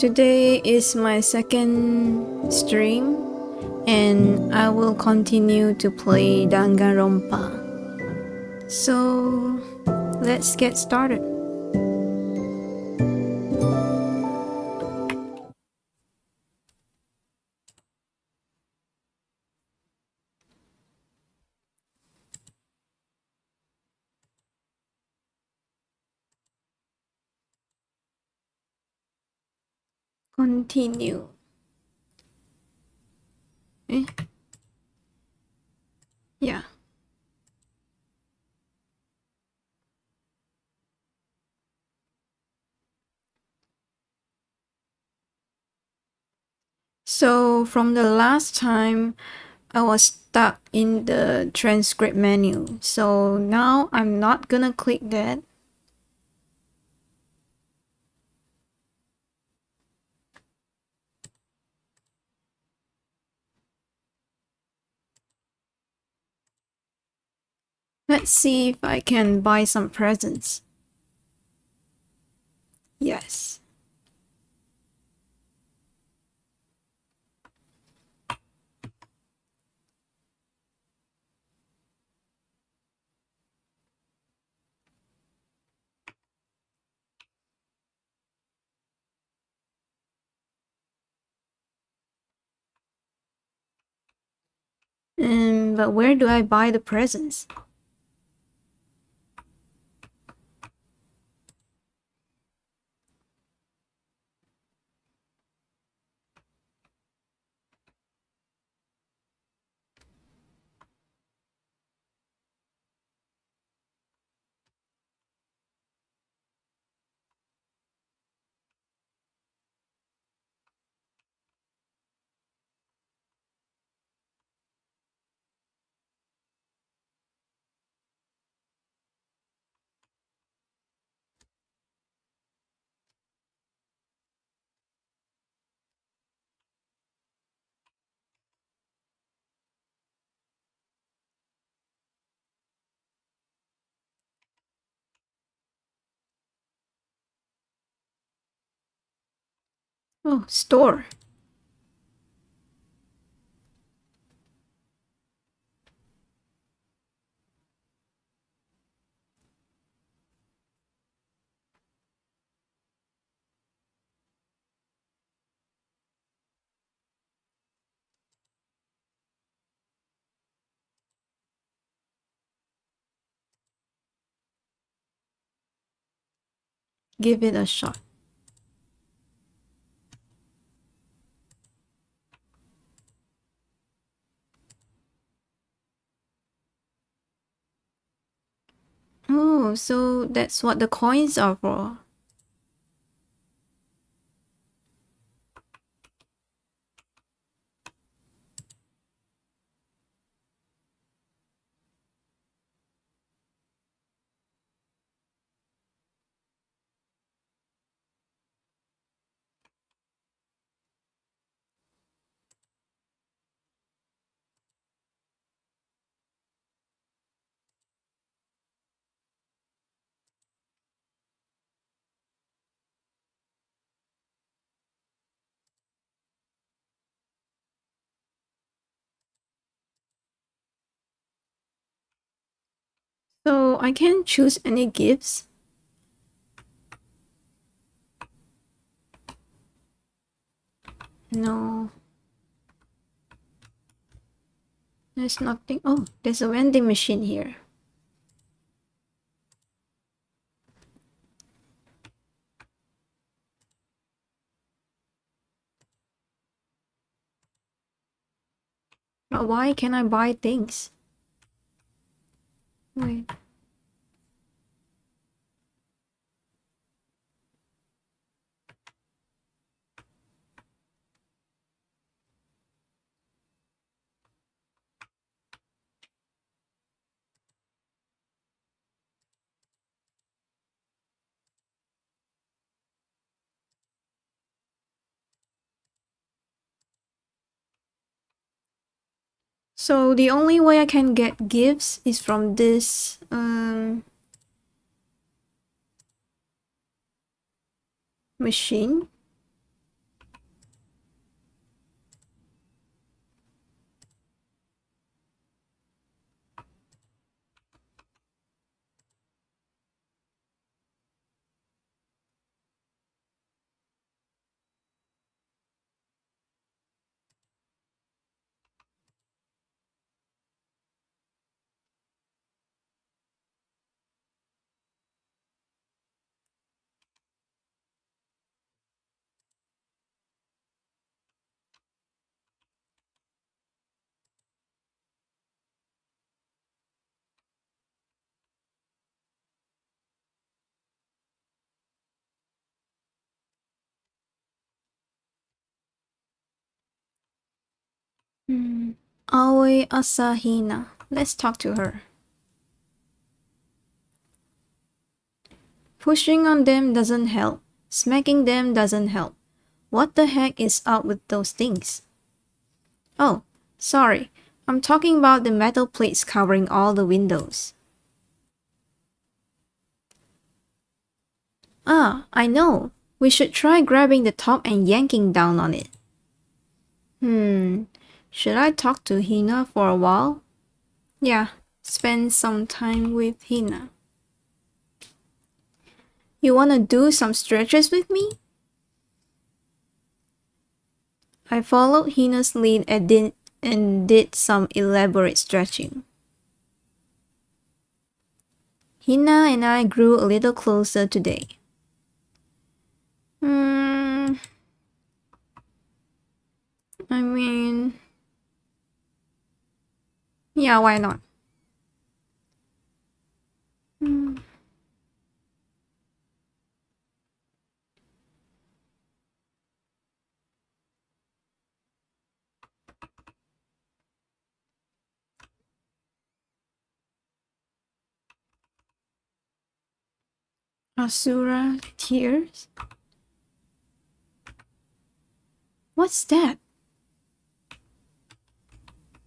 Today is my second stream and I will continue to play Danganronpa. So let's get started. Continue. Eh? Yeah. So from the last time I was stuck in the transcript menu. So now I'm not gonna click that. Let's see if I can buy some presents. Yes. But where do I buy the presents? Oh, store. Give it a shot. Oh, so that's what the coins are for. So I can't choose any gifts. No. There's nothing. Oh, there's a vending machine here. But why can't I buy things? Wait. So the only way I can get gifts is from this machine. Aoi Asahina. Let's talk to her. Pushing on them doesn't help. Smacking them doesn't help. What the heck is up with those things? Oh, sorry. I'm talking about the metal plates covering all the windows. Ah, I know. We should try grabbing the top and yanking down on it. Should I talk to Hina for a while? Yeah, spend some time with Hina. You wanna do some stretches with me? I followed Hina's lead and did some elaborate stretching. Hina and I grew a little closer today. Hmm, I mean, yeah, why not? Asura tears? What's that?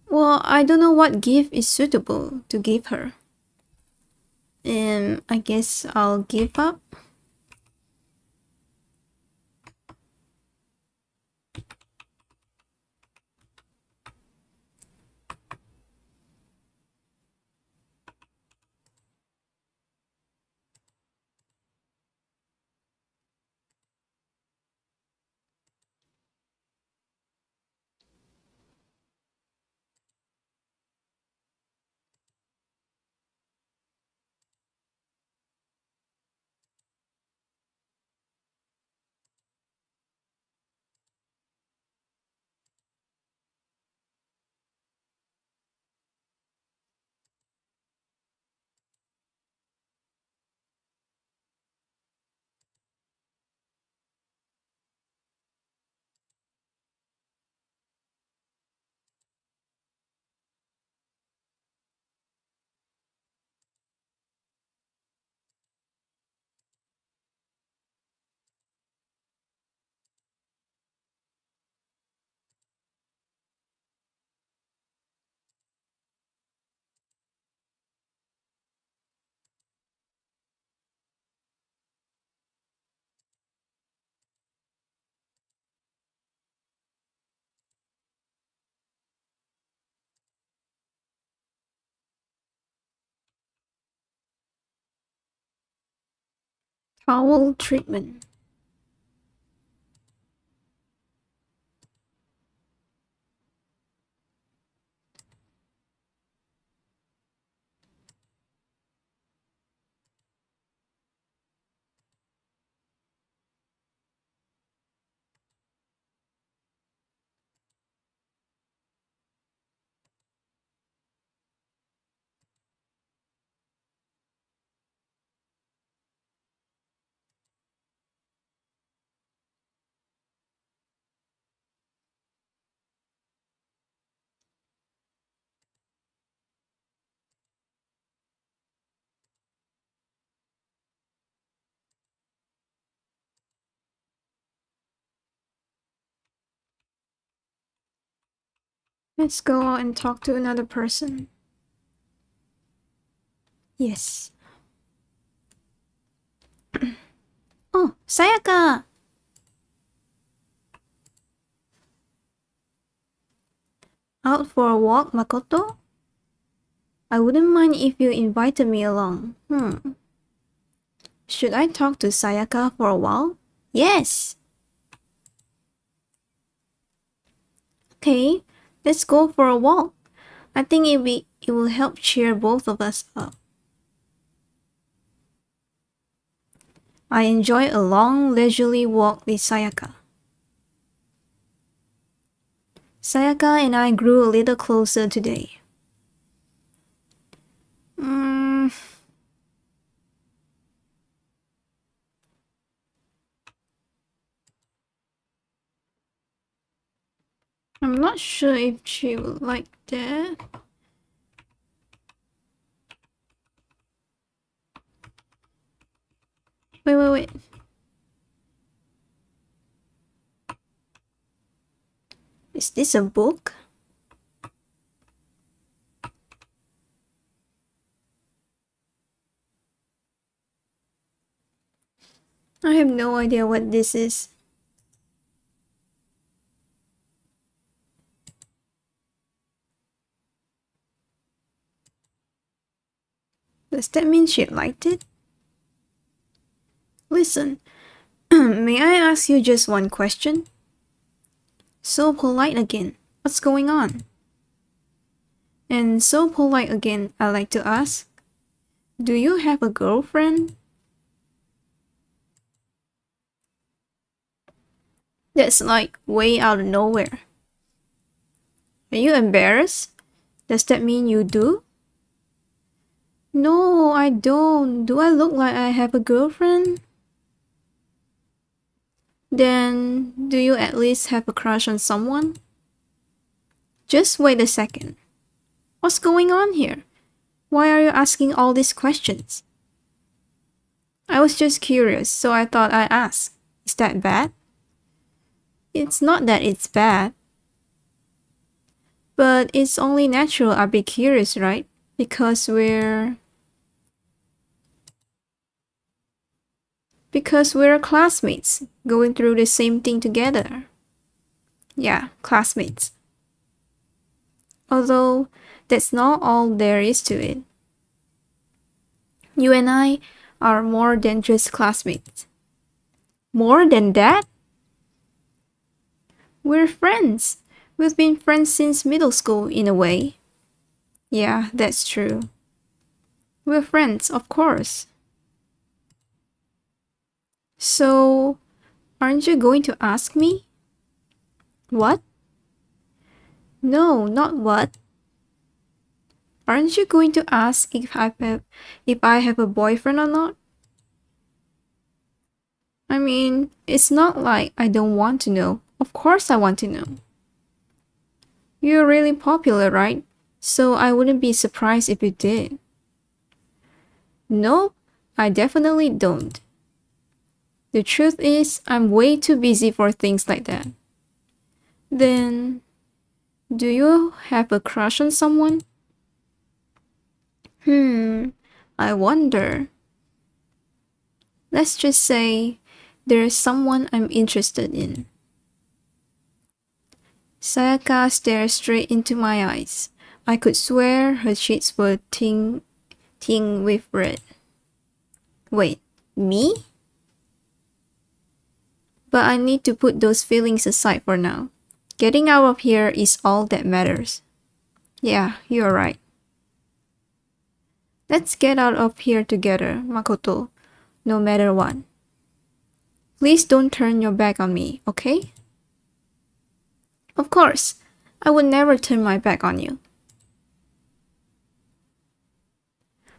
Well, I don't know what gift is suitable to give her. I guess I'll give up. Towel treatment. Let's go out and talk to another person. Yes. Oh, Sayaka! Out for a walk, Makoto? I wouldn't mind if you invited me along. Should I talk to Sayaka for a while? Yes! Okay, let's go for a walk. I think it will help cheer both of us up. I enjoy a long, leisurely walk with Sayaka. Sayaka and I grew a little closer today. Hmm. I'm not sure if she would like that. Wait. Is this a book? I have no idea what this is. Does that mean she liked it? Listen, may I ask you just one question? So polite again. What's going on? And so polite again, I like to ask, do you have a girlfriend? That's like way out of nowhere. Are you embarrassed? Does that mean you do? No, I don't. Do I look like I have a girlfriend? Then, do you at least have a crush on someone? Just wait a second. What's going on here? Why are you asking all these questions? I was just curious, so I thought I'd ask. Is that bad? It's not that it's bad. But it's only natural I'd be curious, right? Because we're classmates, going through the same thing together. Yeah, classmates. Although, that's not all there is to it. You and I are more than just classmates. More than that? We're friends. We've been friends since middle school, in a way. Yeah, that's true. We're friends, of course. So, aren't you going to ask me? What? No, not what. Aren't you going to ask if I have a boyfriend or not? I mean, it's not like I don't want to know. Of course I want to know. You're really popular, right? So I wouldn't be surprised if you did. Nope, I definitely don't. The truth is, I'm way too busy for things like that. Then, do you have a crush on someone? I wonder. Let's just say there's someone I'm interested in. Sayaka stared straight into my eyes. I could swear her cheeks were tinged with red. Wait, me? But I need to put those feelings aside for now. Getting out of here is all that matters. Yeah, you're right. Let's get out of here together, Makoto, no matter what. Please don't turn your back on me, okay? Of course, I would never turn my back on you.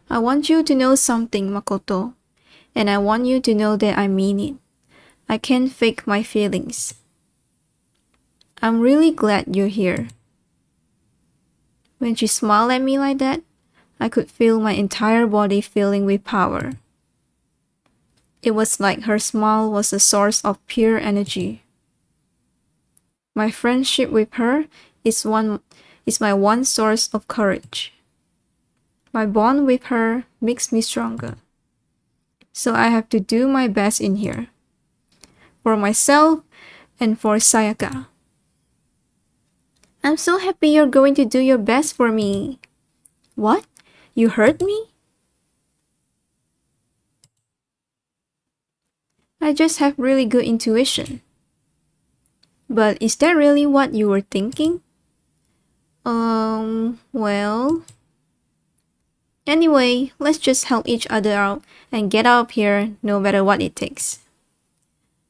I want you to know something, Makoto, and I want you to know that I mean it. I can't fake my feelings. I'm really glad you're here. When she smiled at me like that, I could feel my entire body filling with power. It was like her smile was a source of pure energy. My friendship with her is my one source of courage. My bond with her makes me stronger. So I have to do my best in here. For myself and for Sayaka. I'm so happy you're going to do your best for me. What? You hurt me? I just have really good intuition. But is that really what you were thinking? Well... Anyway, let's just help each other out and get out of here no matter what it takes.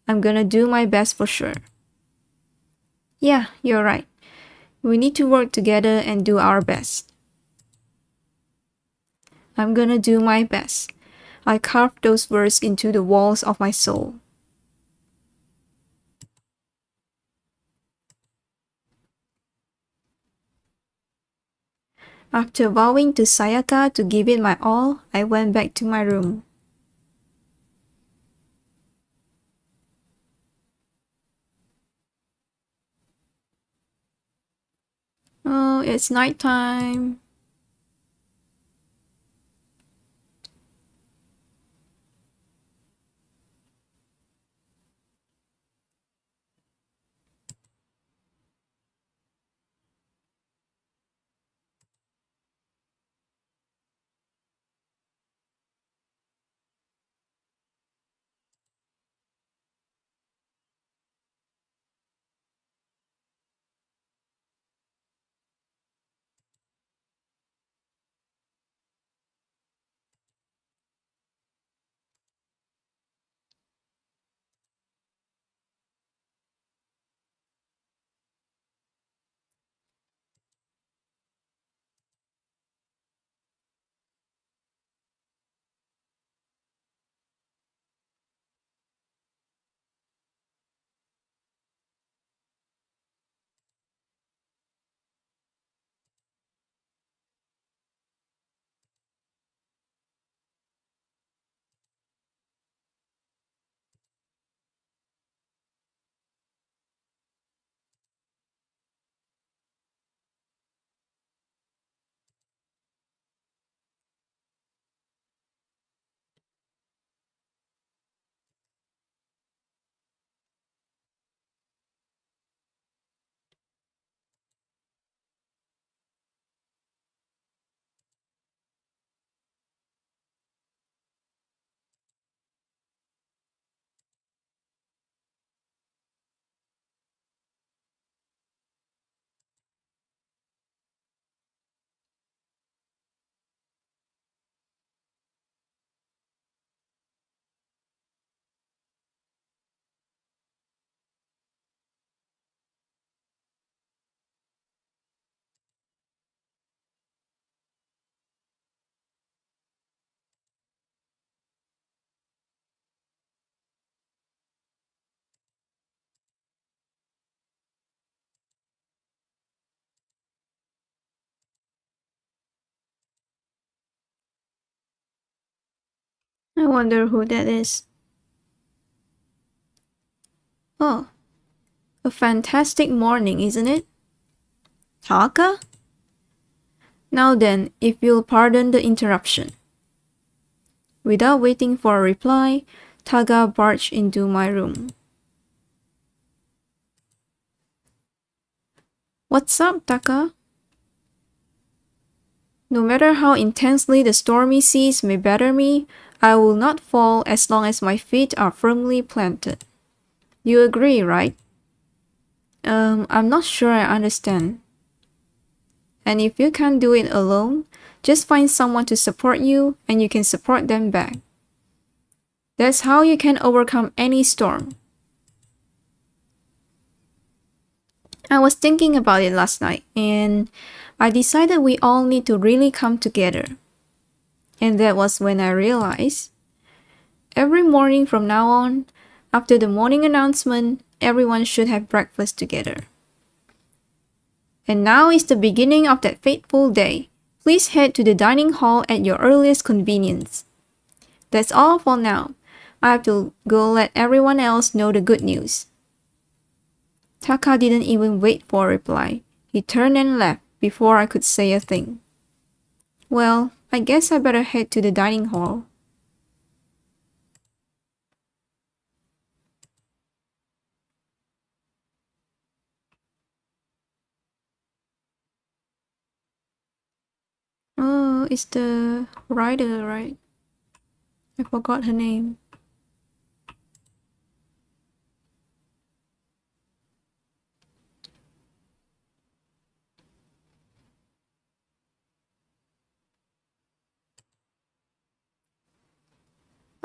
I'm gonna do my best for sure. Yeah, you're right. We need to work together and do our best. I'm gonna do my best. I carved those words into the walls of my soul. After vowing to Sayaka to give it my all, I went back to my room. Oh, it's nighttime. I wonder who that is. Oh, a fantastic morning, isn't it? Taka? Now then, if you'll pardon the interruption. Without waiting for a reply, Taga barged into my room. What's up, Taka? No matter how intensely the stormy seas may batter me, I will not fall as long as my feet are firmly planted. You agree, right? I'm not sure I understand. And if you can't do it alone, just find someone to support you and you can support them back. That's how you can overcome any storm. I was thinking about it last night and I decided we all need to really come together. And that was when I realized every morning from now on, after the morning announcement, everyone should have breakfast together. And now is the beginning of that fateful day. Please head to the dining hall at your earliest convenience. That's all for now. I have to go let everyone else know the good news. Taka didn't even wait for a reply. He turned and left before I could say a thing. Well, I guess I better head to the dining hall. Oh, it's the writer, right? I forgot her name.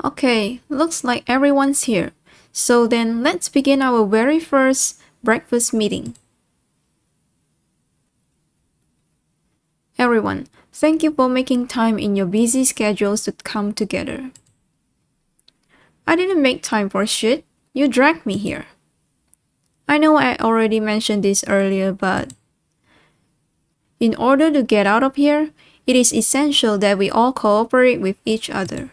Okay, looks like everyone's here. So then let's begin our very first breakfast meeting. Everyone, thank you for making time in your busy schedules to come together. I didn't make time for shit. You dragged me here. I know I already mentioned this earlier, but In order to get out of here, it is essential that we all cooperate with each other.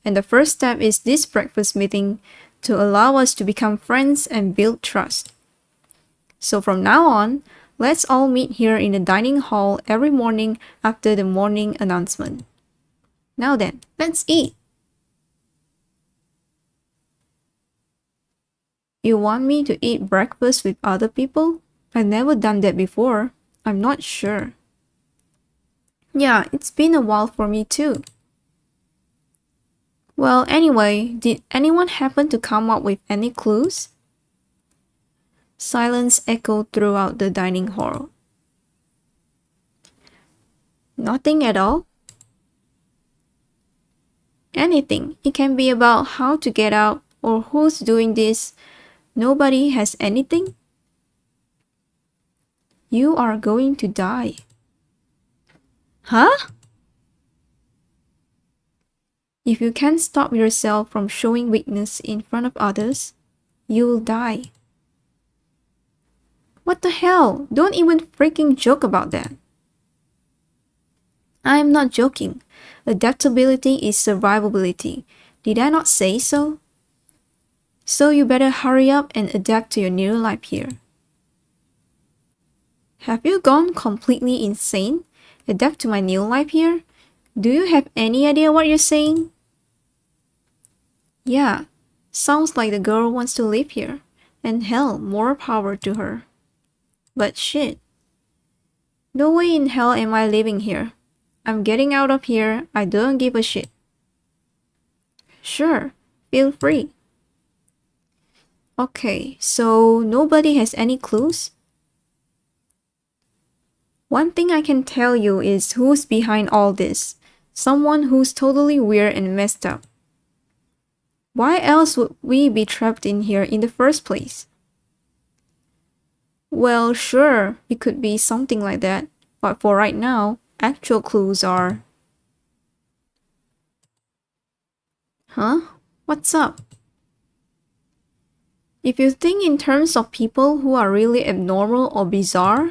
And the first step is this breakfast meeting to allow us to become friends and build trust. So from now on, let's all meet here in the dining hall every morning after the morning announcement. Now then, let's eat! You want me to eat breakfast with other people? I've never done that before. I'm not sure. Yeah, it's been a while for me too. Well, anyway, did anyone happen to come up with any clues? Silence echoed throughout the dining hall. Nothing at all? Anything. It can be about how to get out or who's doing this. Nobody has anything? You are going to die. Huh? If you can't stop yourself from showing weakness in front of others, you will die. What the hell? Don't even freaking joke about that. I am not joking. Adaptability is survivability. Did I not say so? So you better hurry up and adapt to your new life here. Have you gone completely insane? Adapt to my new life here? Do you have any idea what you're saying? Yeah, sounds like the girl wants to live here. And hell, more power to her. But shit. No way in hell am I living here. I'm getting out of here. I don't give a shit. Sure, feel free. Okay, so nobody has any clues? One thing I can tell you is who's behind all this. Someone who's totally weird and messed up. Why else would we be trapped in here in the first place? Well, sure, it could be something like that, but for right now, actual clues are... Huh? What's up? If you think in terms of people who are really abnormal or bizarre,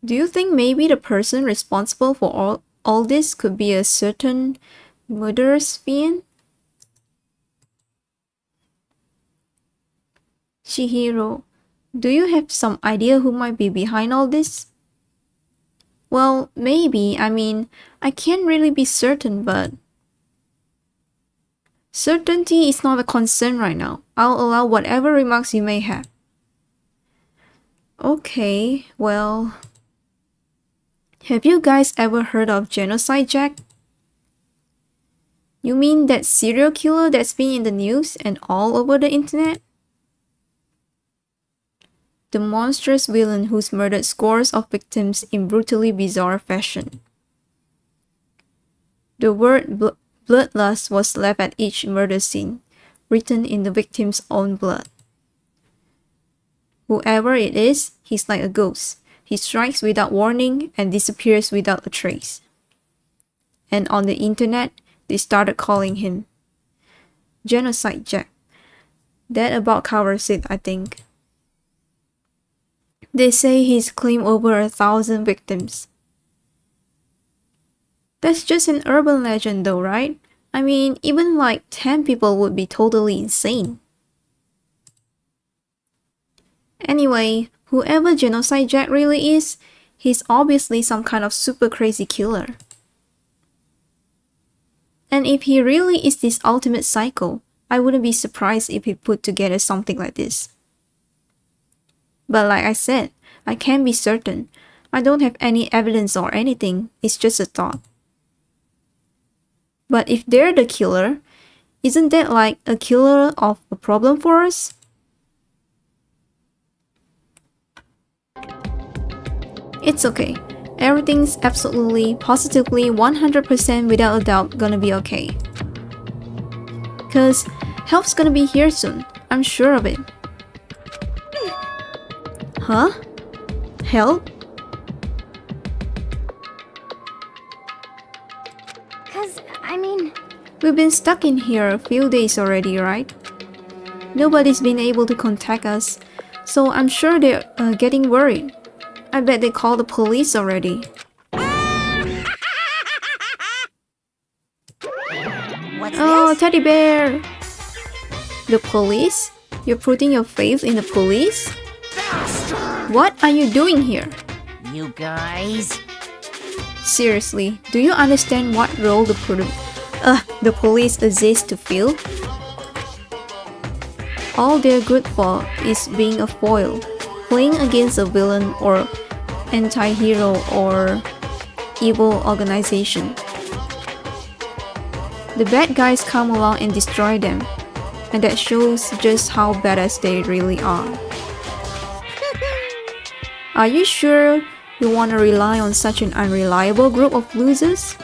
do you think maybe the person responsible for all this could be a certain murderous fiend? Chihiro, do you have some idea who might be behind all this? Well, maybe. I mean, I can't really be certain, but... Certainty is not a concern right now. I'll allow whatever remarks you may have. Okay, well... Have you guys ever heard of Genocide Jack? You mean that serial killer that's been in the news and all over the internet? The monstrous villain who's murdered scores of victims in brutally bizarre fashion. The word bloodlust was left at each murder scene, written in the victim's own blood. Whoever it is, he's like a ghost. He strikes without warning and disappears without a trace. And on the internet, they started calling him Genocide Jack. That about covers it, I think. They say he's claimed over 1,000 victims. That's just an urban legend though, right? I mean, even like 10 people would be totally insane. Anyway, whoever Genocide Jack really is, he's obviously some kind of super crazy killer. And if he really is this ultimate psycho, I wouldn't be surprised if he put together something like this. But like I said, I can't be certain. I don't have any evidence or anything, it's just a thought. But if they're the killer, isn't that like a killer of a problem for us? It's okay. Everything's absolutely, positively, 100% without a doubt gonna be okay. Cause help's gonna be here soon, I'm sure of it. Huh? Help? We've been stuck in here a few days already, right? Nobody's been able to contact us, so I'm sure they're getting worried. I bet they called the police already. What's Oh, this? teddy bear! The police? You're putting your faith in the police? What are you doing here? You guys. Seriously, do you understand what role the police exist to fill? All they're good for is being a foil, playing against a villain or anti-hero or evil organization. The bad guys come along and destroy them, and that shows just how badass they really are. Are you sure you want to rely on such an unreliable group of losers?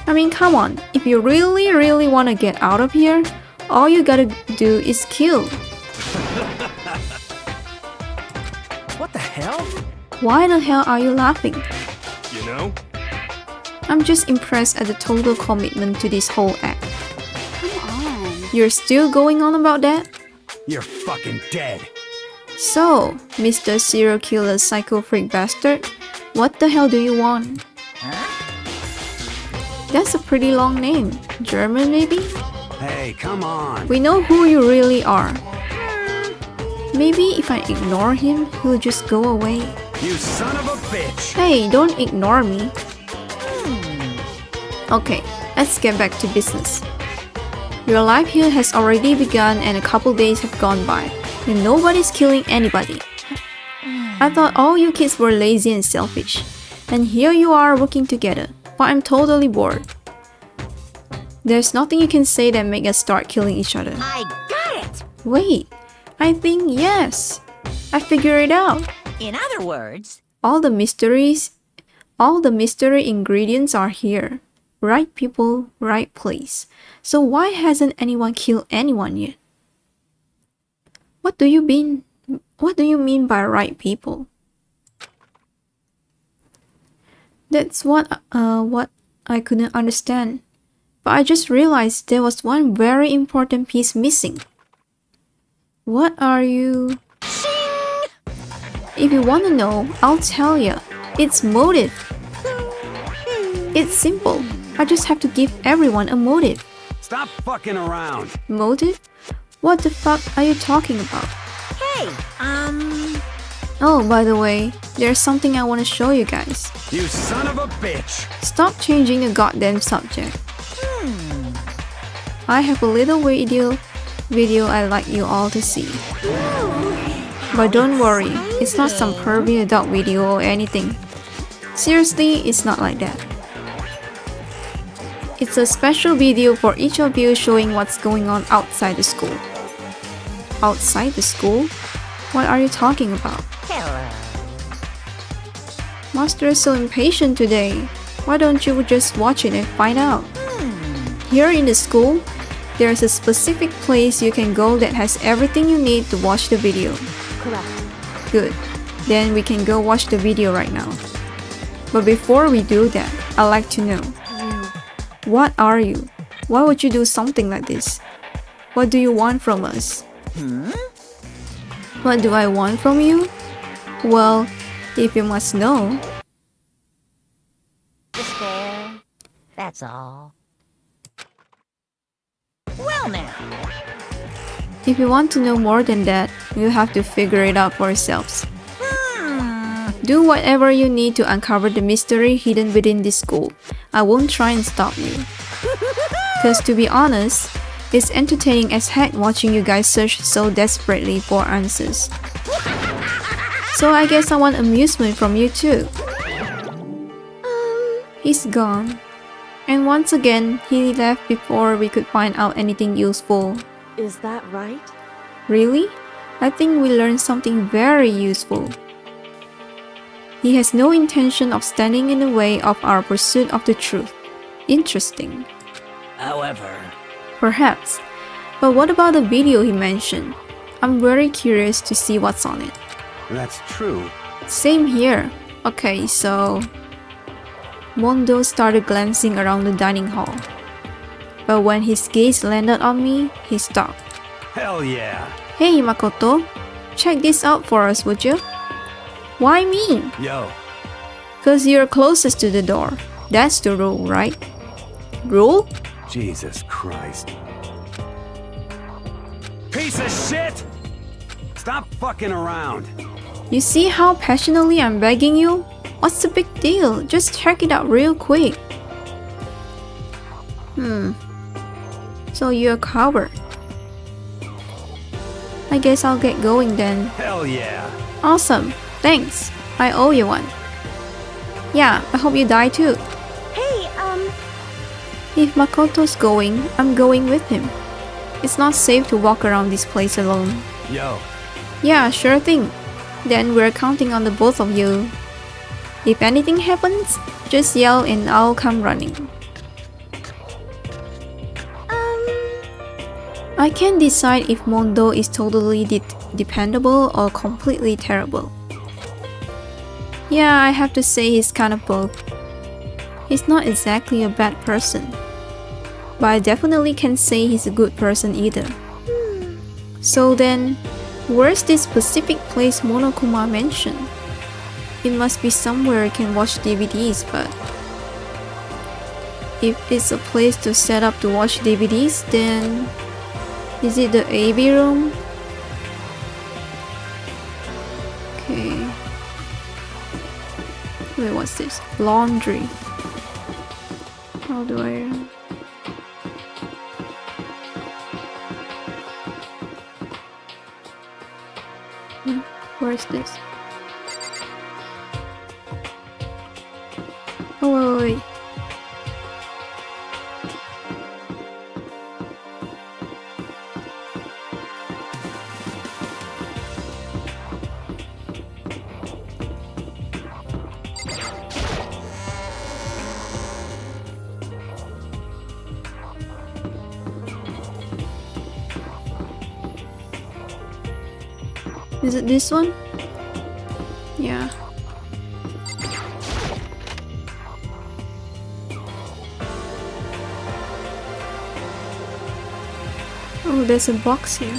I mean, come on, if you really want to get out of here, all you gotta do is kill. What the hell? Why the hell are you laughing? You know? I'm just impressed at the total commitment to this whole act. Come on. You're still going on about that? You're fucking dead. So, Mr. Serial Killer Psycho Freak Bastard, what the hell do you want? Huh? That's a pretty long name. German maybe? Hey, come on. We know who you really are. Maybe if I ignore him, he'll just go away. You son of a bitch. Hey, don't ignore me. Okay, let's get back to business. Your life here has already begun and a couple days have gone by, and nobody's killing anybody. I thought all you kids were lazy and selfish, and here you are working together, but I'm totally bored. There's nothing you can say that make us start killing each other. I got it! Wait, I think yes. I figured it out. In other words, All the mystery ingredients are here. Right people, right place. So why hasn't anyone killed anyone yet? What do you mean by right people? That's what I couldn't understand. But I just realized there was one very important piece missing. What are you? If you want to know, I'll tell you. It's motive. It's simple. I just have to give everyone a motive. Stop fucking around. Motive? What the fuck are you talking about? hey, Oh, by the way, there's something I want to show you guys. You son of a bitch. Stop changing the goddamn subject. I have a little video I'd like you all to see. But don't worry, it's not some pervy adult video or anything. Seriously, it's not like that. It's a special video for each of you showing what's going on outside the school. Outside the school? What are you talking about? hello. Master is so impatient today. Why don't you just watch it and find out? Here in the school, there's a specific place you can go that has everything you need to watch the video. Correct. Good. Then we can go watch the video right now. But before we do that, I'd like to know. What are you? Why would you do something like this? What do you want from us? What do I want from you? Well, if you must know. Just there. That's all. Well now. If you want to know more than that, you have to figure it out for yourselves. Do whatever you need to uncover the mystery hidden within this school. I won't try and stop you. Cause to be honest, it's entertaining as heck watching you guys search so desperately for answers. So I guess I want amusement from you too. He's gone. And once again, he left before we could find out anything useful. Is that right? Really? I think we learned something very useful. He has no intention of standing in the way of our pursuit of the truth. Interesting. However, Perhaps. But what about the video he mentioned? I'm very curious to see what's on it. that's true. Same here. Okay, so... Mondo started glancing around the dining hall. But when his gaze landed on me, he stopped. Hell yeah. Hey Makoto, check this out for us, would you? Why me? Yo, Cause you're closest to the door. That's the rule, right? Rule? Jesus Christ. Piece of shit! Stop fucking around. You see how passionately I'm begging you? What's the big deal? Just check it out real quick. So you're a coward. I guess I'll get going then. Hell yeah. Awesome. Thanks. I owe you one. Yeah, I hope you die too. Hey, If Makoto's going, I'm going with him. It's not safe to walk around this place alone. Yo, Yeah, sure thing. Then we're counting on the both of you. If anything happens, just yell and I'll come running. I can't decide if Mondo is totally dependable or completely terrible. Yeah, I have to say he's kind of both. He's not exactly a bad person, but I definitely can't say he's a good person either. So then, where's this specific place Monokuma mentioned? It must be somewhere I can watch DVDs, but if it's a place to set up to watch DVDs, then is it the AV room? Okay. Wait, what's this? Laundry. How do I... Where's this? Oh, wait. Is it this one? Yeah. Oh, there's a box here.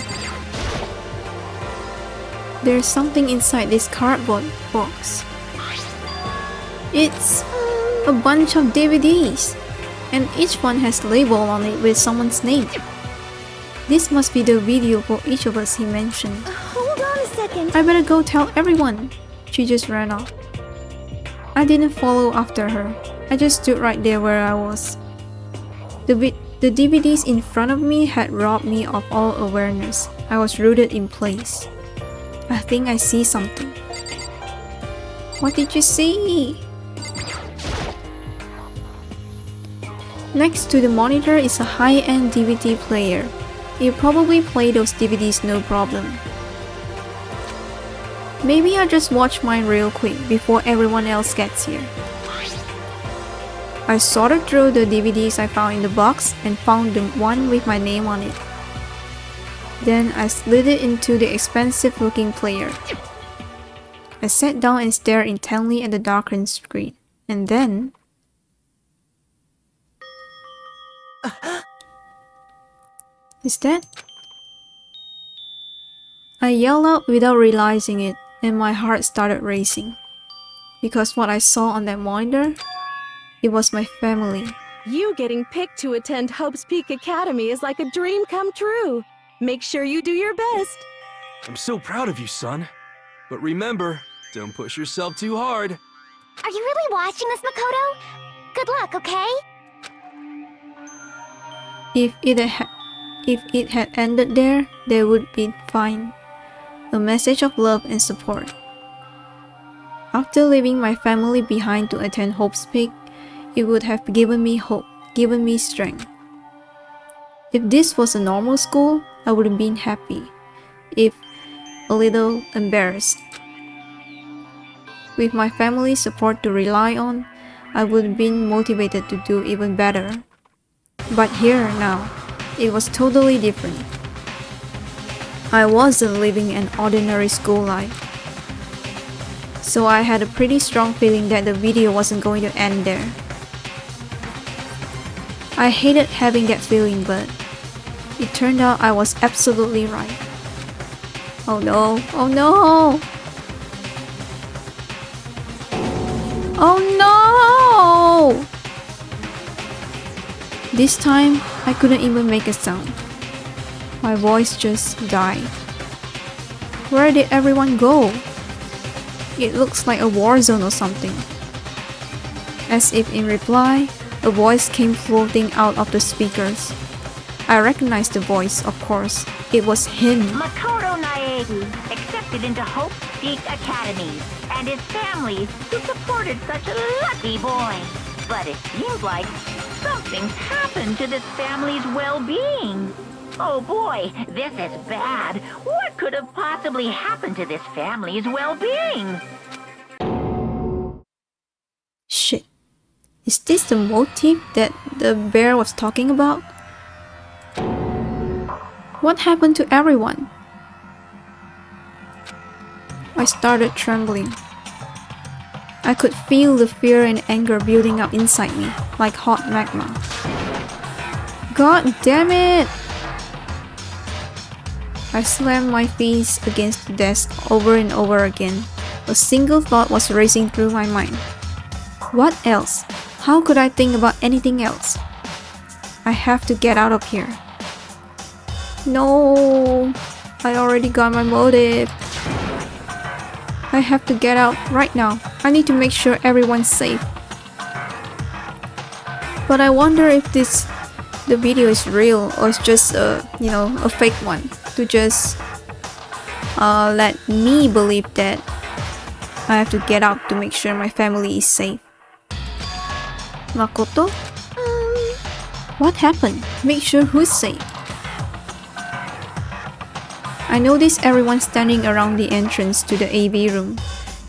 There's something inside this cardboard box. It's a bunch of DVDs, and each one has label on it with someone's name. This must be the video for each of us he mentioned. hold on a second. I better go tell everyone. She just ran off. I didn't follow after her. I just stood right there where I was. The DVDs in front of me had robbed me of all awareness. I was rooted in place. I think I see something. What did you see? Next to the monitor is a high-end DVD player. You probably play those DVDs no problem. Maybe I'll just watch mine real quick before everyone else gets here. I sorted through the DVDs I found in the box and found the one with my name on it. Then I slid it into the expensive looking player. I sat down and stared intently at the darkened screen. And then... Is that? I yelled out without realizing it, and my heart started racing. Because what I saw on that monitor, it was my family. You getting picked to attend Hope's Peak Academy is like a dream come true. Make sure you do your best. I'm so proud of you, son. But remember, don't push yourself too hard. Are you really watching this, Makoto? Good luck, okay? If it had ended there, they would be fine. A message of love and support. After leaving my family behind to attend Hope's Peak, it would have given me hope, given me strength. If this was a normal school, I would have been happy, if a little embarrassed. With my family's support to rely on, I would have been motivated to do even better. But here now, it was totally different. I wasn't living an ordinary school life. So I had a pretty strong feeling that the video wasn't going to end there. I hated having that feeling, but it turned out I was absolutely right. Oh no, oh no! Oh no! This time, I couldn't even make a sound. My voice just died. Where did everyone go? It looks like a war zone or something. As if in reply, a voice came floating out of the speakers. I recognized the voice, of course. It was him. Makoto Naegi accepted into Hope Peak Academy and his family who supported such a lucky boy. But it seems like something's happened to this family's well-being. Oh boy, this is bad. What could have possibly happened to this family's well-being? Shit. Is this the motive that the bear was talking about? What happened to everyone? I started trembling. I could feel the fear and anger building up inside me, like hot magma. God damn it! I slammed my face against the desk over and over again. A single thought was racing through my mind. What else? How could I think about anything else? I have to get out of here. No, I already got my motive. I have to get out right now. I need to make sure everyone's safe. But I wonder if the video is real or it's just a fake one to just let me believe that I have to get out to make sure my family is safe. Makoto? What happened? Make sure who's safe. I noticed everyone standing around the entrance to the AV room.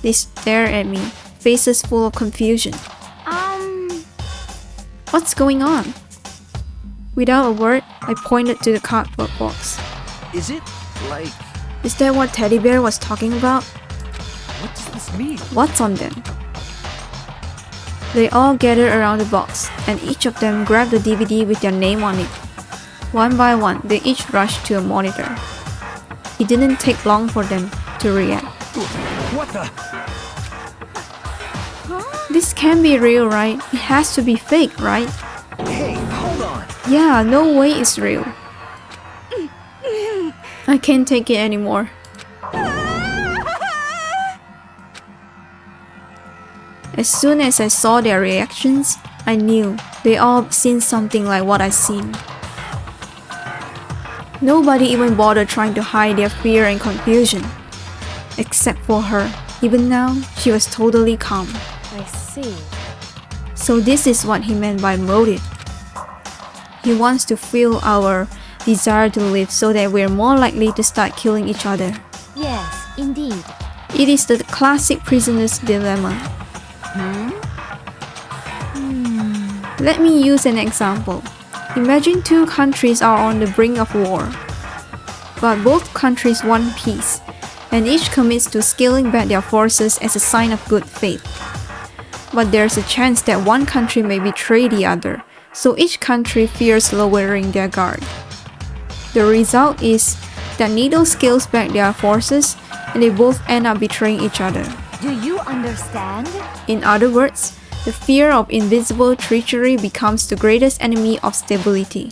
They stare at me, faces full of confusion. What's going on? Without a word, I pointed to the cardboard box. Is it like... Is that what Teddy Bear was talking about? What does this mean? What's on them? They all gathered around the box, and each of them grabbed the DVD with their name on it. One by one, they each rushed to a monitor. It didn't take long for them to react. What the? This can't be real, right? It has to be fake, right? Hey, hold on. Yeah, no way it's real. I can't take it anymore. As soon as I saw their reactions, I knew they all seen something like what I seen. Nobody even bothered trying to hide their fear and confusion. Except for her. Even now, she was totally calm. I see. So this is what he meant by motive. He wants to fuel our desire to live so that we're more likely to start killing each other. Yes, indeed. It is the classic prisoner's dilemma. Let me use an example. Imagine two countries are on the brink of war, but both countries want peace, and each commits to scaling back their forces as a sign of good faith. But there's a chance that one country may betray the other, so each country fears lowering their guard. The result is that neither scales back their forces, and they both end up betraying each other. Do you understand? In other words, the fear of invisible treachery becomes the greatest enemy of stability.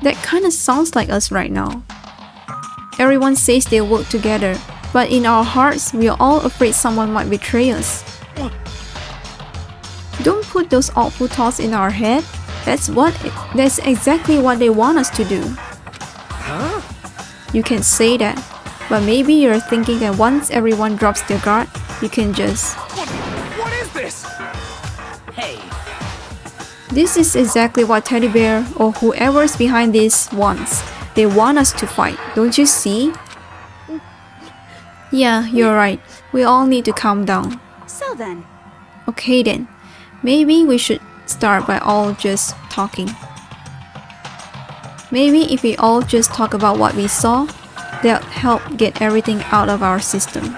That kinda sounds like us right now. Everyone says they work together, but in our hearts, we are all afraid someone might betray us. Don't put those awful thoughts in our head. That's exactly what they want us to do. Huh? You can say that, but maybe you're thinking that once everyone drops their guard, you can just... What is this? Hey. This is exactly what Teddy Bear or whoever's behind this wants. They want us to fight, don't you see? Yeah, you're right. We all need to calm down. So then, Okay then, maybe we should start by all just talking. Maybe if we all just talk about what we saw, that'll help get everything out of our system.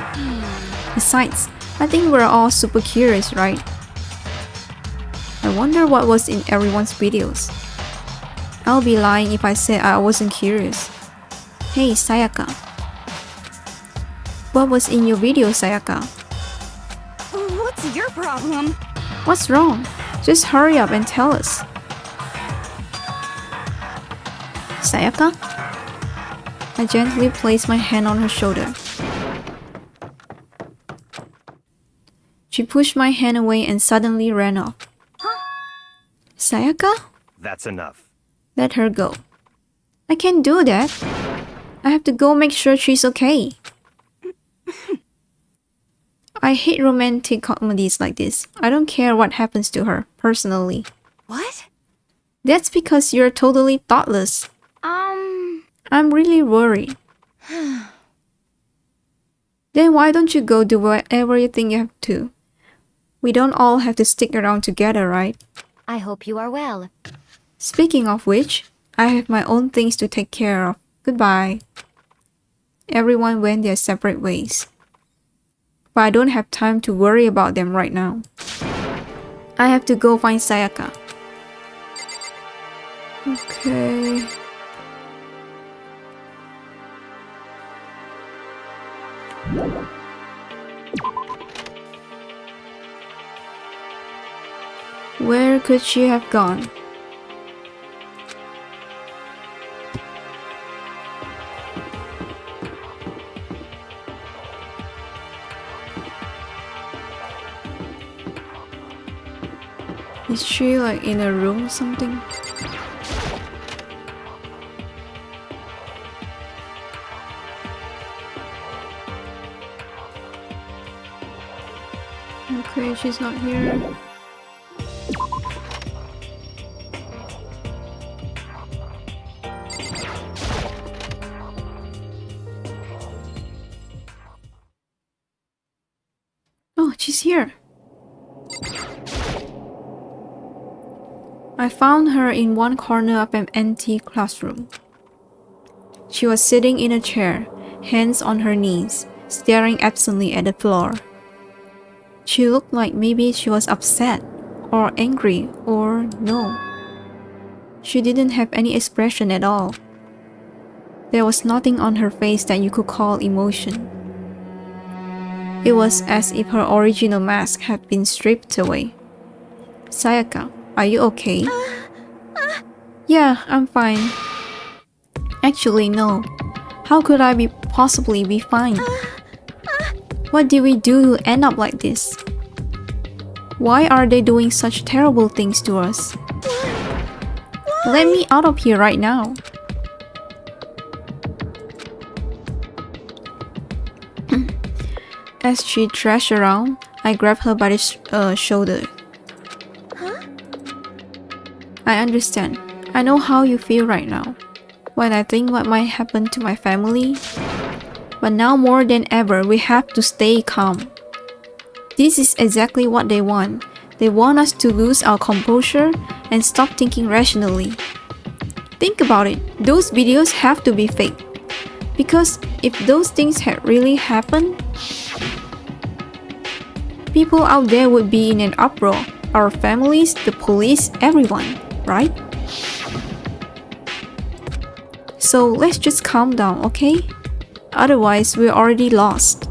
Besides, I think we're all super curious, right? I wonder what was in everyone's videos. I'll be lying if I said I wasn't curious. Hey Sayaka, What was in your video, Sayaka? What's your problem? What's wrong? Just hurry up and tell us. Sayaka? I gently placed my hand on her shoulder. She pushed my hand away and suddenly ran off. Sayaka? That's enough. Let her go. I can't do that. I have to go make sure she's okay. I hate romantic comedies like this. I don't care what happens to her, personally. What? That's because you're totally thoughtless. I'm really worried. Then why don't you go do whatever you think you have to? We don't all have to stick around together, right? I hope you are well. Speaking of which, I have my own things to take care of. Goodbye. Everyone went their separate ways. But I don't have time to worry about them right now. I have to go find Sayaka. Okay. Where could she have gone? Is she like in a room or something? Okay, she's not here. Oh, she's here. I found her in one corner of an empty classroom. She was sitting in a chair, hands on her knees, staring absently at the floor. She looked like maybe she was upset, or angry, or no. She didn't have any expression at all. There was nothing on her face that you could call emotion. It was as if her original mask had been stripped away. Sayaka, are you okay? Yeah, I'm fine. Actually, no. How could I possibly be fine? What did we do to end up like this? Why are they doing such terrible things to us? Let me out of here right now. As she thrashed around, I grabbed her by the shoulder. I understand. I know how you feel right now. When I think what might happen to my family. But now more than ever, we have to stay calm. This is exactly what they want. They want us to lose our composure and stop thinking rationally. Think about it. Those videos have to be fake. Because if those things had really happened, people out there would be in an uproar. Our families, the police, everyone, right? So let's just calm down, okay? Otherwise, we're already lost.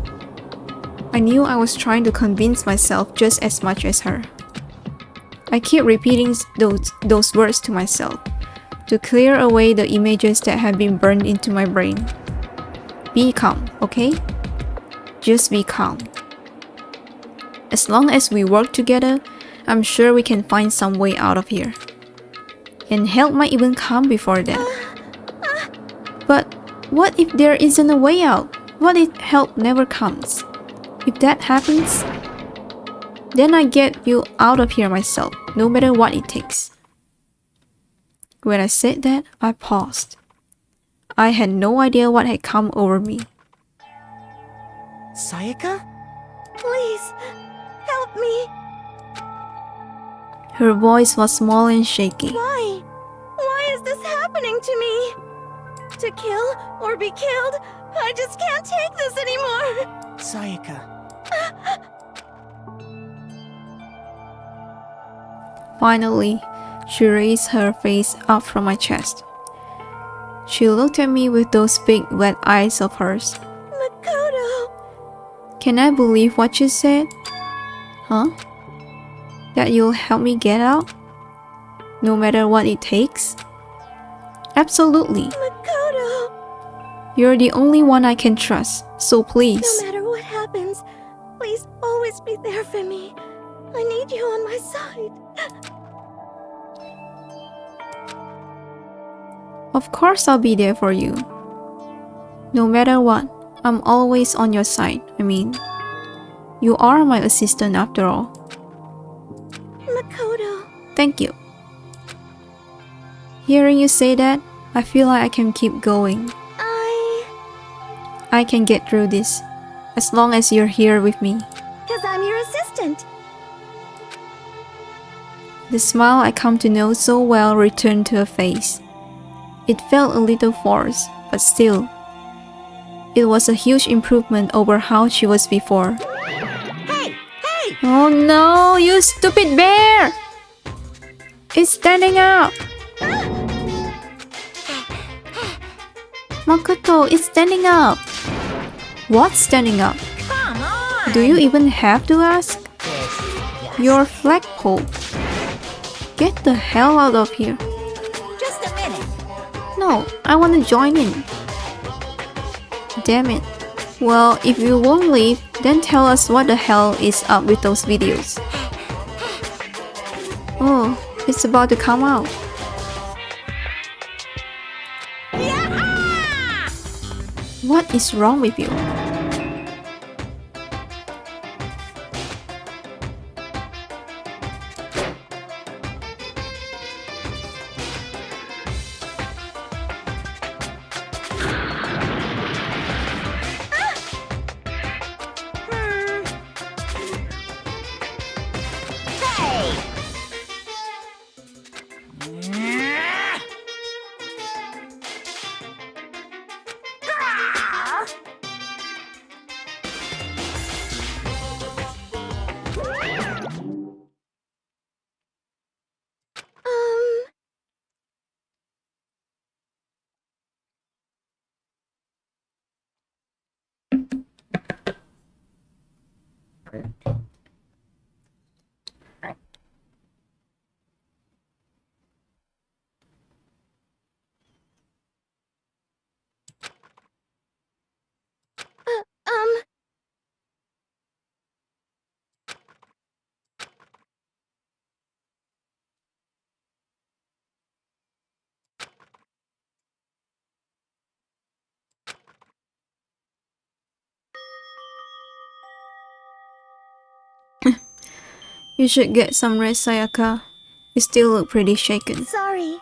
I knew I was trying to convince myself just as much as her. I keep repeating those words to myself to clear away the images that have been burned into my brain. Be calm, okay? Just be calm. As long as we work together, I'm sure we can find some way out of here. And help might even come before that. But what if there isn't a way out? What if help never comes? If that happens, then I get you out of here myself, no matter what it takes. When I said that, I paused. I had no idea what had come over me. Sayaka? Please, help me. Her voice was small and shaky. Why? Why is this happening to me? To kill or be killed? I just can't take this anymore. Sayaka. Finally, she raised her face up from my chest. She looked at me with those big, wet eyes of hers. Makoto. Can I believe what you said? Huh? That you'll help me get out? No matter what it takes? Absolutely. Makoto! You're the only one I can trust, so please. No matter what happens, please always be there for me. I need you on my side. Of course I'll be there for you. No matter what, I'm always on your side. I mean, you are my assistant after all. Makoto. Thank you. Hearing you say that, I feel like I can keep going. I can get through this, as long as you're here with me. 'Cause I'm your assistant. The smile I come to know so well returned to her face. It felt a little forced, but still. It was a huge improvement over how she was before. Hey! Hey! Oh no, you stupid bear! It's standing up! Makoto, it's standing up! What's standing up? Come on! Do you even have to ask? Your flagpole. Get the hell out of here. Just a minute. No, I want to join in. Damn it. Well, if you won't leave, then tell us what the hell is up with those videos. Oh, it's about to come out. What is wrong with you? You should get some rest, Sayaka. You still look pretty shaken. Sorry.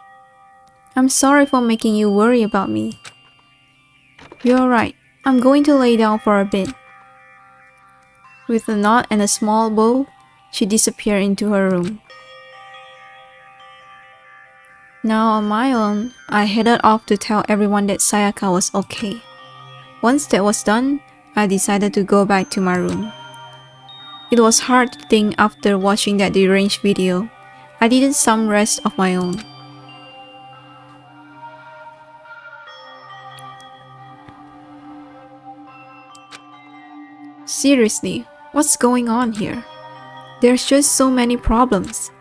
I'm sorry for making you worry about me. You're right. I'm going to lay down for a bit. With a nod and a small bow, she disappeared into her room. Now on my own, I headed off to tell everyone that Sayaka was okay. Once that was done, I decided to go back to my room. It was hard to think after watching that deranged video. I needed some rest of my own. Seriously, what's going on here? There's just so many problems.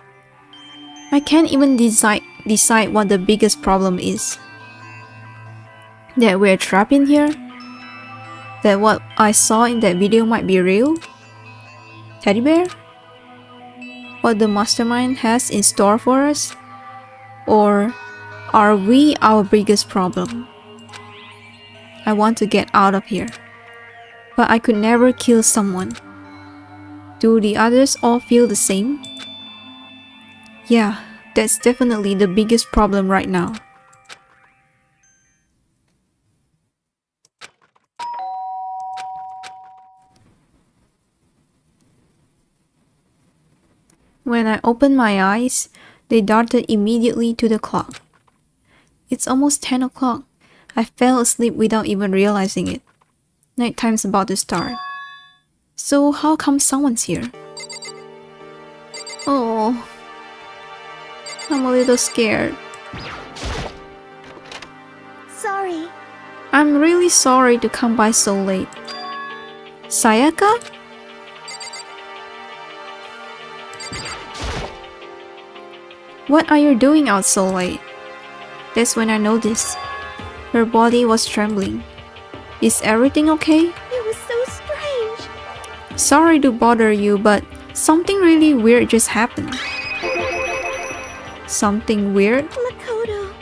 I can't even decide what the biggest problem is. That we're trapped in here? That what I saw in that video might be real? Teddy bear? What the mastermind has in store for us? Or are we our biggest problem? I want to get out of here. But I could never kill someone. Do the others all feel the same? Yeah, that's definitely the biggest problem right now. When I opened my eyes, they darted immediately to the clock. It's almost 10 o'clock. I fell asleep without even realizing it. Nighttime's about to start. So how come someone's here? Oh, I'm a little scared. Sorry. I'm really sorry to come by so late. Sayaka? What are you doing out so late? That's when I noticed. Her body was trembling. Is everything okay? It was so strange. Sorry to bother you, but something really weird just happened. Something weird? Makoto.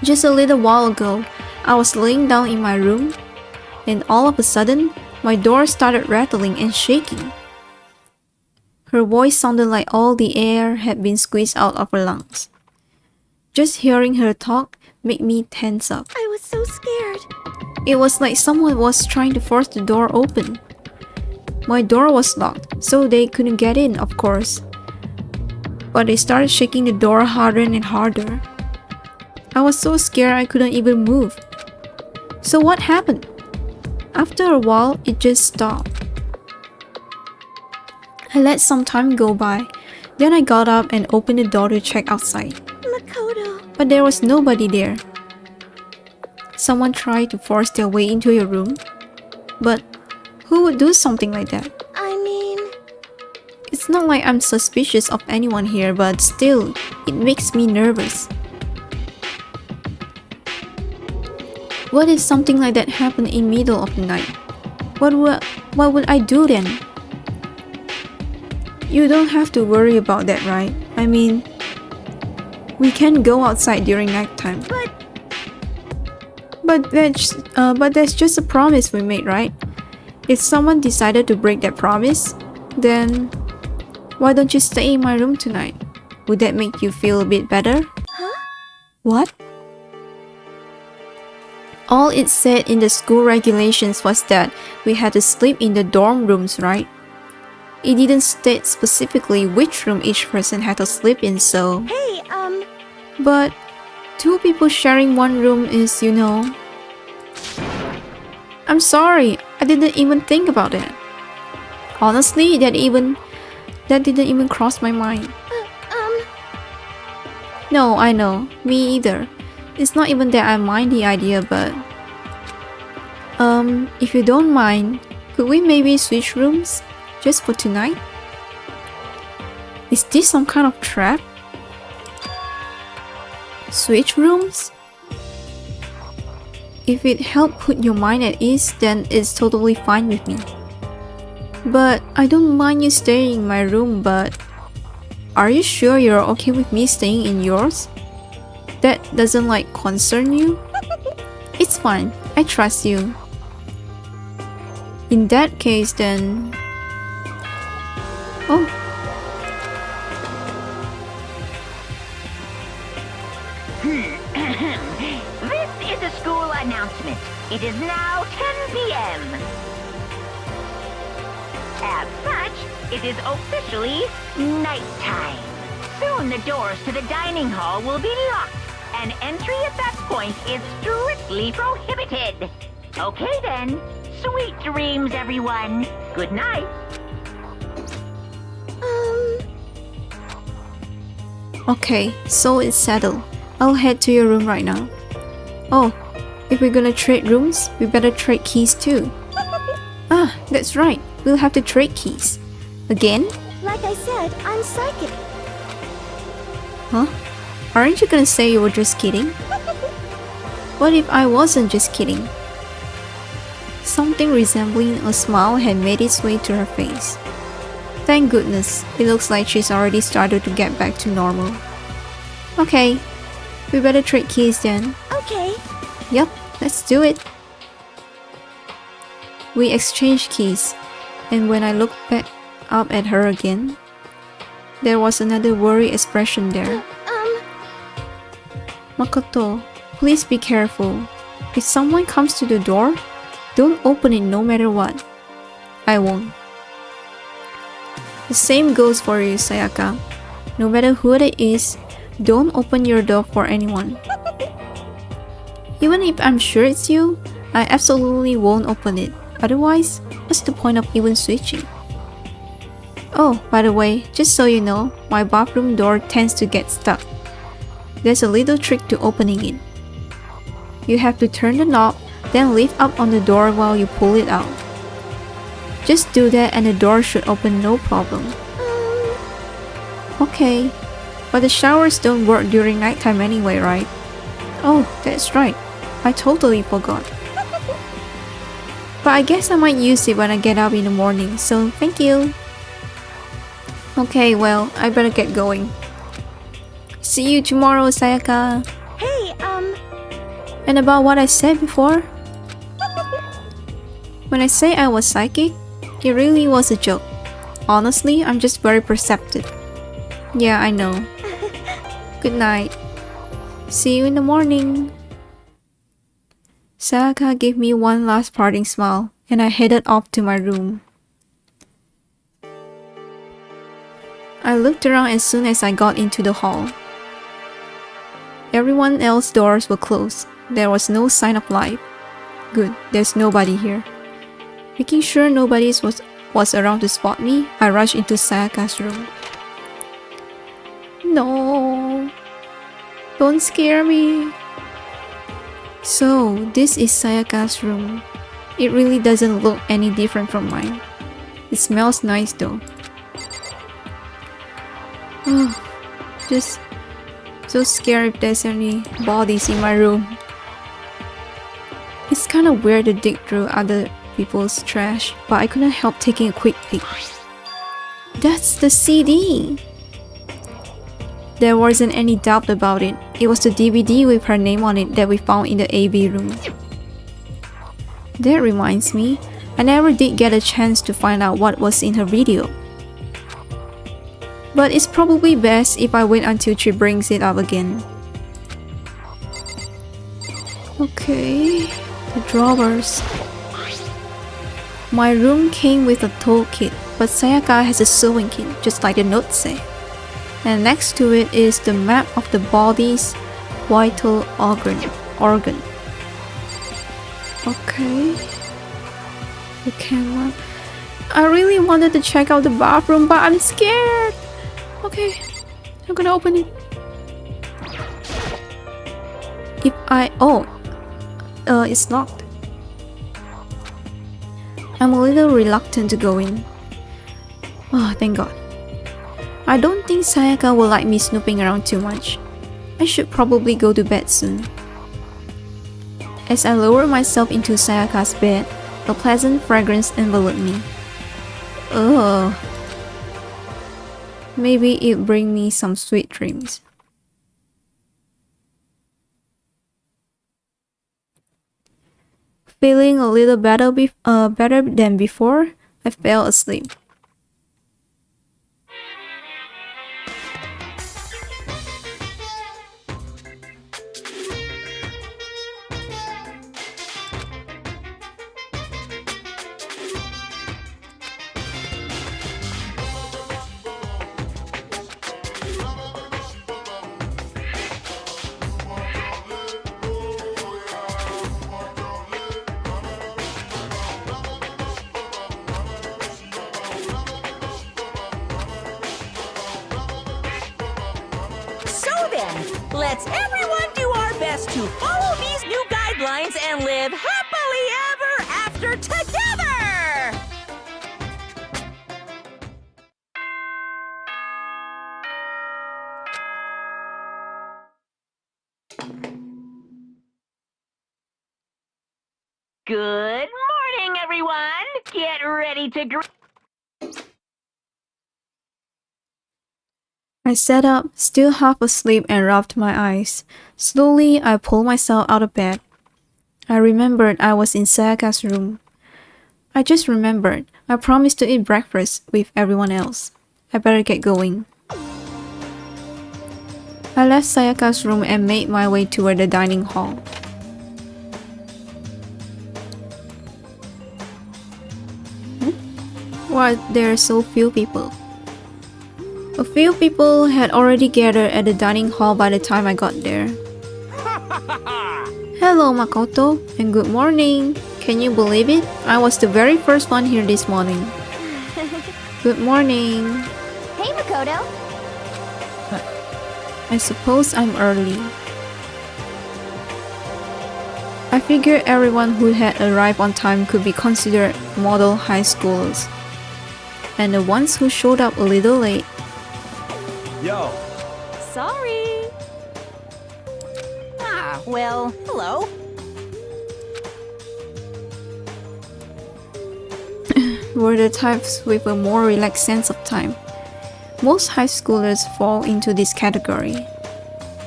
Just a little while ago, I was laying down in my room, and all of a sudden, my door started rattling and shaking. Her voice sounded like all the air had been squeezed out of her lungs. Just hearing her talk made me tense up. I was so scared. It was like someone was trying to force the door open. My door was locked, so they couldn't get in, of course. But they started shaking the door harder and harder. I was so scared I couldn't even move. So what happened? After a while, it just stopped. I let some time go by. Then I got up and opened the door to check outside. Makoto. But there was nobody there. Someone tried to force their way into your room. But who would do something like that? I mean... It's not like I'm suspicious of anyone here, but still, it makes me nervous. What if something like that happened in middle of the night? What would I do then? You don't have to worry about that, right? I mean, we can go outside during nighttime. But that's just a promise we made, right? If someone decided to break that promise, then why don't you stay in my room tonight? Would that make you feel a bit better? Huh? What? All it said in the school regulations was that we had to sleep in the dorm rooms, right? It didn't state specifically which room each person had to sleep in, so... Hey, But two people sharing one room is, you know... I'm sorry, I didn't even think about it. Honestly, that didn't even cross my mind. No, I know, me either. It's not even that I mind the idea, but... if you don't mind, could we maybe switch rooms? Just for tonight? Is this some kind of trap? Switch rooms? If it helped put your mind at ease, then it's totally fine with me. But I don't mind you staying in my room, but... Are you sure you're okay with me staying in yours? That doesn't like concern you? It's fine, I trust you. In that case then... Oh. This is a school announcement. It is now 10 p.m. As such, it is officially nighttime. Soon the doors to the dining hall will be locked, and entry at that point is strictly prohibited. Okay then. Sweet dreams, everyone. Good night. Okay, so it's settled. I'll head to your room right now. Oh, if we're gonna trade rooms, we better trade keys too. Ah, that's right. We'll have to trade keys. Again? like I said, I'm psychic. Huh? Aren't you gonna say you were just kidding? What if I wasn't just kidding? Something resembling a smile had made its way to her face. Thank goodness, it looks like she's already started to get back to normal. Okay, we better trade keys then. Okay. Yup, let's do it. We exchanged keys, and when I looked back up at her again, there was another worried expression there. Makoto, please be careful. If someone comes to the door, don't open it no matter what. I won't. The same goes for you, Sayaka. No matter who it is, don't open your door for anyone. Even if I'm sure it's you, I absolutely won't open it. Otherwise, what's the point of even switching? Oh, by the way, just so you know, my bathroom door tends to get stuck. There's a little trick to opening it. You have to turn the knob, then lift up on the door while you pull it out. Just do that and the door should open no problem. Okay. But the showers don't work during nighttime anyway, right? Oh, that's right. I totally forgot. But I guess I might use it when I get up in the morning, so thank you. Okay, well, I better get going. See you tomorrow, Sayaka. Hey, And about what I said before? When I say I was psychic, it really was a joke. Honestly, I'm just very perceptive. Yeah, I know. Good night. See you in the morning. Sayaka gave me one last parting smile, and I headed off to my room. I looked around as soon as I got into the hall. Everyone else's doors were closed. There was no sign of life. Good, there's nobody here. Making sure nobody was around to spot me, I rushed into Sayaka's room. No, don't scare me. So, this is Sayaka's room. It really doesn't look any different from mine. It smells nice though. Just so scared if there's any bodies in my room. It's kind of weird to dig through other people's trash, but I couldn't help taking a quick peek. That's the CD! There wasn't any doubt about it. It was the DVD with her name on it that we found in the AV room. That reminds me, I never did get a chance to find out what was in her video. But it's probably best if I wait until she brings it up again. Okay, the drawers. My room came with a toolkit, but Sayaka has a sewing kit, just like the notes say. And next to it is the map of the body's vital organ. Okay. The camera. I really wanted to check out the bathroom, but I'm scared. Okay, I'm gonna open it. It's locked. I'm a little reluctant to go in. Oh, thank God. I don't think Sayaka will like me snooping around too much. I should probably go to bed soon. As I lower myself into Sayaka's bed, a pleasant fragrance enveloped me. Ugh. Maybe it'll bring me some sweet dreams. Feeling a little better than before, I fell asleep. so then, let's everyone do our best to follow these new guidelines and live happily ever after together! Good morning, everyone. Get ready to I sat up, still half asleep, and rubbed my eyes. Slowly, I pulled myself out of bed. I remembered I was in Sayaka's room. I just remembered I promised to eat breakfast with everyone else. I better get going. I left Sayaka's room and made my way toward the dining hall. Why are there so few people? A few people had already gathered at the dining hall by the time I got there. Hello, Makoto, and good morning. Can you believe it? I was the very first one here this morning. Good morning. Hey, Makoto. I suppose I'm early. I figured everyone who had arrived on time could be considered model high schoolers. And the ones who showed up a little late Yo, Sorry. Well, hello. were the types with a more relaxed sense of time. Most high schoolers fall into this category.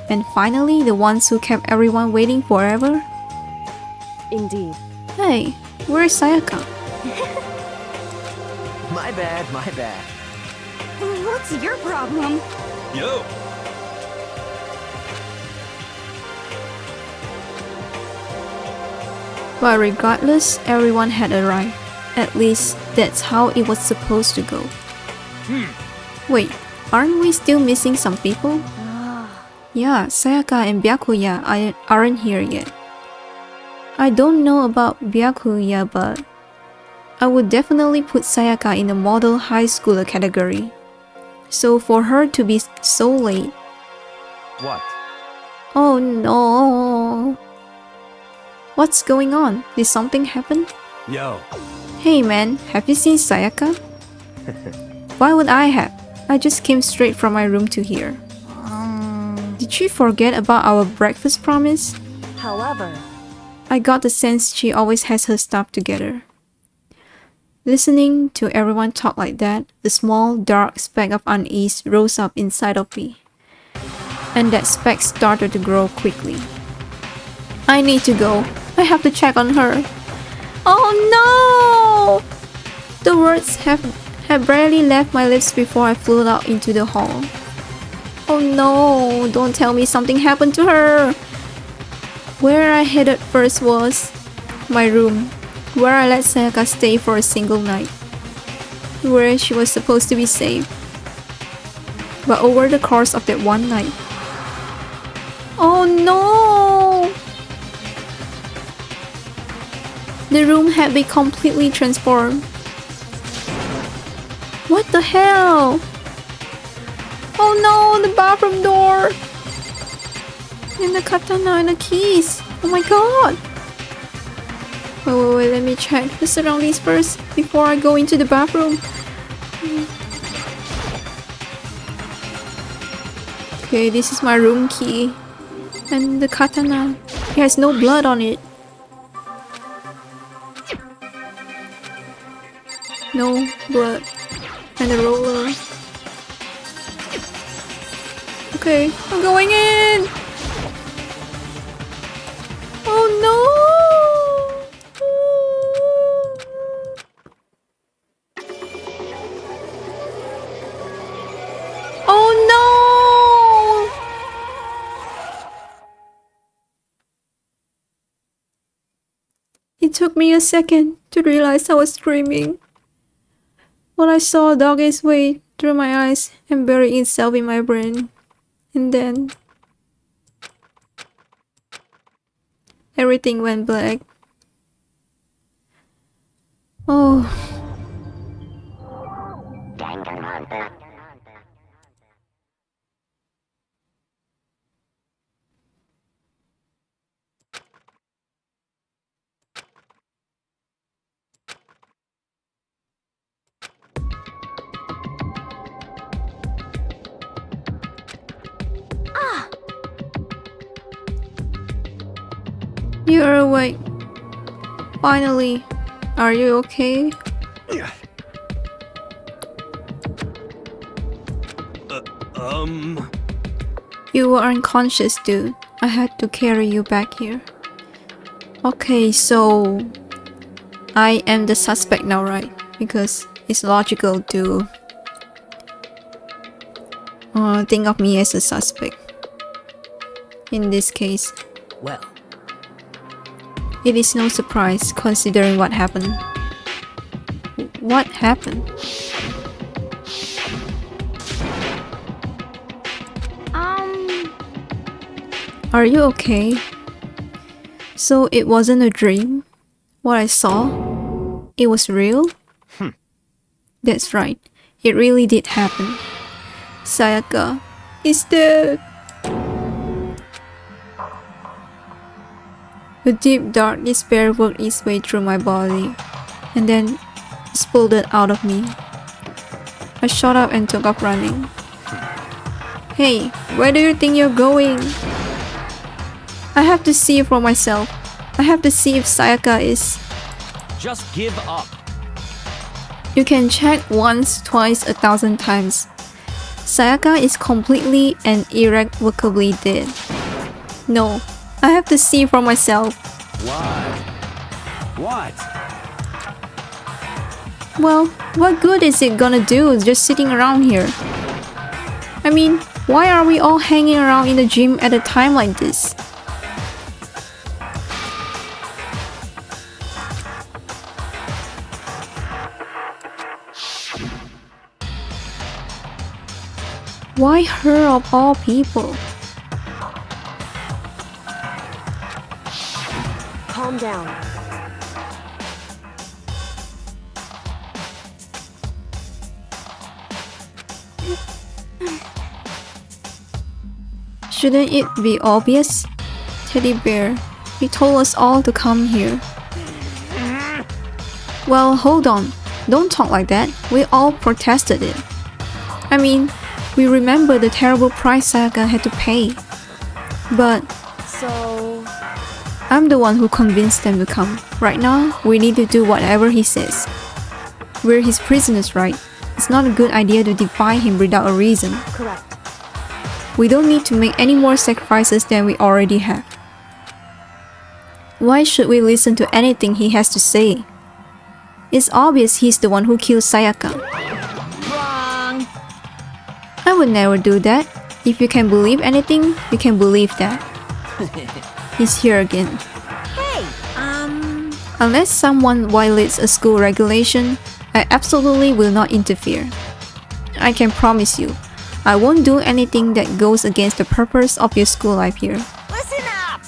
And finally, the ones who kept everyone waiting forever. Indeed. Hey, where's Sayaka? my bad. What's your problem? Yo! But regardless, everyone had arrived. At least, that's how it was supposed to go. Wait, aren't we still missing some people? Yeah, Sayaka and Byakuya aren't here yet. I don't know about Byakuya, but I would definitely put Sayaka in the model high schooler category. So for her to be so late... What? Oh no! What's going on? Did something happen? Yo. Hey man, have you seen Sayaka? Why would I have? I just came straight from my room to here. Did she forget about our breakfast promise? However, I got the sense she always has her stuff together. Listening to everyone talk like that, a small dark speck of unease rose up inside of me. And that speck started to grow quickly. I need to go. I have to check on her. Oh no! The words had barely left my lips before I flew out into the hall. Oh no, don't tell me something happened to her. Where I headed first was my room, where I let Sayaka stay for a single night, where she was supposed to be safe. But over the course of that one night, oh no! The room had been completely transformed. What the hell? Oh no, the bathroom door! And the katana and the keys! Oh my god! Wait, let me check the surroundings first before I go into the bathroom. Okay, this is my room key. And the katana. It has no blood on it. No blood. And the roller. Okay, I'm going in! Oh no! Oh no! It took me a second to realize I was screaming. When I saw a doggy's way through my eyes and buried itself in my brain. And then everything went black. Oh. Danganronpa. You're awake. Finally. Are you okay? You were unconscious, dude. I had to carry you back here. Okay, so I am the suspect now, right? Because it's logical to think of me as a suspect. In this case. Well. It is no surprise considering what happened. What happened? Are you okay? So it wasn't a dream? What I saw? It was real? That's right. It really did happen. Sayaka is dead. A deep, dark despair worked its way through my body, and then exploded out of me. I shot up and took off running. Hey, where do you think you're going? I have to see it for myself. I have to see if Sayaka is... Just give up. You can check once, twice, 1,000 times. Sayaka is completely and irrevocably dead. No, I have to see for myself. What? Well, what good is it gonna do just sitting around here? I mean, why are we all hanging around in the gym at a time like this? Why her of all people? Calm down. Shouldn't it be obvious? Teddy Bear, he told us all to come here. Well, hold on. Don't talk like that. We all protested it. I mean, we remember the terrible price Sayaka had to pay. But So... I'm the one who convinced them to come. Right now, we need to do whatever he says. We're his prisoners, right? It's not a good idea to defy him without a reason. correct. We don't need to make any more sacrifices than we already have. Why should we listen to anything he has to say? It's obvious he's the one who killed Sayaka. Wrong. I would never do that. If you can believe anything, you can believe that. He's here again. Hey, Unless someone violates a school regulation, I absolutely will not interfere. I can promise you, I won't do anything that goes against the purpose of your school life here. listen up.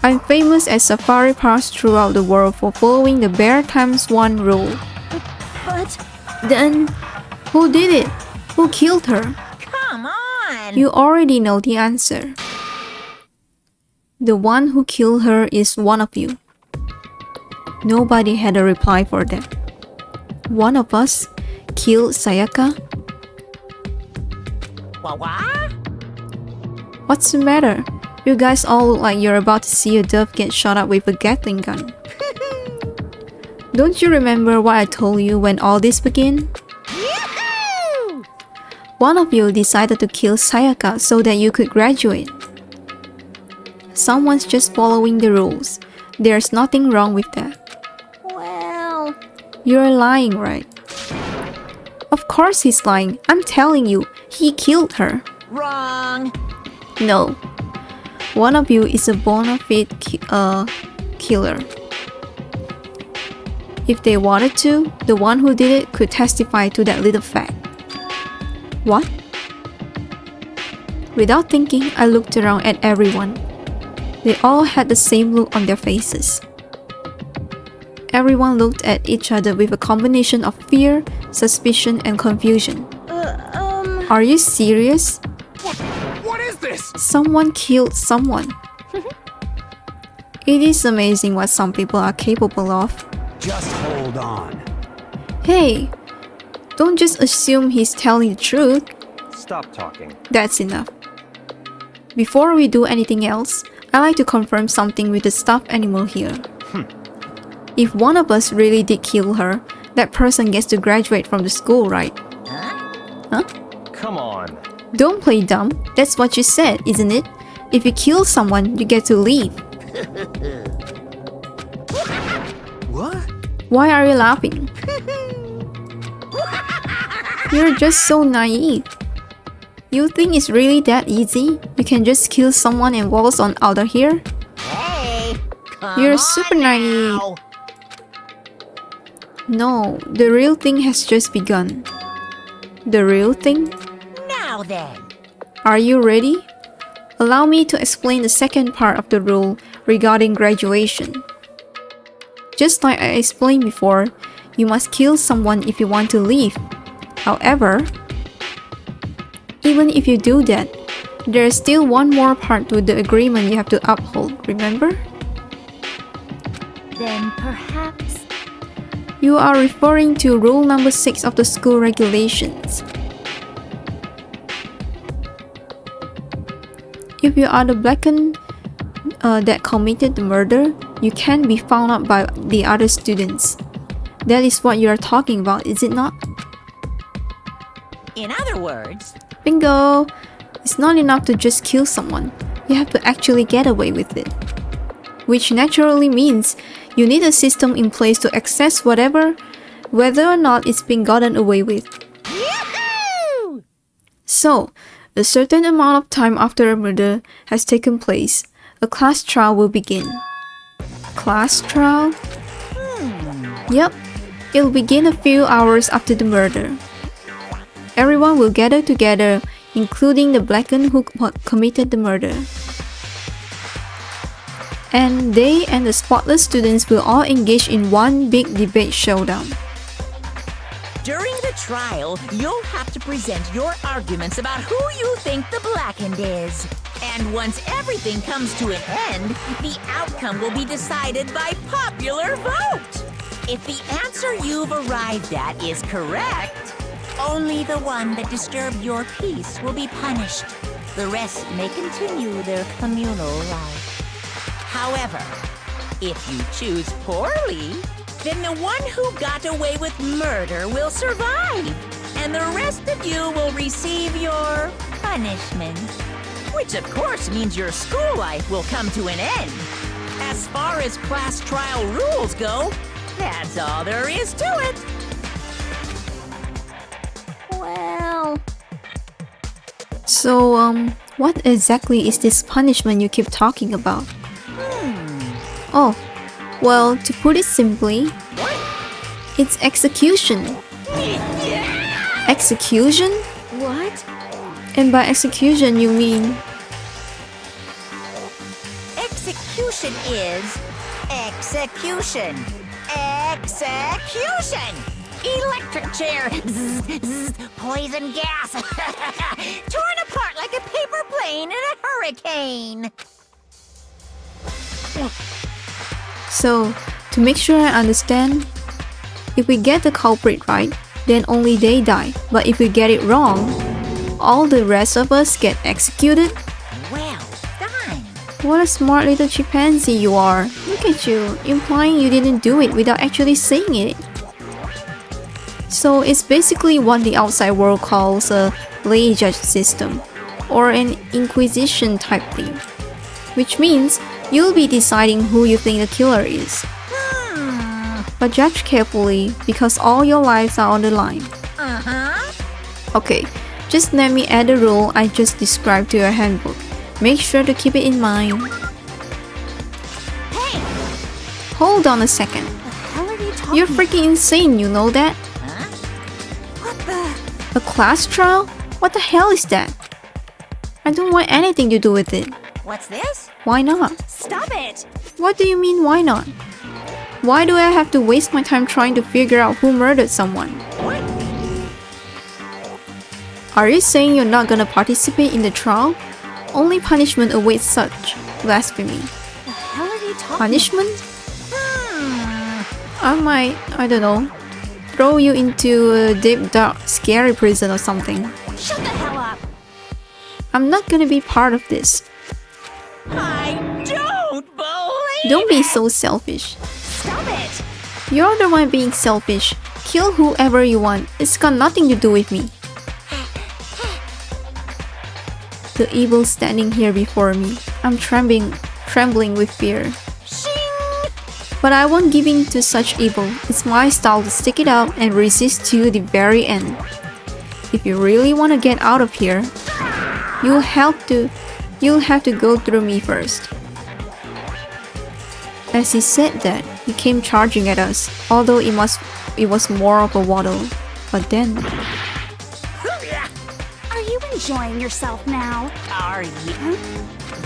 I'm famous at safari parks throughout the world for following the Bear times 1 rule. But Then, who did it? Who killed her? come on. You already know the answer. The one who killed her is one of you. Nobody had a reply for that. One of us killed Sayaka? What? What's the matter? You guys all look like you're about to see a dove get shot up with a Gatling gun. Don't you remember what I told you when all this began? Yoo-hoo! One of you decided to kill Sayaka so that you could graduate. Someone's just following the rules. There's nothing wrong with that. Well, You're lying, right? Of course he's lying. I'm telling you, he killed her. wrong. No. One of you is a bona fide killer. If they wanted to, the one who did it could testify to that little fact. What? Without thinking, I looked around at everyone. They all had the same look on their faces. Everyone looked at each other with a combination of fear, suspicion, and confusion. Are you serious? What is this? Someone killed someone. It is amazing what some people are capable of. Just hold on. Hey, don't just assume he's telling the truth. Stop talking. That's enough. Before we do anything else, I like to confirm something with the stuffed animal here. If one of us really did kill her, that person gets to graduate from the school, right? Huh? Come on. Don't play dumb. That's what you said, isn't it? If you kill someone, you get to leave. What? Why are you laughing? You're just so naive. You think it's really that easy? You can just kill someone and waltz on out of here? Hey, come You're on super naive. now. No, the real thing has just begun. The real thing? Now then. Are you ready? Allow me to explain the second part of the rule regarding graduation. Just like I explained before, you must kill someone if you want to leave. However, even if you do that, there is still one more part to the agreement you have to uphold, remember? Then perhaps... You are referring to rule number 6 of the school regulations. If you are the blackened that committed the murder, you can be found out by the other students. That is what you are talking about, is it not? In other words, Bingo! It's not enough to just kill someone. You have to actually get away with it. Which naturally means you need a system in place to access whatever, whether or not it's been gotten away with. yahoo! So, a certain amount of time after a murder has taken place, a class trial will begin. Class trial? Yep, it'll begin a few hours after the murder. Everyone will gather together, including the blackened who committed the murder. And they and the spotless students will all engage in one big debate showdown. During the trial, you'll have to present your arguments about who you think the blackened is. And once everything comes to an end, the outcome will be decided by popular vote. If the answer you've arrived at is correct, only the one that disturbed your peace will be punished. The rest may continue their communal life. However, if you choose poorly, then the one who got away with murder will survive, and the rest of you will receive your punishment. Which of course means your school life will come to an end. As far as class trial rules go, that's all there is to it. Well... So, what exactly is this punishment you keep talking about? Oh, well, to put it simply, it's execution. Execution? What? And by execution, you mean... Execution is execution. Execution! Electric chair. Zzz, zzz, poison gas. Torn apart like a paper plane in a hurricane. So, to make sure I understand, if we get the culprit right, then only they die. But if we get it wrong, all the rest of us get executed? Well done. What a smart little chimpanzee you are. Look at you, implying you didn't do it without actually saying it. So it's basically what the outside world calls a lay judge system, or an inquisition type thing. Which means you'll be deciding who you think the killer is. But judge carefully, because all your lives are on the line. Okay, just let me add the rule I just described to your handbook. Make sure to keep it in mind. Hey! Hold on a second. How are you talking? You're freaking insane, you know that? What the... A class trial? What the hell is that? I don't want anything to do with it. What's this? Why not? Stop it! What do you mean, why not? Why do I have to waste my time trying to figure out who murdered someone? What? Are you saying you're not gonna participate in the trial? Only punishment awaits such blasphemy. The hell are you talking Punishment? I might, I don't know, throw you into a deep, dark, scary prison or something. Shut the hell up! I'm not gonna be part of this. I don't believe Don't be so selfish. Stop it! You're the one being selfish. Kill whoever you want. It's got nothing to do with me. The evil standing here before me. I'm trembling with fear. But I won't give in to such evil. It's my style to stick it out and resist to the very end. If you really want to get out of here, you'll have to go through me first. As he said that, he came charging at us, although it was more of a waddle. But then... Are you enjoying yourself now? Are you?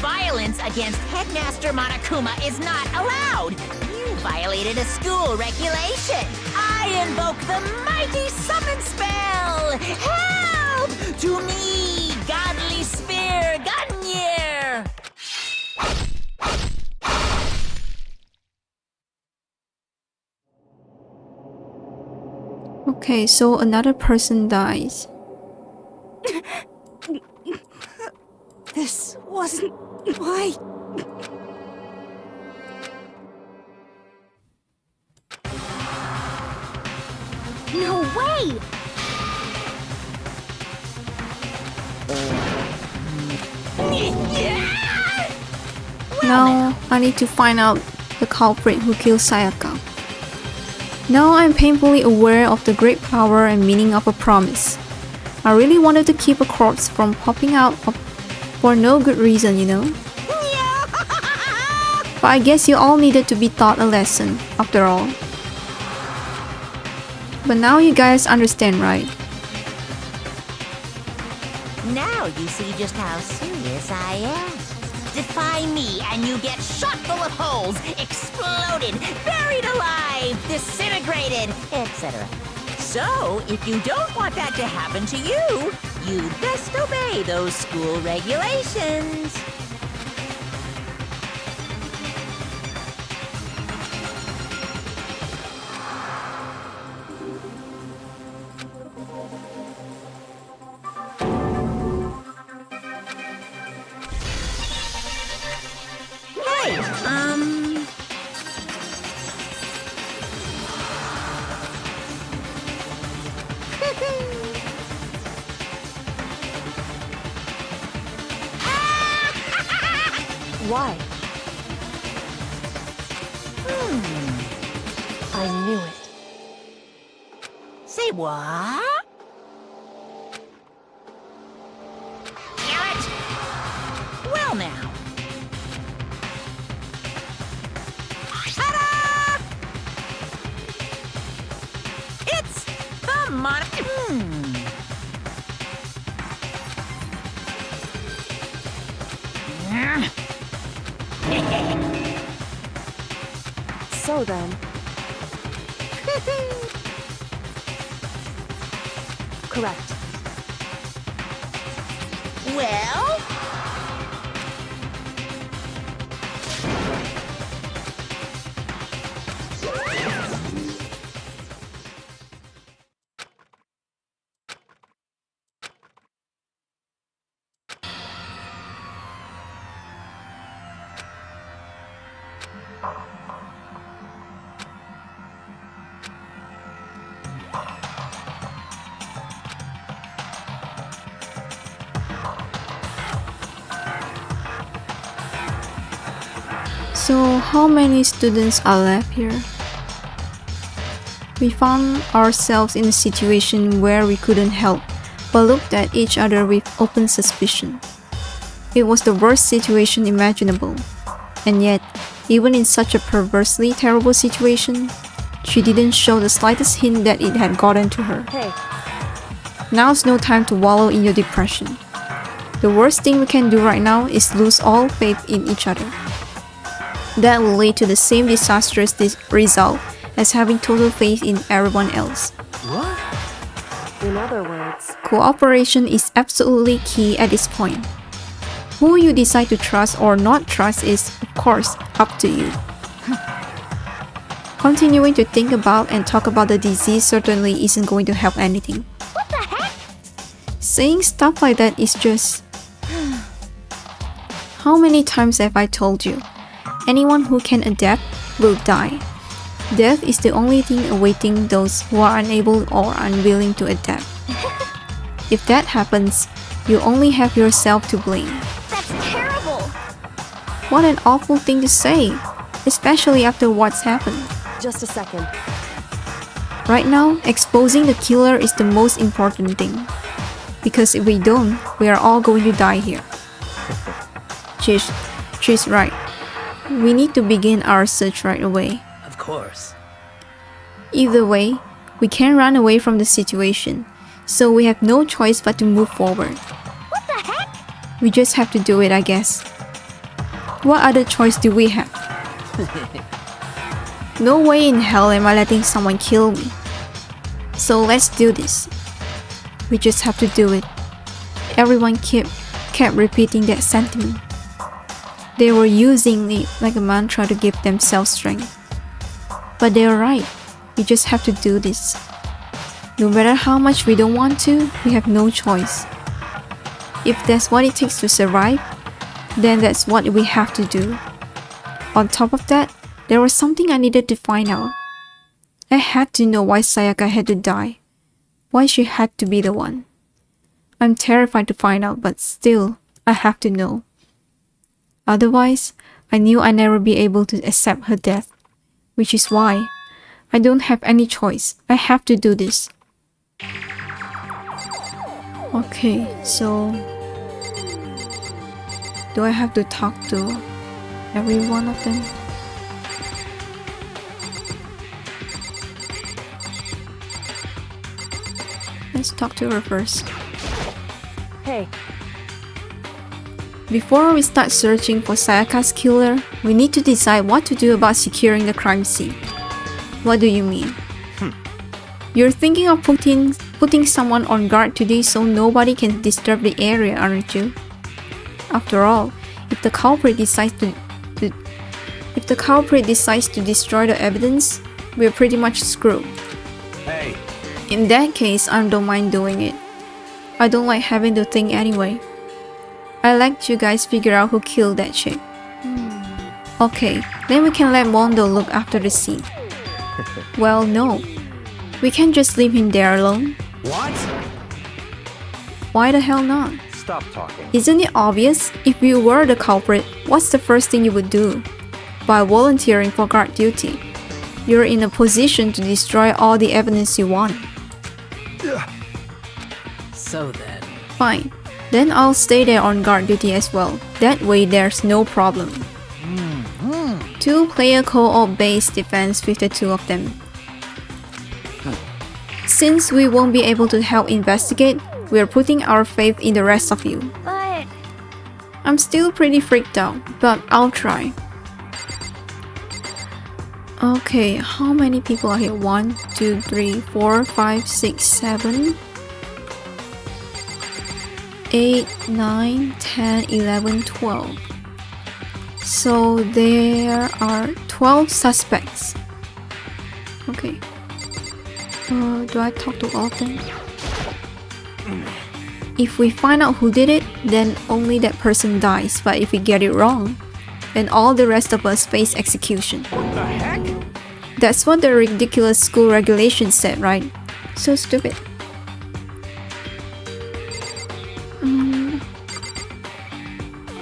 Violence against Headmaster Monokuma is not allowed! You violated a school regulation! I invoke the mighty summon spell! Help! To me, godly spear, Gunyear! Okay, so another person dies. This wasn't why. No way! Now I need to find out the culprit who killed Sayaka. Now I'm painfully aware of the great power and meaning of a promise. I really wanted to keep a corpse from popping out for no good reason, you know? But I guess you all needed to be taught a lesson, after all. But now you guys understand, right? Now you see just how serious I am. Defy me and you get shot full of holes, exploded, buried alive, disintegrated, etc. So, if you don't want that to happen to you, you'd best obey those school regulations. Why? I knew it. Say what? Damn it! Well now. Ta-da! It's the So then. Correct. Well? So how many students are left here? We found ourselves in a situation where we couldn't help but looked at each other with open suspicion. It was the worst situation imaginable, and yet, even in such a perversely terrible situation, she didn't show the slightest hint that it had gotten to her. Hey, Now's no time to wallow in your depression. The worst thing we can do right now is lose all faith in each other. That will lead to the same disastrous result as having total faith in everyone else. What? in other words, Cooperation is absolutely key at this point. Who you decide to trust or not trust is, of course, up to you. Continuing to think about and talk about the disease certainly isn't going to help anything. What the heck? Saying stuff like that is just... How many times have I told you? Anyone who can adapt will die. Death is the only thing awaiting those who are unable or unwilling to adapt. If that happens, you only have yourself to blame. That's terrible! What an awful thing to say, especially after what's happened. just a second. Right now, exposing the killer is the most important thing. Because if we don't, we are all going to die here. She's right. We need to begin our search right away. Of course. Either way, we can't run away from the situation, so we have no choice but to move forward. What the heck? We just have to do it, I guess. What other choice do we have? No way in hell am I letting someone kill me. So let's do this. We just have to do it. Everyone kept repeating that sentiment. They were using it like a mantra to give themselves strength. But they're right. We just have to do this. No matter how much we don't want to, we have no choice. If that's what it takes to survive, then that's what we have to do. On top of that, there was something I needed to find out. I had to know why Sayaka had to die. Why she had to be the one. I'm terrified to find out, but still, I have to know. Otherwise, I knew I'd never be able to accept her death. Which is why I don't have any choice. I have to do this. Okay, so do I have to talk to every one of them? Let's talk to her first. Hey, Before we start searching for Sayaka's killer, we need to decide what to do about securing the crime scene. What do you mean? You're thinking of putting someone on guard today so nobody can disturb the area, aren't you? After all, if the culprit decides to destroy the evidence, we're pretty much screwed. Hey, In that case, I don't mind doing it. I don't like having to think anyway. I let you guys figure out who killed that chick. Okay, then we can let Mondo look after the scene. Well, no. We can't just leave him there alone. what? Why the hell not? Stop talking. Isn't it obvious? If you were the culprit, what's the first thing you would do? By volunteering for guard duty, you're in a position to destroy all the evidence you want. So then. Fine. Then I'll stay there on guard duty as well. That way there's no problem. 2-player co-op based defense with the two of them. Since we won't be able to help investigate, we're putting our faith in the rest of you. But I'm still pretty freaked out, but I'll try. Okay, how many people are here? 1, 2, 3, 4, 5, 6, 7, 8, 9, 10, 11, 12. So there are 12 suspects. Okay. Do I talk to all of them? If we find out who did it, then only that person dies. But if we get it wrong, then all the rest of us face execution. What the heck? That's what the ridiculous school regulations said, right? So stupid.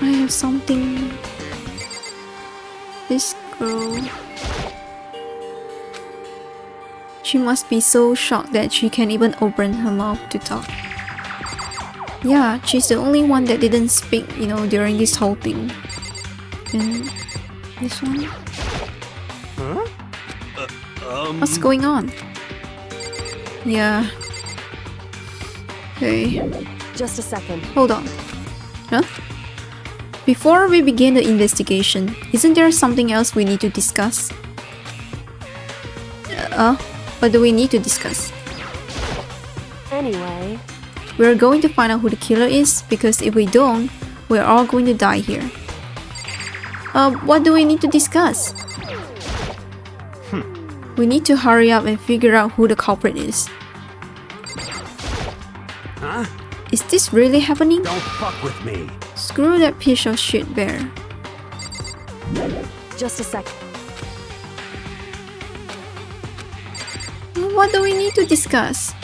I have something. This girl. She must be so shocked that she can't even open her mouth to talk. Yeah, she's the only one that didn't speak, during this whole thing. And this one? What's going on? Yeah. Hey, just a second. hold on. Huh? Before we begin the investigation, isn't there something else we need to discuss? What do we need to discuss? Anyway, We're going to find out who the killer is, because if we don't, we're all going to die here. What do we need to discuss? We need to hurry up and figure out who the culprit is. Huh? Is this really happening? Don't fuck with me. Screw that piece of shit bear. just a second. What do we need to discuss?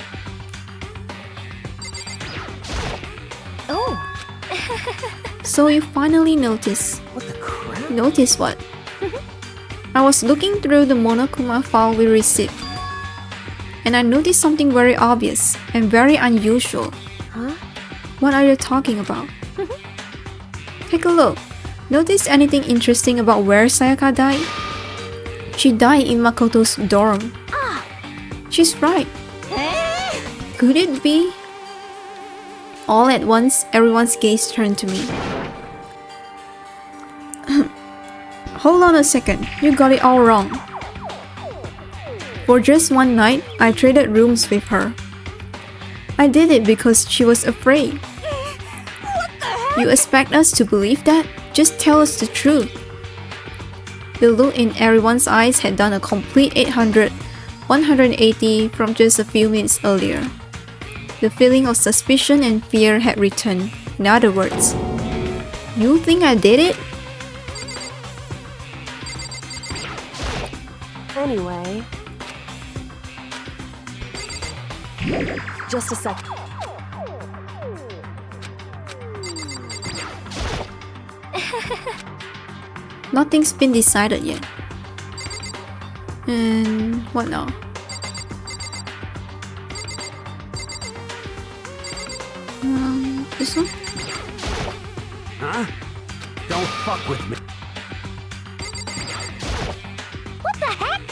oh, So you finally notice. What the crap? Notice what? I was looking through the Monokuma file we received, and I noticed something very obvious and very unusual. Huh? What are you talking about? Take a look. Notice anything interesting about where Sayaka died? She died in Makoto's dorm. She's right. Could it be? All at once, everyone's gaze turned to me. Hold on a second, you got it all wrong. For just one night, I traded rooms with her. I did it because she was afraid. You expect us to believe that? Just tell us the truth. The look in everyone's eyes had done a complete 800 180 from just a few minutes earlier. The feeling of suspicion and fear had returned. In other words, you think I did it? Anyway. Just a sec. Nothing's been decided yet. And what now? This one? Huh? Don't fuck with me. What the heck?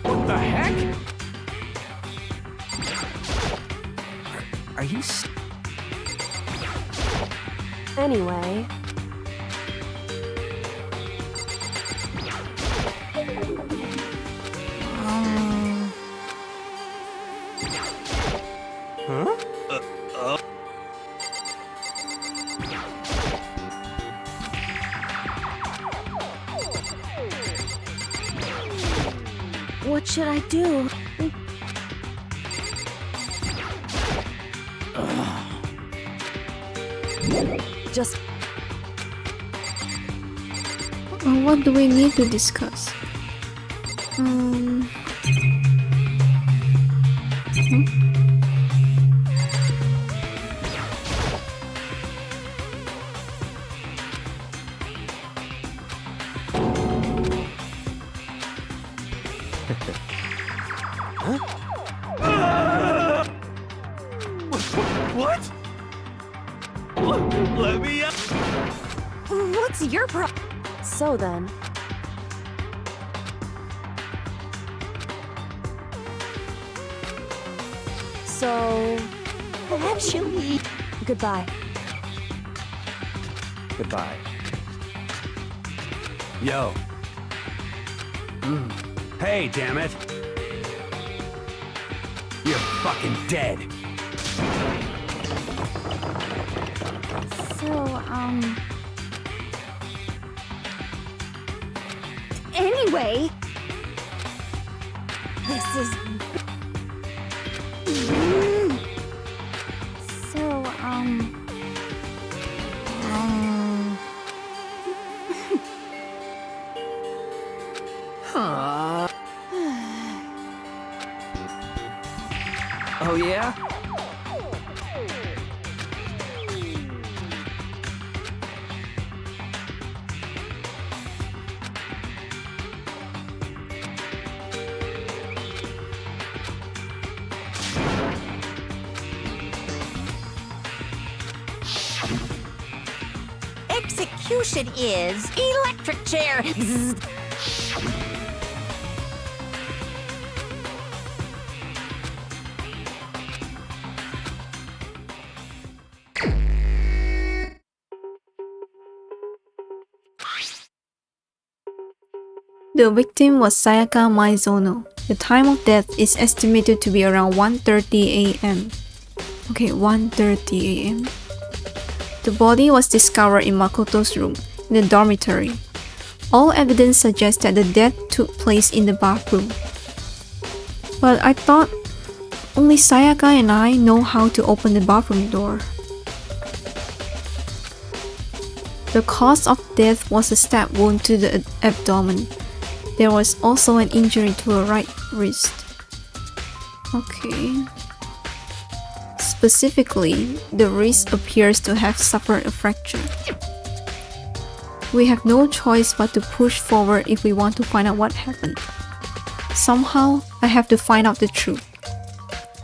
What the heck? Are you Anyway. What should I do? Just What do we need to discuss? What? Let me out. what's your problem? So then. So Actually, goodbye. Goodbye. Yo. Hey, damn it. You're fucking dead. so, anyway, this is. So, Oh yeah? Execution is electric chair. Zzz. The victim was Sayaka Maizono. The time of death is estimated to be around 1:30 a.m. Okay, 1:30 a.m. The body was discovered in Makoto's room, in the dormitory. All evidence suggests that the death took place in the bathroom. But I thought only Sayaka and I know how to open the bathroom door. The cause of death was a stab wound to the abdomen. There was also an injury to her right wrist. Okay. Specifically, the wrist appears to have suffered a fracture. We have no choice but to push forward if we want to find out what happened. Somehow, I have to find out the truth,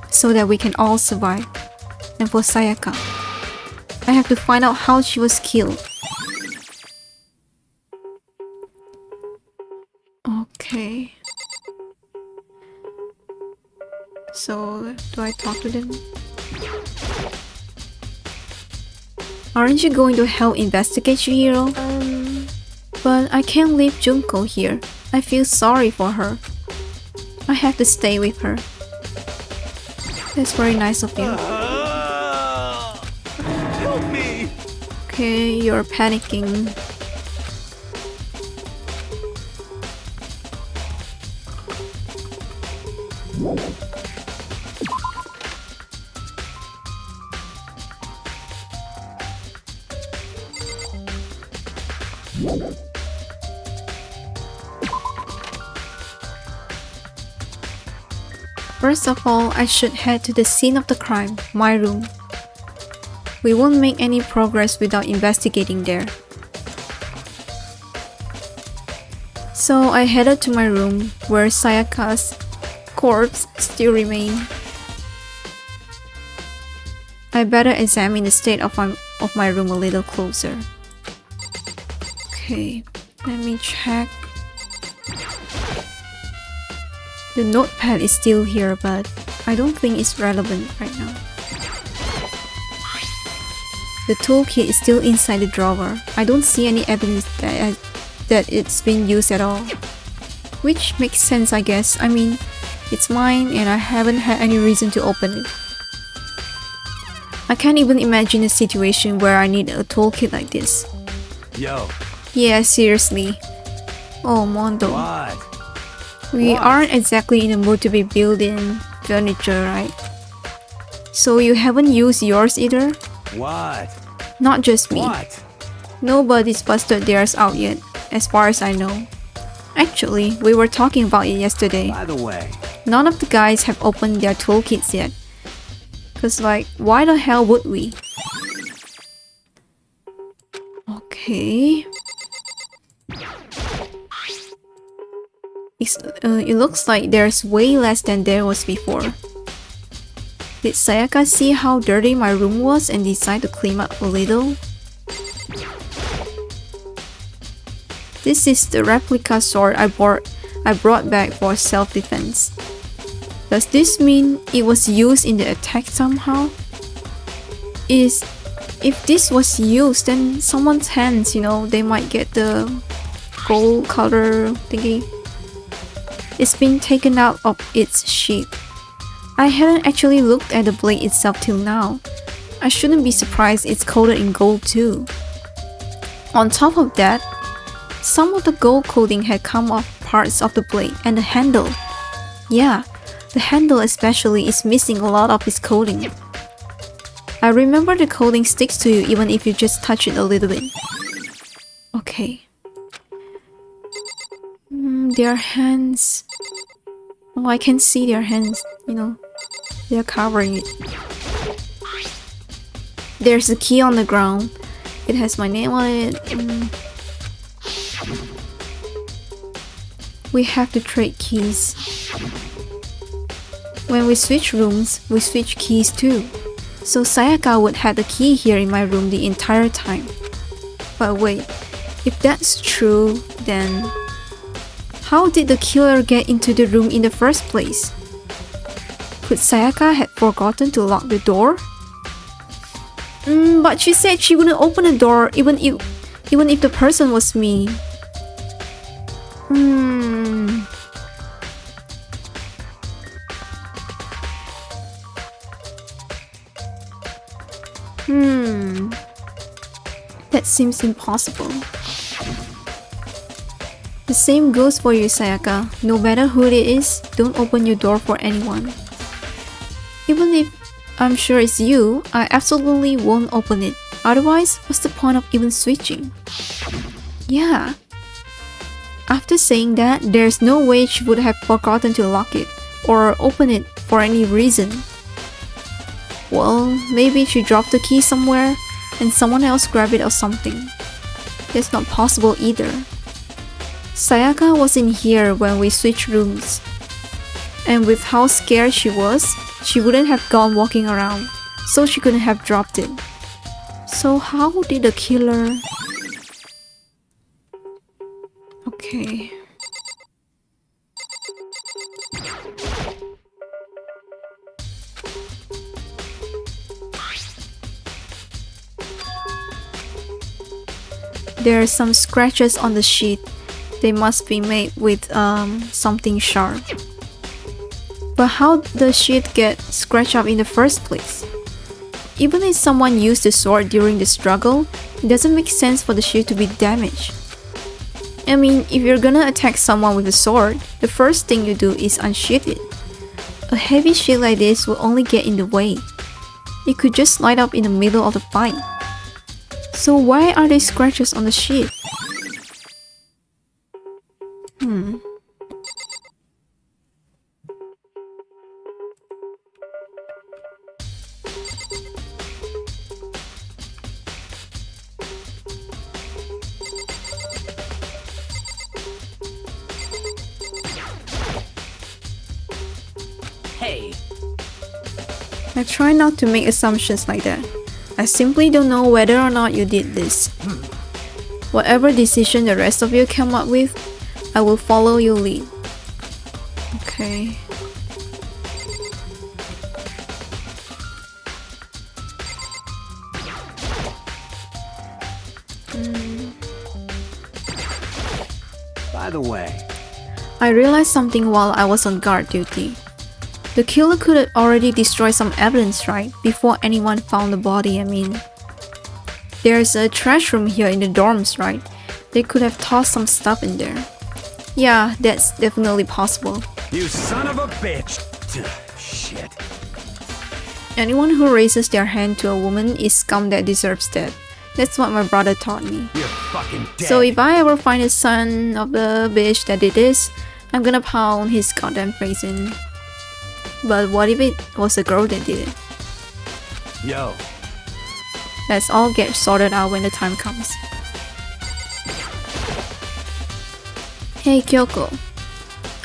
so that we can all survive. And for Sayaka, I have to find out how she was killed. Okay. So, do I talk to them? Aren't you going to help investigate, Chihiro? But I can't leave Junko here. I feel sorry for her. I have to stay with her. That's very nice of you. Okay, you're panicking. First of all, I should head to the scene of the crime, my room. We won't make any progress without investigating there. So I headed to my room, where Sayaka's corpse still remained. I better examine the state of my room a little closer. Okay, let me check. The notepad is still here, but I don't think it's relevant right now. The toolkit is still inside the drawer. I don't see any evidence that it's been used at all. Which makes sense, I guess. I mean, it's mine and I haven't had any reason to open it. I can't even imagine a situation where I need a toolkit like this. Yo. Yeah, seriously. Oh, Mondo. What? We aren't exactly in the mood to be building furniture, right? So you haven't used yours either? What? Not just me. What? Nobody's busted theirs out yet, as far as I know. Actually, we were talking about it yesterday. By the way, None of the guys have opened their toolkits yet. Cause like, why the hell would we? Okay. It looks like there's way less than there was before. Did Sayaka see how dirty my room was and decide to clean up a little? This is the replica sword I brought back for self-defense. Does this mean it was used in the attack somehow? If this was used, then someone's hands, you know, they might get the gold color thingy. It's been taken out of its sheath. I hadn't actually looked at the blade itself till now. I shouldn't be surprised it's coated in gold too. On top of that, some of the gold coating had come off parts of the blade and the handle. Yeah, the handle especially is missing a lot of its coating. I remember the coating sticks to you even if you just touch it a little bit. Okay. Their hands... Oh, I can see their hands, you know. They're covering it. There's a key on the ground. It has my name on it. We have to trade keys. When we switch rooms, we switch keys too. So Sayaka would have the key here in my room the entire time. But wait, if that's true, then... how did the killer get into the room in the first place? Could Sayaka have forgotten to lock the door? But she said she wouldn't open the door even if the person was me. That seems impossible. The same goes for you, Sayaka. No matter who it is, don't open your door for anyone. Even if I'm sure it's you, I absolutely won't open it. Otherwise, what's the point of even switching? Yeah. After saying that, there's no way she would have forgotten to lock it or open it for any reason. Well, maybe she dropped the key somewhere and someone else grabbed it or something. That's not possible either. Sayaka was in here when we switched rooms. And with how scared she was, she wouldn't have gone walking around, so she couldn't have dropped it. So how did the killer... Okay... There are some scratches on the sheet. They must be made with something sharp. But how did the sheet get scratched up in the first place? Even if someone used the sword during the struggle, It doesn't make sense for the shield to be damaged. I mean, if you're gonna attack someone with a sword, the first thing you do is unsheath it. A heavy shield like this will only get in the way. It could just light up in the middle of the fight. So why are there scratches on the shield? Hey, I try not to make assumptions like that. I simply don't know whether or not you did this. Whatever decision the rest of you come up with, I will follow your lead. Okay. By the way, I realized something while I was on guard duty. The killer could have already destroyed some evidence, right? Before anyone found the body, I mean. There's a trash room here in the dorms, right? They could have tossed some stuff in there. Yeah, that's definitely possible. you son of a bitch! Shit. Anyone who raises their hand to a woman is scum that deserves death. That's what my brother taught me. You're fucking dead. So if I ever find the son of the bitch that did this, I'm gonna pound his goddamn face in. But what if it was a girl that did it? Yo, Let's all get sorted out when the time comes. Hey Kyoko.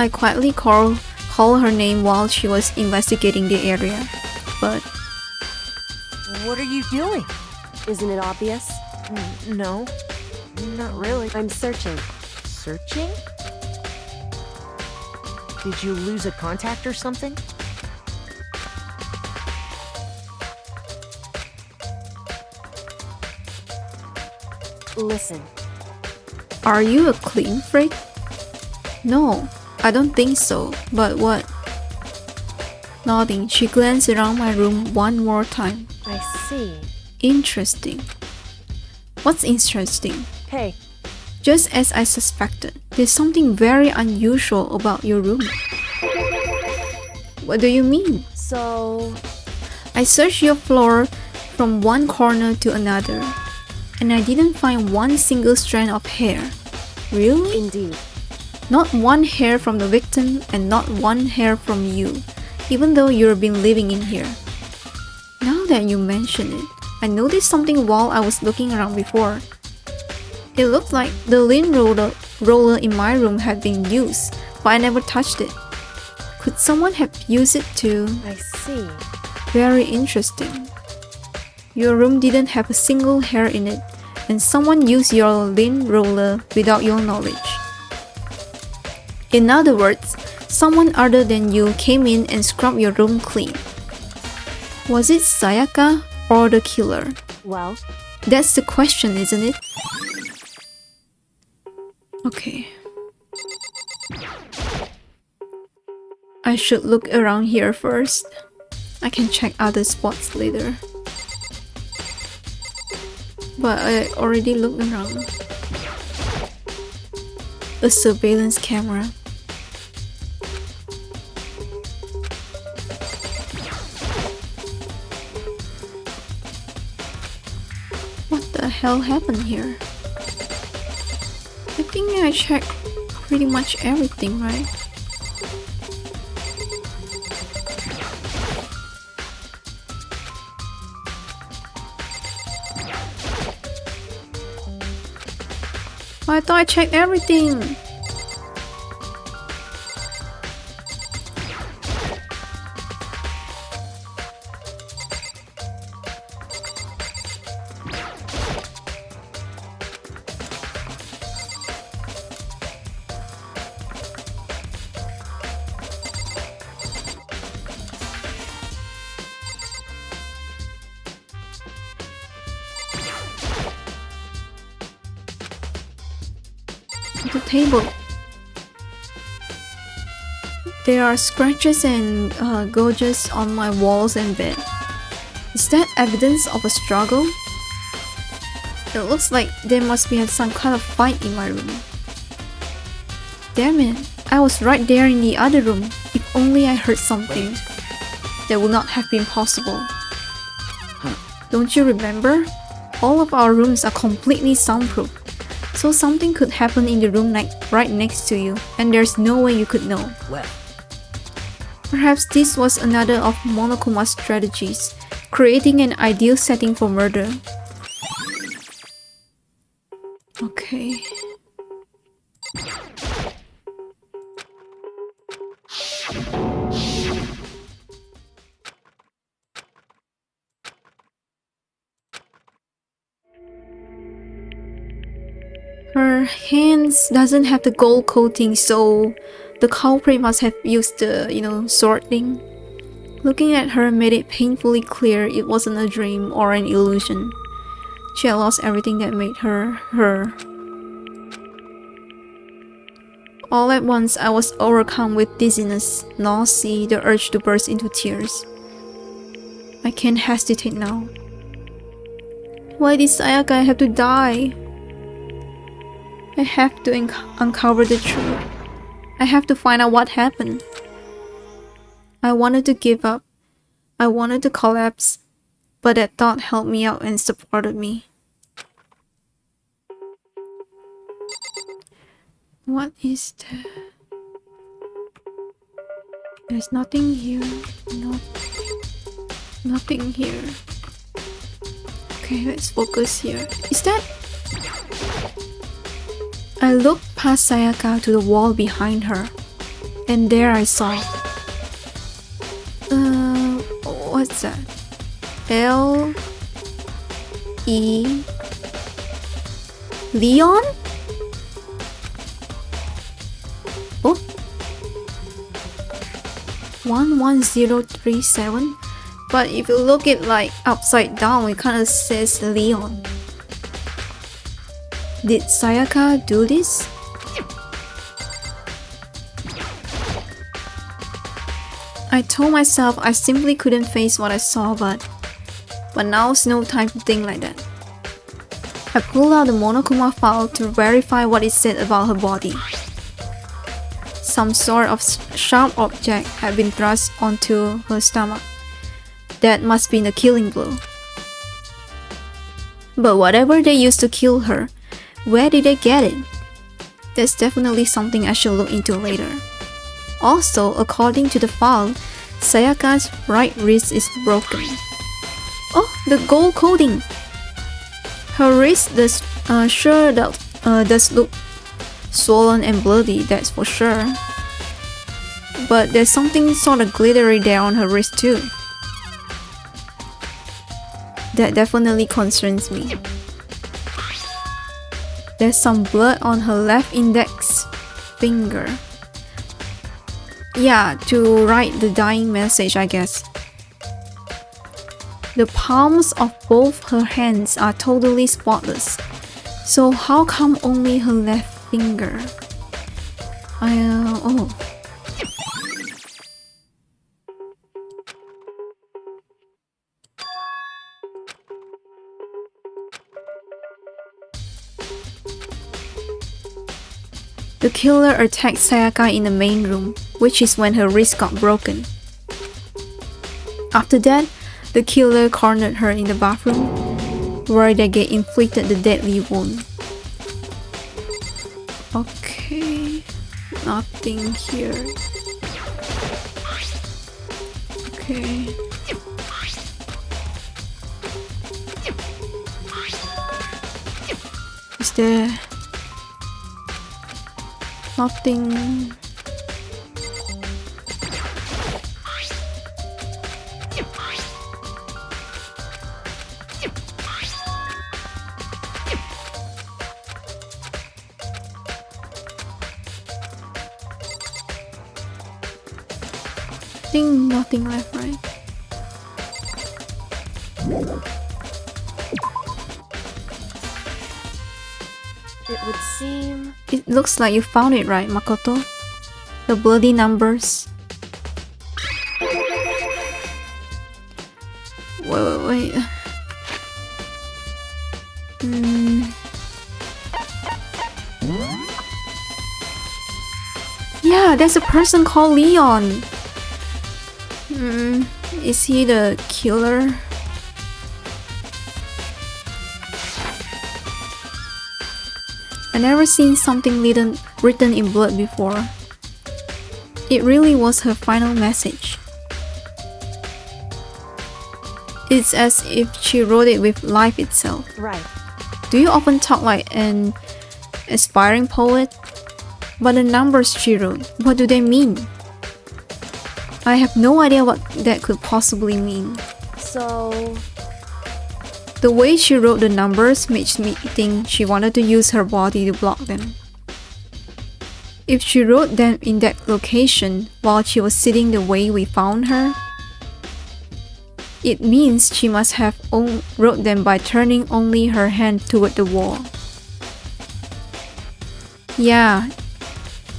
I quietly call her name while she was investigating the area. But What are you doing? Isn't it obvious? No, not really. I'm searching. Searching? Did you lose a contact or something? Listen, are you a clean freak? No, I don't think so. But what? Nodding, she glanced around my room one more time. I see. Interesting. What's interesting? Hey, Just as I suspected, there's something very unusual about your room. What do you mean? so I searched your floor from one corner to another, and I didn't find one single strand of hair. Really? indeed. Not one hair from the victim and not one hair from you, even though you've been living in here. Now that you mention it, I noticed something while I was looking around before. It looked like the lint roller in my room had been used, but I never touched it. Could someone have used it too? I see. Very interesting. Your room didn't have a single hair in it, and someone used your lint roller without your knowledge. In other words, someone other than you came in and scrubbed your room clean. Was it Sayaka or the killer? Well, That's the question, isn't it? Okay. I should look around here first. I can check other spots later. But I already looked around. A surveillance camera. What the hell happened here? I think I checked pretty much everything, right? I thought I checked everything. The table. There are scratches and gouges on my walls and bed. Is that evidence of a struggle? It looks like there must be some kind of fight in my room. Damn it, I was right there in the other room. If only I heard something. That would not have been possible. Don't you remember? All of our rooms are completely soundproof. So something could happen in the room right next to you, and there's no way you could know. Well. Perhaps this was another of Monokuma's strategies, creating an ideal setting for murder. Okay. Her hands doesn't have the gold coating, so the culprit must have used the, sword thing. Looking at her made it painfully clear it wasn't a dream or an illusion. She had lost everything that made her her. All at once, I was overcome with dizziness, nausea, the urge to burst into tears. I can't hesitate now. Why did Sayaka have to die? I have to uncover the truth. I have to find out what happened. I wanted to give up. I wanted to collapse. But that thought helped me out and supported me. What is that? There's nothing here. Nothing here. Okay, let's focus here. Is that... I looked past Sayaka to the wall behind her, and there I saw... what's that? L... E... Leon? Oh? 11037? But if you look it like upside down, it kind of says Leon. Did Sayaka do this? I told myself I simply couldn't face what I saw, but now's no time to think like that. I pulled out the Monokuma file to verify what it said about her body. Some sort of sharp object had been thrust onto her stomach. That must be the killing blow. But whatever they used to kill her, where did they get it? That's definitely something I should look into later. Also, according to the file, Sayaka's right wrist is broken. Oh, the gold coating! Her wrist does look swollen and bloody, that's for sure. But there's something sort of glittery there on her wrist too. That definitely concerns me. There's some blood on her left index finger. Yeah, to write the dying message, I guess. The palms of both her hands are totally spotless. So how come only her left finger? Oh. The killer attacked Sayaka in the main room, which is when her wrist got broken. After that, the killer cornered her in the bathroom, where they get inflicted the deadly wound. Okay, nothing here. Okay. Is there nothing? Nothing left, right? It would seem... It looks like you found it, right, Makoto? The bloody numbers. Wait. Yeah, there's a person called Leon. Is he the killer? I never seen something written in blood before. It really was her final message. It's as if she wrote it with life itself. Right. Do you often talk like an aspiring poet? But the numbers she wrote, what do they mean? I have no idea what that could possibly mean. So... The way she wrote the numbers makes me think she wanted to use her body to block them. If she wrote them in that location while she was sitting the way we found her, it means she must have wrote them by turning only her hand toward the wall. Yeah,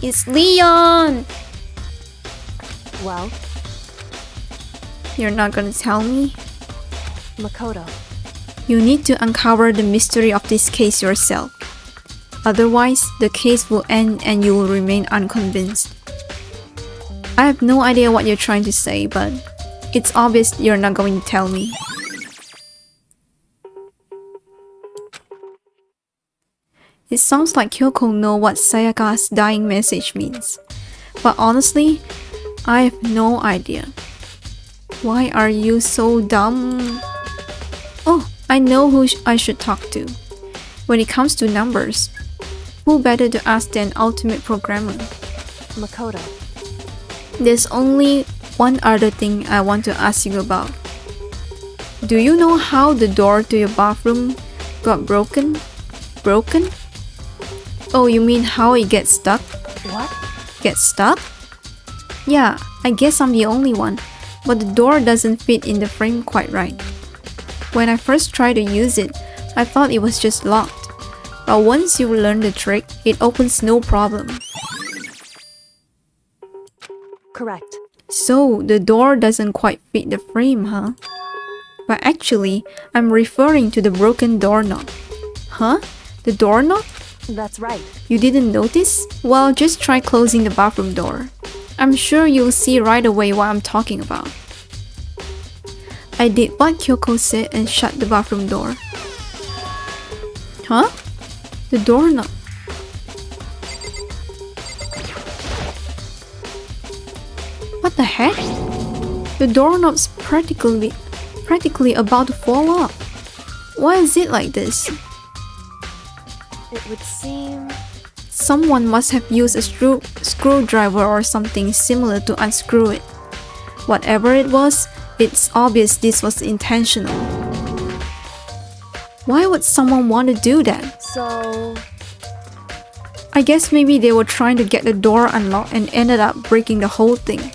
it's Leon! Well, You're not gonna tell me? Makoto. You need to uncover the mystery of this case yourself. Otherwise, the case will end and you will remain unconvinced. I have no idea what you're trying to say, but it's obvious you're not going to tell me. It sounds like Kyoko knows what Sayaka's dying message means. But honestly, I have no idea. Why are you so dumb? Oh, I know who I should talk to. When it comes to numbers, who better to ask than Ultimate Programmer? Makoto. There's only one other thing I want to ask you about. Do you know how the door to your bathroom got broken? Broken? Oh, you mean how it gets stuck? What? Gets stuck? Yeah, I guess I'm the only one, but the door doesn't fit in the frame quite right. When I first tried to use it, I thought it was just locked. But once you learn the trick, it opens no problem. Correct. So, the door doesn't quite fit the frame, huh? But actually, I'm referring to the broken doorknob. Huh? The doorknob? That's right. You didn't notice? Well, just try closing the bathroom door. I'm sure you'll see right away what I'm talking about. I did what Kyoko said and shut the bathroom door. Huh? The doorknob. What the heck? The doorknob's practically about to fall off. Why is it like this? It would seem... Someone must have used a screwdriver or something similar to unscrew it. Whatever it was, it's obvious this was intentional. Why would someone want to do that? So... I guess maybe they were trying to get the door unlocked and ended up breaking the whole thing.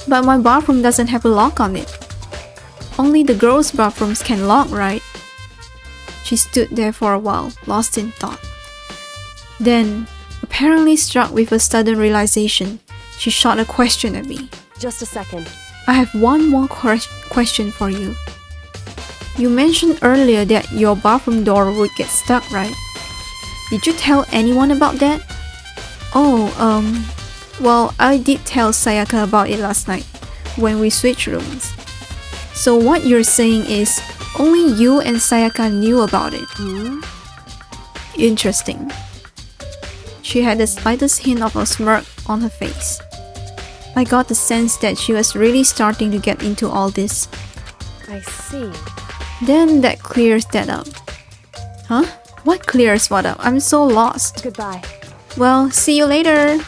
But my bathroom doesn't have a lock on it. Only the girls' bathrooms can lock, right? She stood there for a while, lost in thought. Then, apparently struck with a sudden realization, she shot a question at me. Just a second. I have one more question for you. You mentioned earlier that your bathroom door would get stuck, right? Did you tell anyone about that? Oh, well, I did tell Sayaka about it last night, when we switched rooms. So what you're saying is, only you and Sayaka knew about it. Interesting. She had the slightest hint of a smirk on her face. I got the sense that she was really starting to get into all this. I see. Then that clears that up. Huh? What clears what up? I'm so lost. Goodbye. Well, see you later.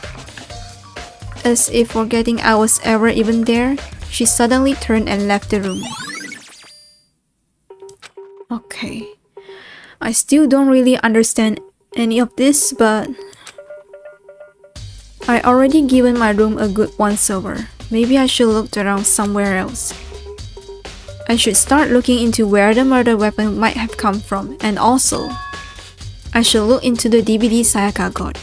As if forgetting I was ever even there, she suddenly turned and left the room. Okay. I still don't really understand any of this, but I already given my room a good once over. Maybe I should look around somewhere else. I should start looking into where the murder weapon might have come from, and also, I should look into the DVD Sayaka got.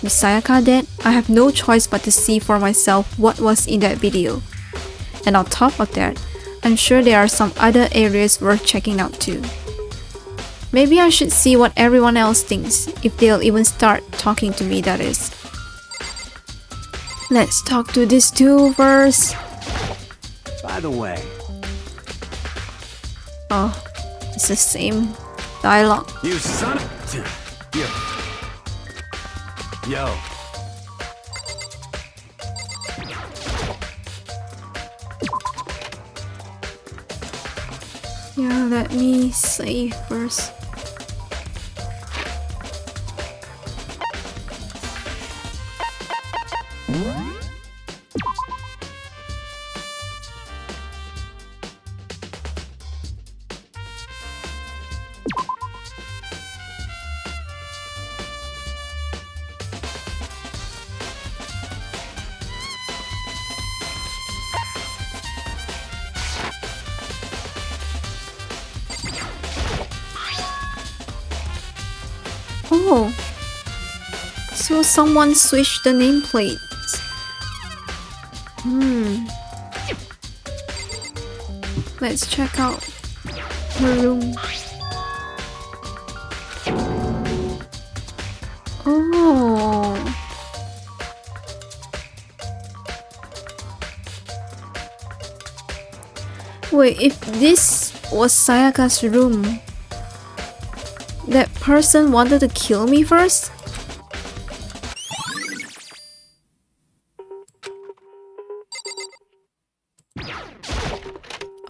With Sayaka dead, I have no choice but to see for myself what was in that video. And on top of that, I'm sure there are some other areas worth checking out too. Maybe I should see what everyone else thinks, if they'll even start talking to me, that is. Let's talk to these two first. By the way, Oh, it's the same dialogue. you son of... Yo. Yeah, let me save first. Oh, so someone switched the nameplates. Let's check out her room. Oh. Wait, if this was Sayaka's room, that person wanted to kill me first?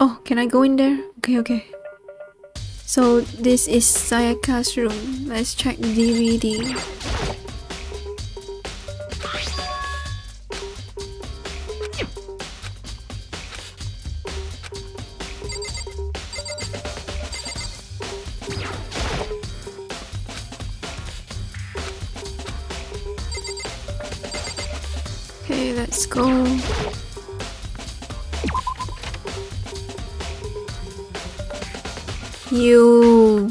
Oh, can I go in there? Okay. So this is Sayaka's room. Let's check the DVD. Okay, let's go. You,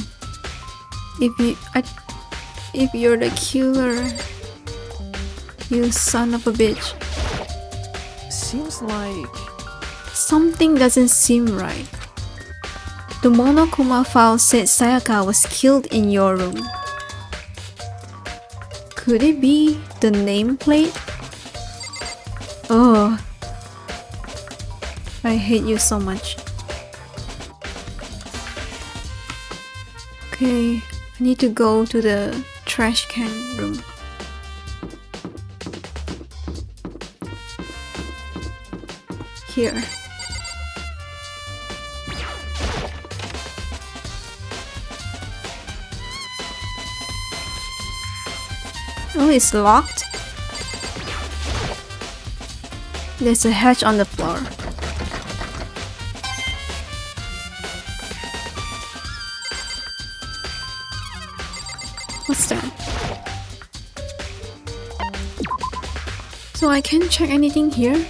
if you're the killer, you son of a bitch. Seems like... Something doesn't seem right. The Monokuma file said Sayaka was killed in your room. Could it be the nameplate? Oh, I hate you so much. Okay, I need to go to the trash can room. Here. Oh, it's locked. There's a hatch on the floor. What's that? So I can't check anything here?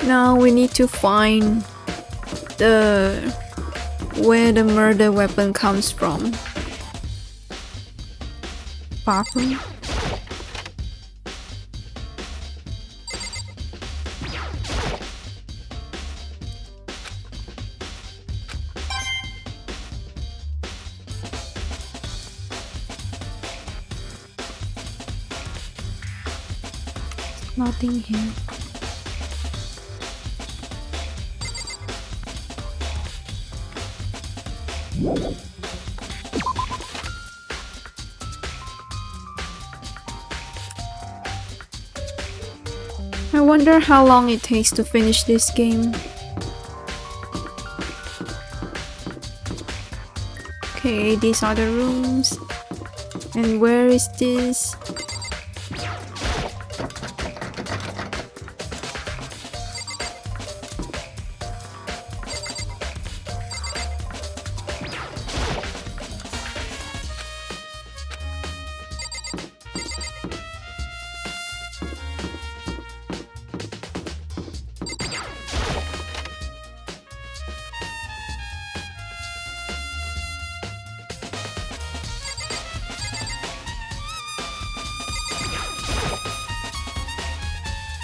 Now we need to find where the murder weapon comes from. Bathroom? Nothing here. I wonder how long it takes to finish this game. Okay, these are the rooms. And where is this?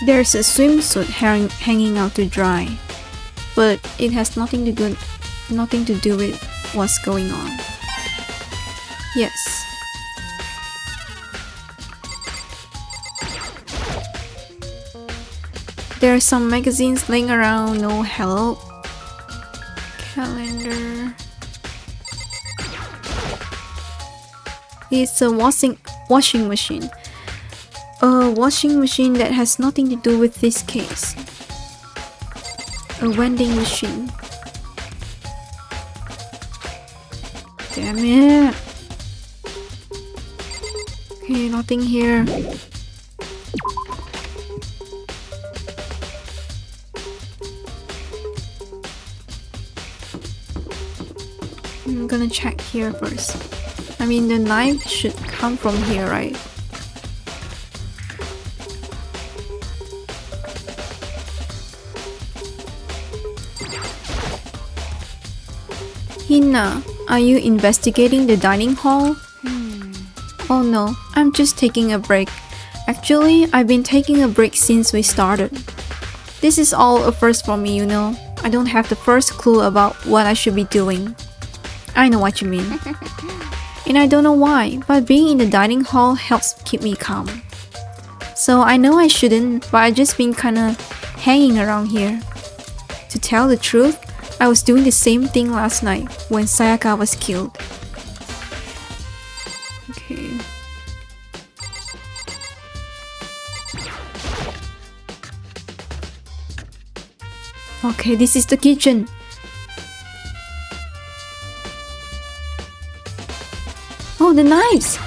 There's a swimsuit hanging out to dry, but it has nothing to do with what's going on. Yes. There are some magazines laying around. No help. Calendar. It's a washing machine. A washing machine that has nothing to do with this case. A vending machine. Damn it. Okay, nothing here. I'm gonna check here first. I mean, the knife should come from here, right? Hina, are you investigating the dining hall? Oh no, I'm just taking a break. Actually, I've been taking a break since we started. This is all a first for me, you know. I don't have the first clue about what I should be doing. I know what you mean. And I don't know why, but being in the dining hall helps keep me calm. So I know I shouldn't, but I've just been kinda hanging around here. To tell the truth, I was doing the same thing last night when Sayaka was killed. Okay. Okay, this is the kitchen. Oh, the knives!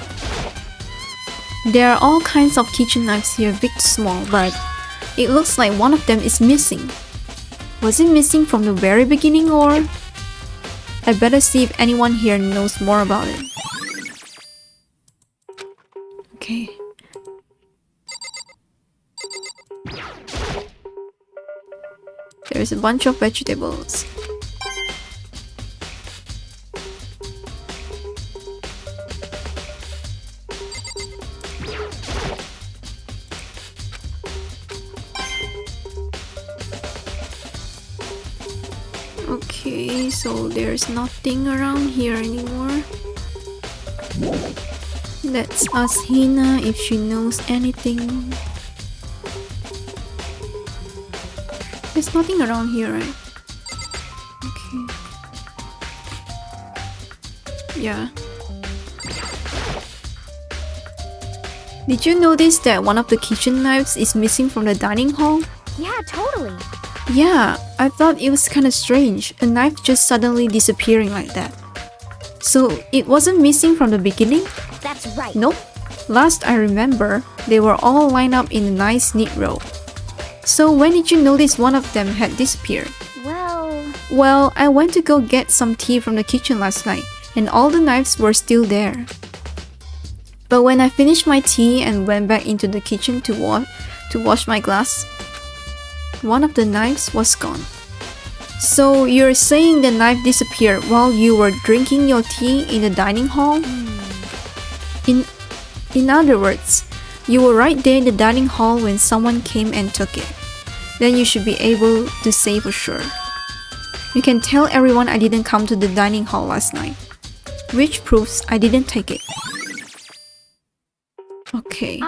There are all kinds of kitchen knives here, big to small, but it looks like one of them is missing. Was it missing from the very beginning, or? I better see if anyone here knows more about it. Okay. There's a bunch of vegetables. Okay, so there's nothing around here anymore. Let's ask Hina if she knows anything. There's nothing around here, right? Okay. Yeah. Did you notice that one of the kitchen knives is missing from the dining hall? Yeah, totally. Yeah, I thought it was kinda strange, a knife just suddenly disappearing like that. So it wasn't missing from the beginning? That's right. Nope. Last I remember, they were all lined up in a nice neat row. So when did you notice one of them had disappeared? Well, I went to go get some tea from the kitchen last night, and all the knives were still there. But when I finished my tea and went back into the kitchen to wash my glass, one of the knives was gone. So you're saying the knife disappeared while you were drinking your tea in the dining hall? In other words, you were right there in the dining hall when someone came and took it. Then you should be able to say for sure. You can tell everyone I didn't come to the dining hall last night, which proves I didn't take it. Okay.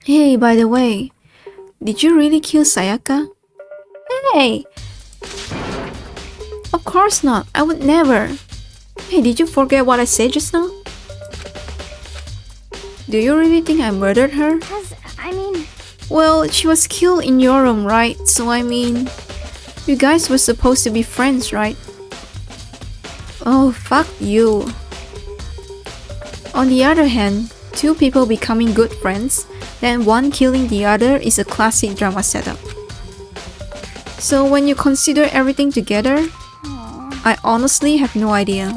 Hey, by the way, did you really kill Sayaka? Hey! Of course not, I would never. Hey, did you forget what I said just now? Do you really think I murdered her? Well, she was killed in your room, right? So I mean, you guys were supposed to be friends, right? Oh, fuck you. On the other hand, two people becoming good friends, then one killing the other is a classic drama setup. So when you consider everything together, I honestly have no idea.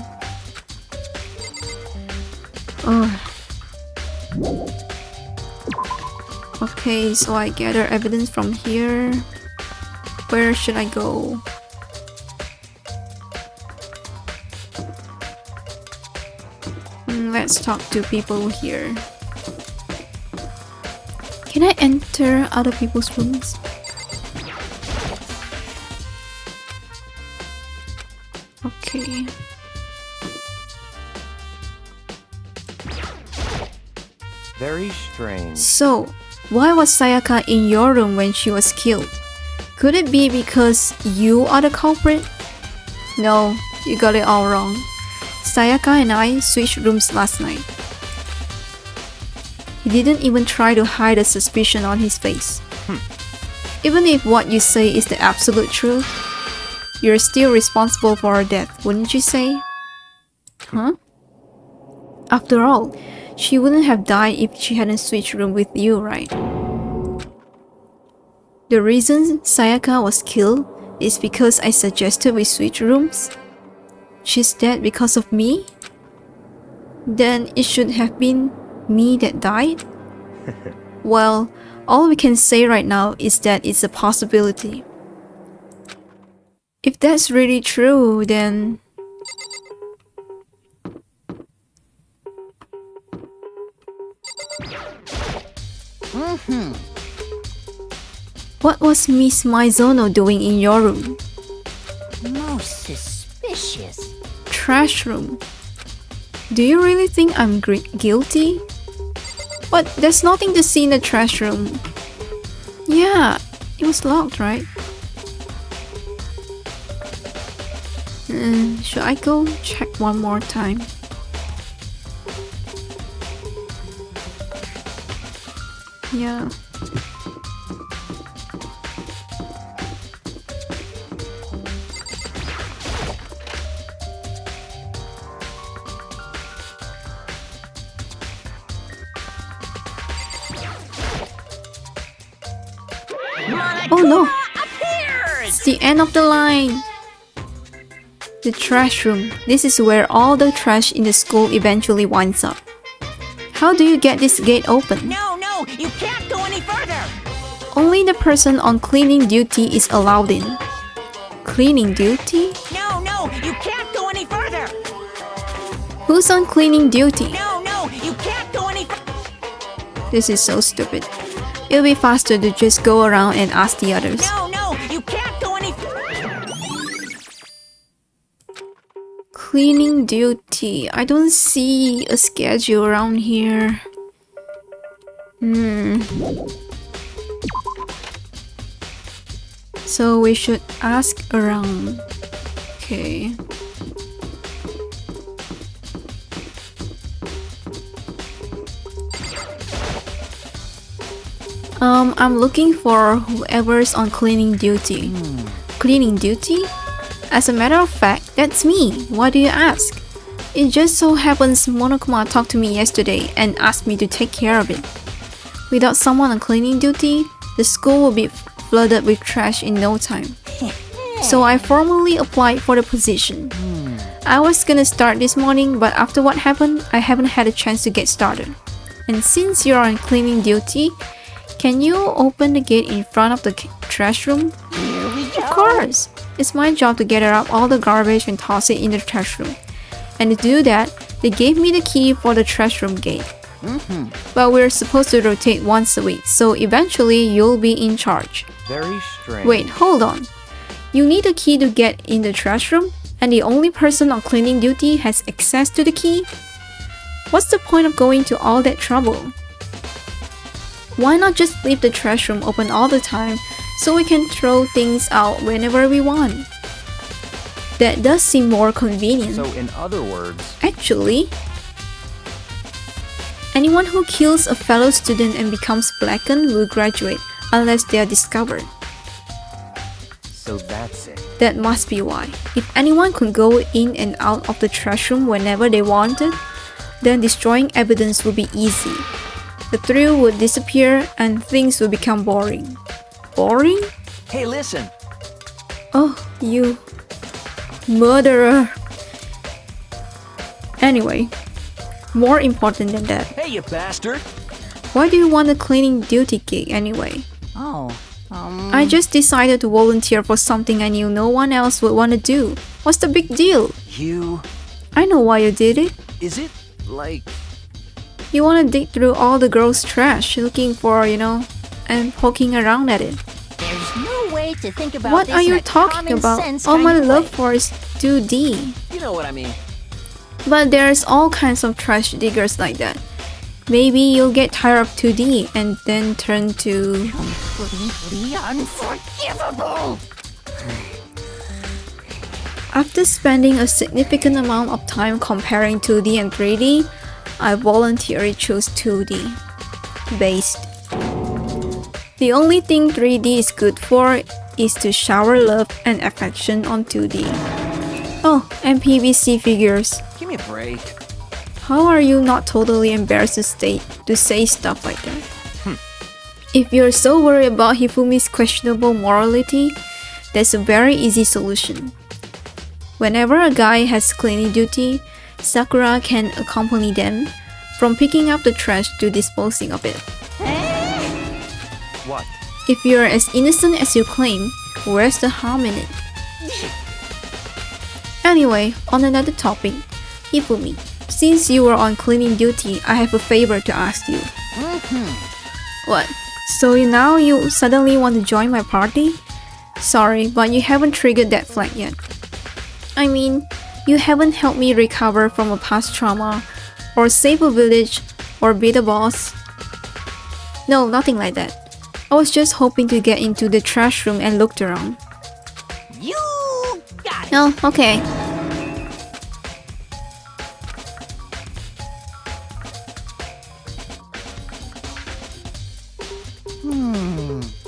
Oh. Okay, so I gather evidence from here. Where should I go? Let's talk to people here. Can I enter other people's rooms? Okay. Very strange. So, why was Sayaka in your room when she was killed? Could it be because you are the culprit? No, you got it all wrong. Sayaka and I switched rooms last night. He didn't even try to hide a suspicion on his face. Even if what you say is the absolute truth, you're still responsible for her death, wouldn't you say? Huh? After all, she wouldn't have died if she hadn't switched room with you, right? The reason Sayaka was killed is because I suggested we switch rooms? She's dead because of me? Then it should have been me that died? Well, all we can say right now is that it's a possibility. If that's really true, then... What was Miss Maizono doing in your room? Most suspicious. Trash room. Do you really think I'm guilty? But there's nothing to see in the trash room. Yeah, it was locked, right? Should I go check one more time? Yeah. Oh no! It's the end of the line! The trash room. This is where all the trash in the school eventually winds up. How do you get this gate open? No, you can't go any further. Only the person on cleaning duty is allowed in. Cleaning duty? No, you can't go any further. Who's on cleaning duty? No, you can't go any further. This is so stupid. It'll be faster to just go around and ask the others. No, you can't go any further. Cleaning duty. I don't see a schedule around here. So we should ask around. Okay. I'm looking for whoever's on cleaning duty. Cleaning duty? As a matter of fact, that's me. Why do you ask? It just so happens Monokuma talked to me yesterday and asked me to take care of it. Without someone on cleaning duty, the school will be flooded with trash in no time. So I formally applied for the position. I was gonna start this morning, but after what happened, I haven't had a chance to get started. And since you're on cleaning duty, can you open the gate in front of the trash room? Here we go. Of course! It's my job to gather up all the garbage and toss it in the trash room. And to do that, they gave me the key for the trash room gate. But we're supposed to rotate once a week, so eventually you'll be in charge. Very strange. Wait, hold on. You need a key to get in the trash room, and the only person on cleaning duty has access to the key? What's the point of going to all that trouble? Why not just leave the trash room open all the time so we can throw things out whenever we want? That does seem more convenient. So in other words, Actually, anyone who kills a fellow student and becomes blackened will graduate unless they are discovered. so that's it. That must be why. If anyone could go in and out of the trash room whenever they wanted, then destroying evidence would be easy. The thrill would disappear and things would become boring. Boring? Hey, listen. Oh, you murderer. Anyway, more important than that, Hey, you bastard. why do you want a cleaning duty gig anyway? Oh, I just decided to volunteer for something I knew no one else would want to do. What's the big deal? You... I know why you did it. Is it, like... You want to dig through all the girls' trash looking for, and poking around at it. There's no way to think about What this are in you a talking common about? sense All kind my of love way. for is 2D. You know what I mean. But there's all kinds of trash diggers like that. Maybe you'll get tired of 2D and then turn to... Completely unforgivable. After spending a significant amount of time comparing 2D and 3D, I voluntarily chose 2D. Based. The only thing 3D is good for is to shower love and affection on 2D. Oh, and PVC figures. Give me a break. How are you not totally embarrassed to say stuff like that? If you're so worried about Hifumi's questionable morality, there's a very easy solution. Whenever a guy has cleaning duty, Sakura can accompany them, from picking up the trash to disposing of it. What? If you're as innocent as you claim, where's the harm in it? Anyway, on another topic, Hifumi, since you were on cleaning duty, I have a favor to ask you. What? So now you suddenly want to join my party? Sorry, but you haven't triggered that flag yet. I mean, you haven't helped me recover from a past trauma, or save a village, or beat a boss. No, nothing like that. I was just hoping to get into the trash room and looked around. You got it. Oh, okay.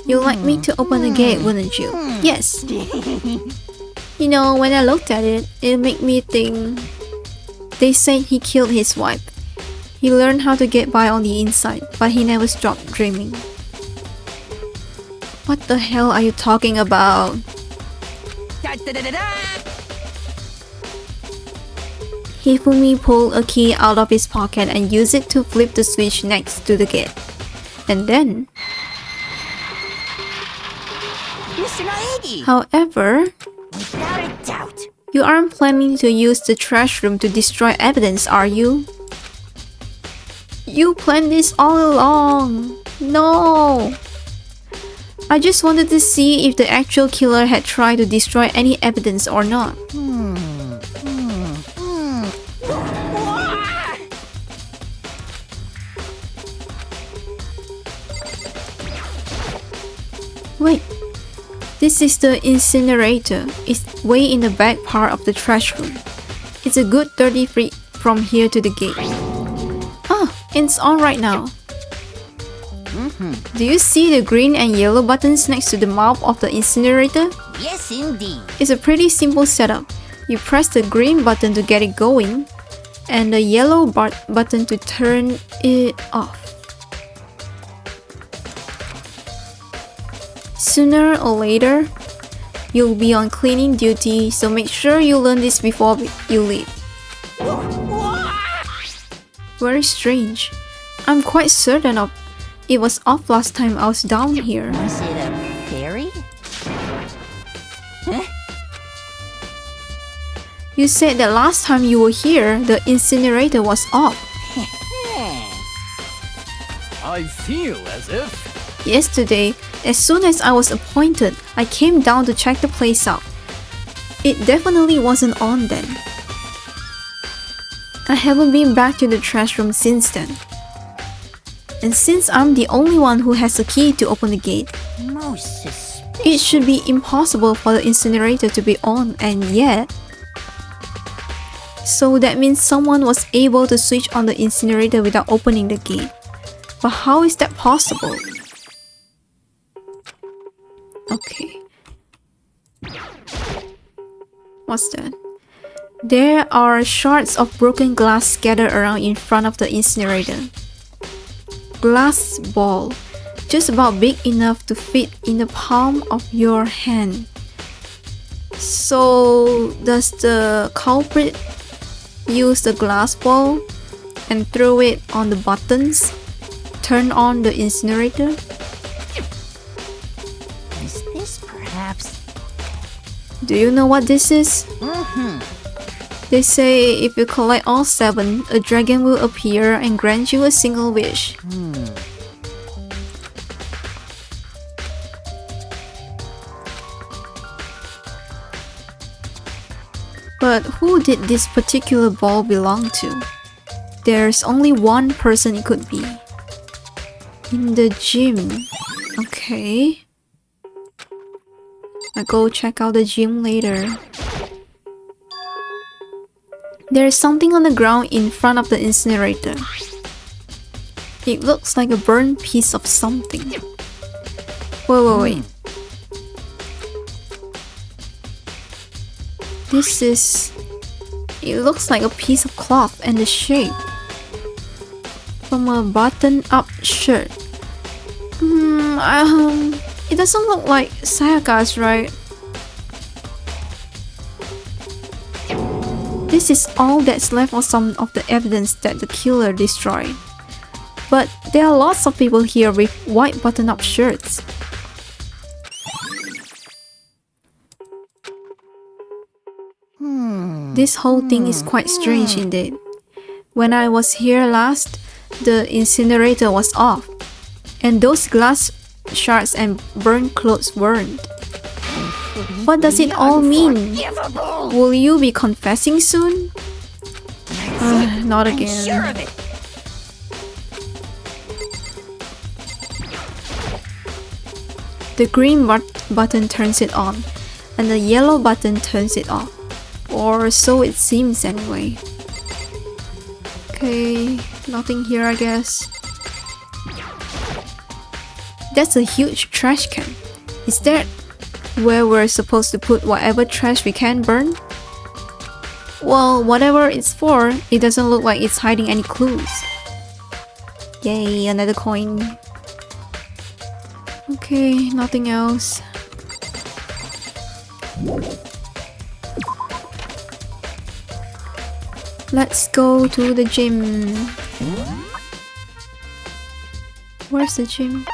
You'd like me to open the gate, wouldn't you? Yes. You know, when I looked at it, it made me think... They said he killed his wife. He learned how to get by on the inside, but he never stopped dreaming. What the hell are you talking about? Hifumi pulled a key out of his pocket and used it to flip the switch next to the gate. And then... Mr. Naegi. However, Without a doubt. you aren't planning to use the trash room to destroy evidence, are you? You planned this all along. No. I just wanted to see if the actual killer had tried to destroy any evidence or not. Wait. This is the incinerator. It's way in the back part of the trash room. It's a good 30 feet from here to the gate. Ah, it's on right now. Do you see the green and yellow buttons next to the mouth of the incinerator? Yes, indeed. It's a pretty simple setup. You press the green button to get it going, and the yellow button to turn it off. Sooner or later, you'll be on cleaning duty, so make sure you learn this before you leave. Very strange. I'm quite certain of it was off last time I was down here. Was it a fairy? You said that last time you were here, the incinerator was off. I feel as if... Yesterday, as soon as I was appointed, I came down to check the place out. It definitely wasn't on then. I haven't been back to the trash room since then. And since I'm the only one who has a key to open the gate, Most suspicious. it should be impossible for the incinerator to be on, and yet... So that means someone was able to switch on the incinerator without opening the gate. But how is that possible? Okay. What's that? There are shards of broken glass scattered around in front of the incinerator. Glass ball, just about big enough to fit in the palm of your hand. So, does the culprit use the glass ball and throw it on the buttons? Turn on the incinerator? Is this perhaps? Do you know what this is? They say if you collect all 7, a dragon will appear and grant you a single wish. But who did this particular ball belong to? There's only one person it could be. In the gym. Okay. I'll go check out the gym later. There's something on the ground in front of the incinerator. It looks like a burnt piece of something. Wait. This is... It looks like a piece of cloth and the shape. From a button-up shirt. It doesn't look like Sayaka's, right? This is all that's left of some of the evidence that the killer destroyed. But there are lots of people here with white button-up shirts. This whole thing is quite strange indeed. When I was here last, the incinerator was off, and those glass shards and burnt clothes weren't. What does it all mean? Will you be confessing soon? Not again. Sure of it. The green button turns it on, and the yellow button turns it off. Or so it seems anyway. Okay, nothing here I guess. That's a huge trash can. Is that where we're supposed to put whatever trash we can burn? Well, whatever it's for, it doesn't look like it's hiding any clues. Yay, another coin. Okay, nothing else. Let's go to the gym. Where's the gym?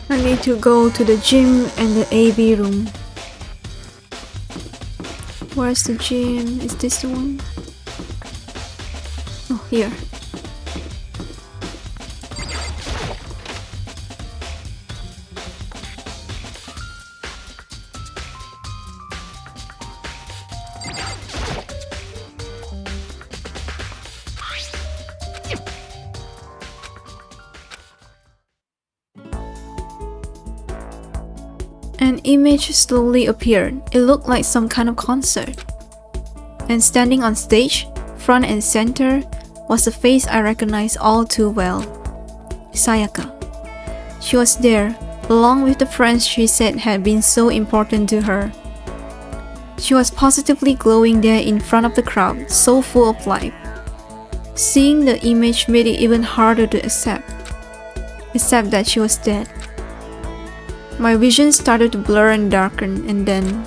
I need to go to the gym and the AV room. Where's the gym? Is this the one? Oh, here. An image slowly appeared. It looked like some kind of concert. And standing on stage, front and center, was a face I recognized all too well. Sayaka. She was there, along with the friends she said had been so important to her. She was positively glowing there in front of the crowd, so full of life. Seeing the image made it even harder to accept that she was dead. My vision started to blur and darken, and then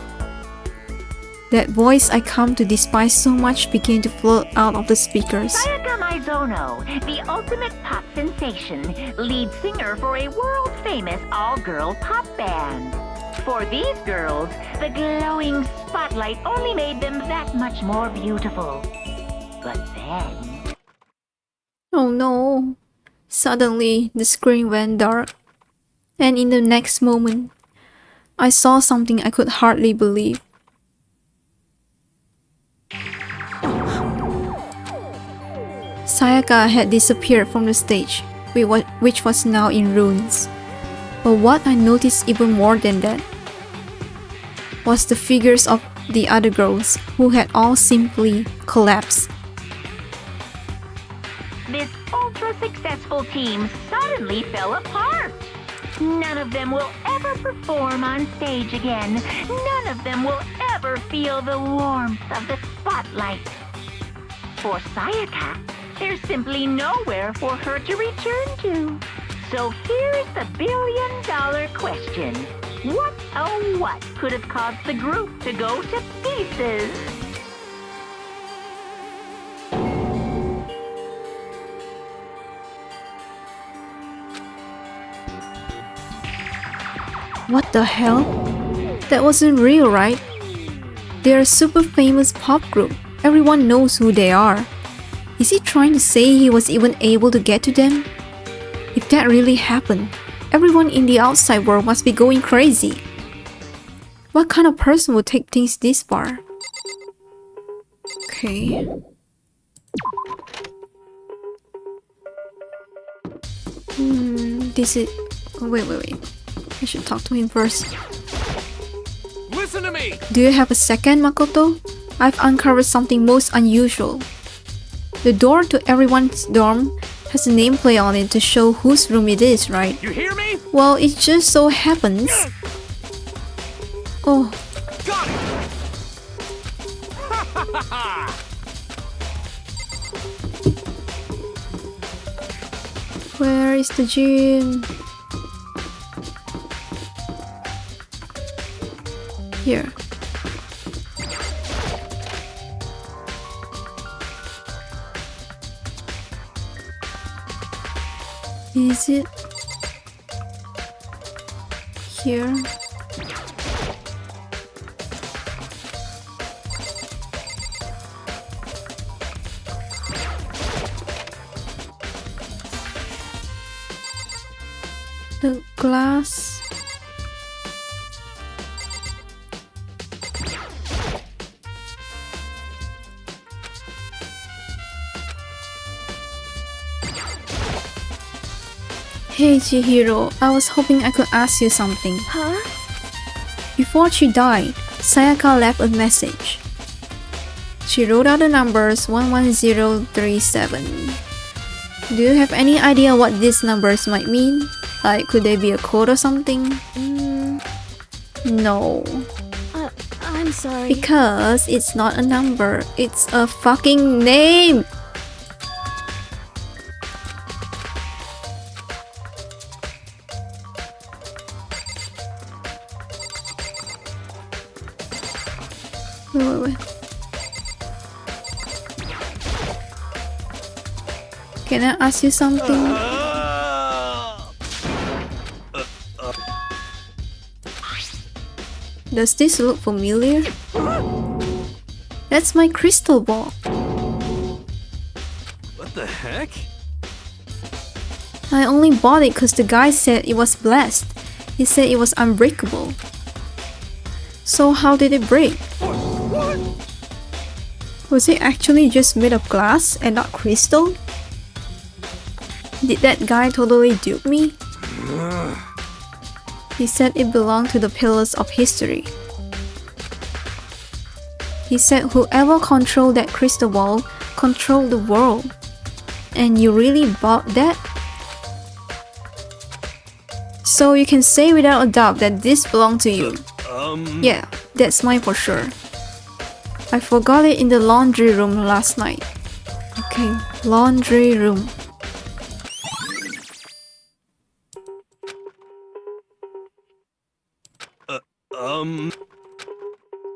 that voice I come to despise so much began to float out of the speakers. Sayaka Maizono, the ultimate pop sensation, lead singer for a world-famous all-girl pop band. For these girls, the glowing spotlight only made them that much more beautiful. But then... Oh no. Suddenly, the screen went dark, and in the next moment, I saw something I could hardly believe. Sayaka had disappeared from the stage, which was now in ruins. But what I noticed even more than that was the figures of the other girls, who had all simply collapsed. This ultra-successful team suddenly fell apart. None of them will ever perform on stage again. None of them will ever feel the warmth of the spotlight. For Sayaka, there's simply nowhere for her to return to. So here's the billion-dollar question. What, oh what, could have caused the group to go to pieces? What the hell? That wasn't real, right? They're a super famous pop group. Everyone knows who they are. Is he trying to say he was even able to get to them? If that really happened, everyone in the outside world must be going crazy. What kind of person would take things this far? Okay. This is... oh, wait. I should talk to him first. Listen to me! Do you have a second, Makoto? I've uncovered something most unusual. The door to everyone's dorm has a nameplate on it to show whose room it is, right? You hear me? Well, it just so happens... oh, Got it! where is the gym? Here. Is it here? The glass. Hey Chihiro, I was hoping I could ask you something. Huh? Before she died, Sayaka left a message. She wrote out the numbers 11037. Do you have any idea what these numbers might mean? Like, could they be a code or something? No. I'm sorry. Because it's not a number, it's a fucking name! Wait. Can I ask you something? Does this look familiar? That's my crystal ball. What the heck? I only bought it because the guy said it was blessed. He said it was unbreakable. So how did it break? Was it actually just made of glass and not crystal? Did that guy totally dupe me? He said it belonged to the pillars of history. He said whoever controlled that crystal ball controlled the world. And you really bought that? So you can say without a doubt that this belonged to you. Yeah, that's mine for sure. I forgot it in the laundry room last night. Okay, laundry room.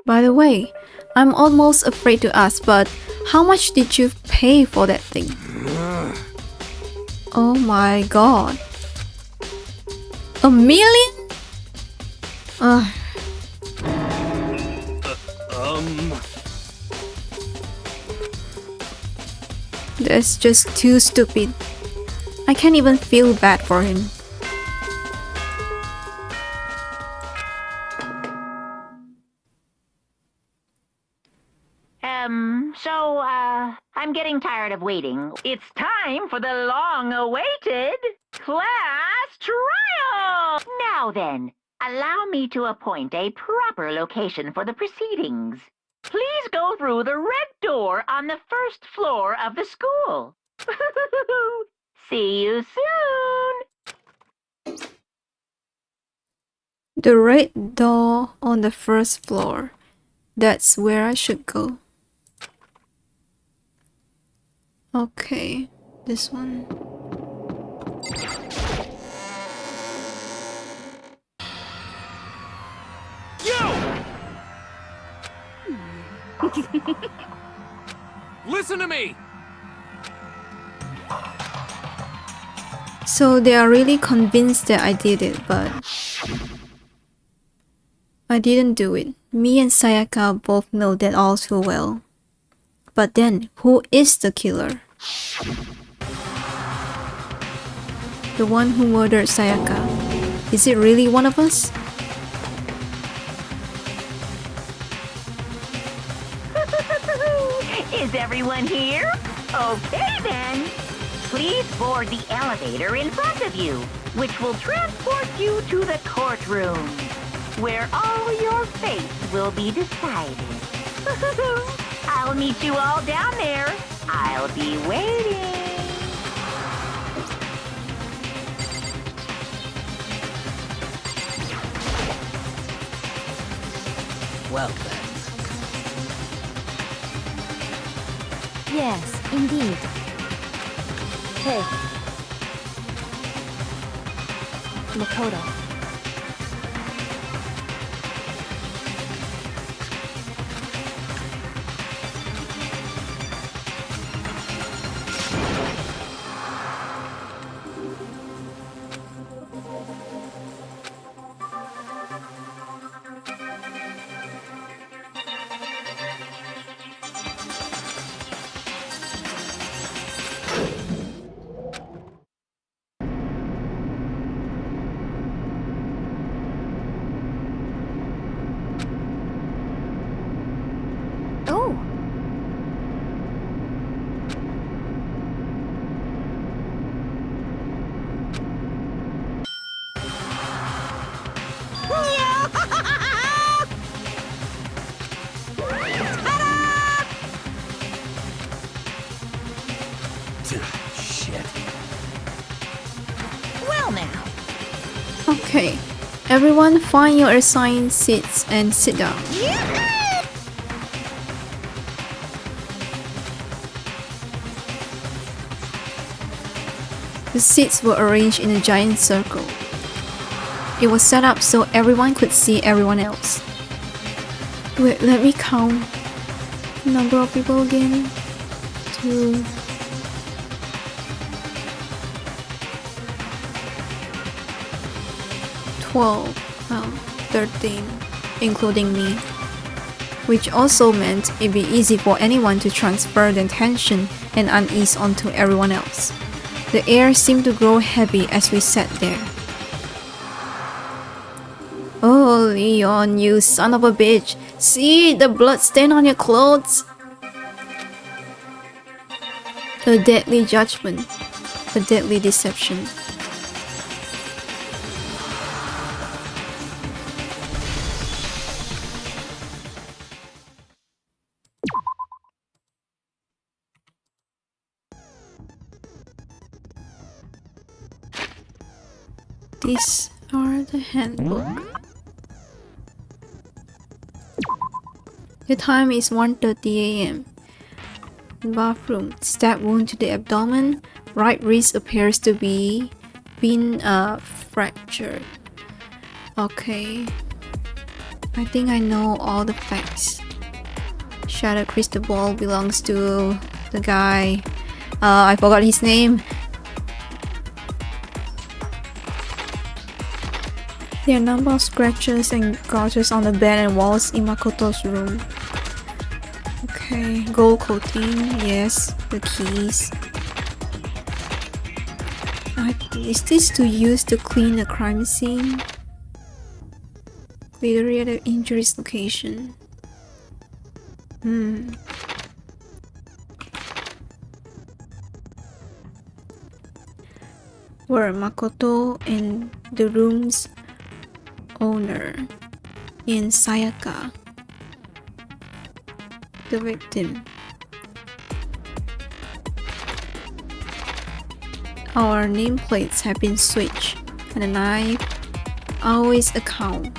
By the way, I'm almost afraid to ask, but how much did you pay for that thing? Oh my god. $1 million? That's just too stupid. I can't even feel bad for him. I'm getting tired of waiting. It's time for the long-awaited class trial! Now then, allow me to appoint a proper location for the proceedings. Please go through the red door on the first floor of the school. See you soon! The red door on the first floor. That's where I should go. Okay, this one. Listen to me! So they are really convinced that I did it, but I didn't do it. Me and Sayaka both know that all too well. But then, who is the killer? The one who murdered Sayaka. Is it really one of us? Is everyone here? Okay then. Please board the elevator in front of you, which will transport you to the courtroom, where all your fates will be decided. I'll meet you all down there. I'll be waiting. Well then. Yes, indeed. Hey. Makoto. Oh! Shit. Well now. Okay, everyone find your assigned seats and sit down. The seats were arranged in a giant circle. It was set up so everyone could see everyone else. Wait, let me count. Number of people again. 2. 12, 13, including me. Which also meant it'd be easy for anyone to transfer the tension and unease onto everyone else. The air seemed to grow heavy as we sat there. Oh, Leon, you son of a bitch! See the blood stain on your clothes? A deadly judgment. A deadly deception. These are the handbook. The time is 1:30 a.m. Bathroom. Stab wound to the abdomen. Right wrist appears to be been fractured. Okay. I think I know all the facts. Shattered crystal ball belongs to the guy. I forgot his name. There are a number of scratches and gouges on the bed and walls in Makoto's room. Okay, gold coating, yes, the keys. Is this to use to clean a crime scene? Glittery at the injury's location. Were Makoto and the room's owner and Sayaka the victim? Our nameplates have been switched, and the knife always account.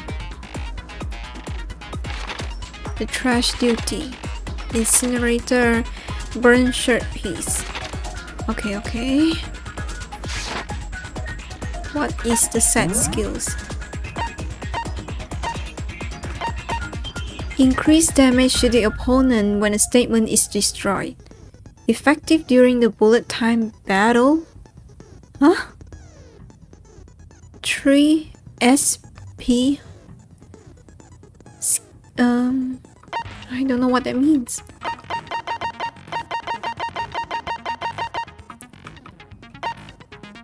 The trash duty, incinerator, burn shirt piece. Okay. What is the set skills? Increase damage to the opponent when a statement is destroyed. Effective during the bullet time battle? Huh? 3 SP. I don't know what that means.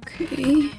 Okay.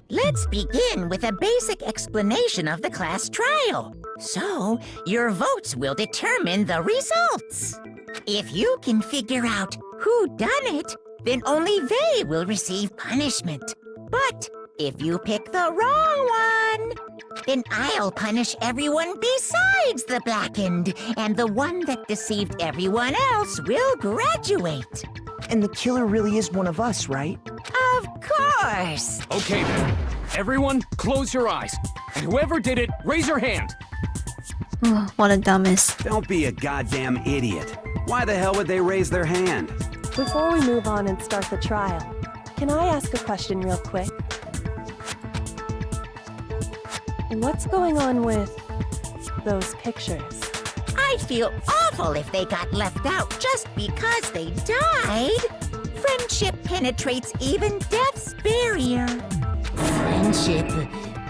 Let's begin with a basic explanation of the class trial. So, your votes will determine the results. If you can figure out who done it, then only they will receive punishment. But if you pick the wrong one, then I'll punish everyone besides the blackened, and the one that deceived everyone else will graduate. And the killer really is one of us, right? Of course! Okay then. Everyone, close your eyes. And whoever did it, raise your hand. Oh, what a dumbass. Don't be a goddamn idiot. Why the hell would they raise their hand? Before we move on and start the trial, can I ask a question real quick? What's going on with those pictures? I'd feel awful if they got left out just because they died. Friendship penetrates even death's barrier. Friendship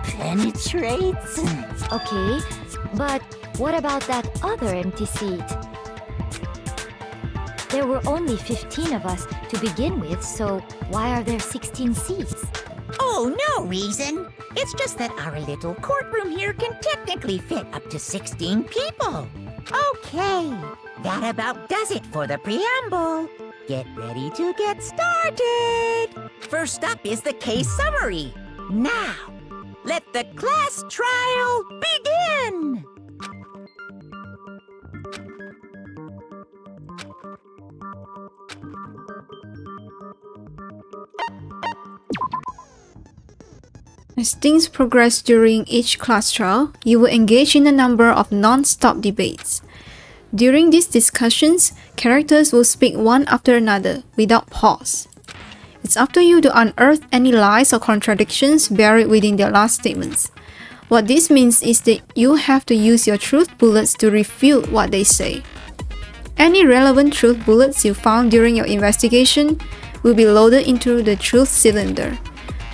penetrates? Okay, but what about that other empty seat? There were only 15 of us to begin with, so why are there 16 seats? Oh, no reason. It's just that our little courtroom here can technically fit up to 16 people. Okay, that about does it for the preamble. Get ready to get started. First up is the case summary. Now, let the class trial begin. As things progress during each class trial, you will engage in a number of non-stop debates. During these discussions, characters will speak one after another without pause. It's up to you to unearth any lies or contradictions buried within their last statements. What this means is that you have to use your truth bullets to refute what they say. Any relevant truth bullets you found during your investigation will be loaded into the truth cylinder.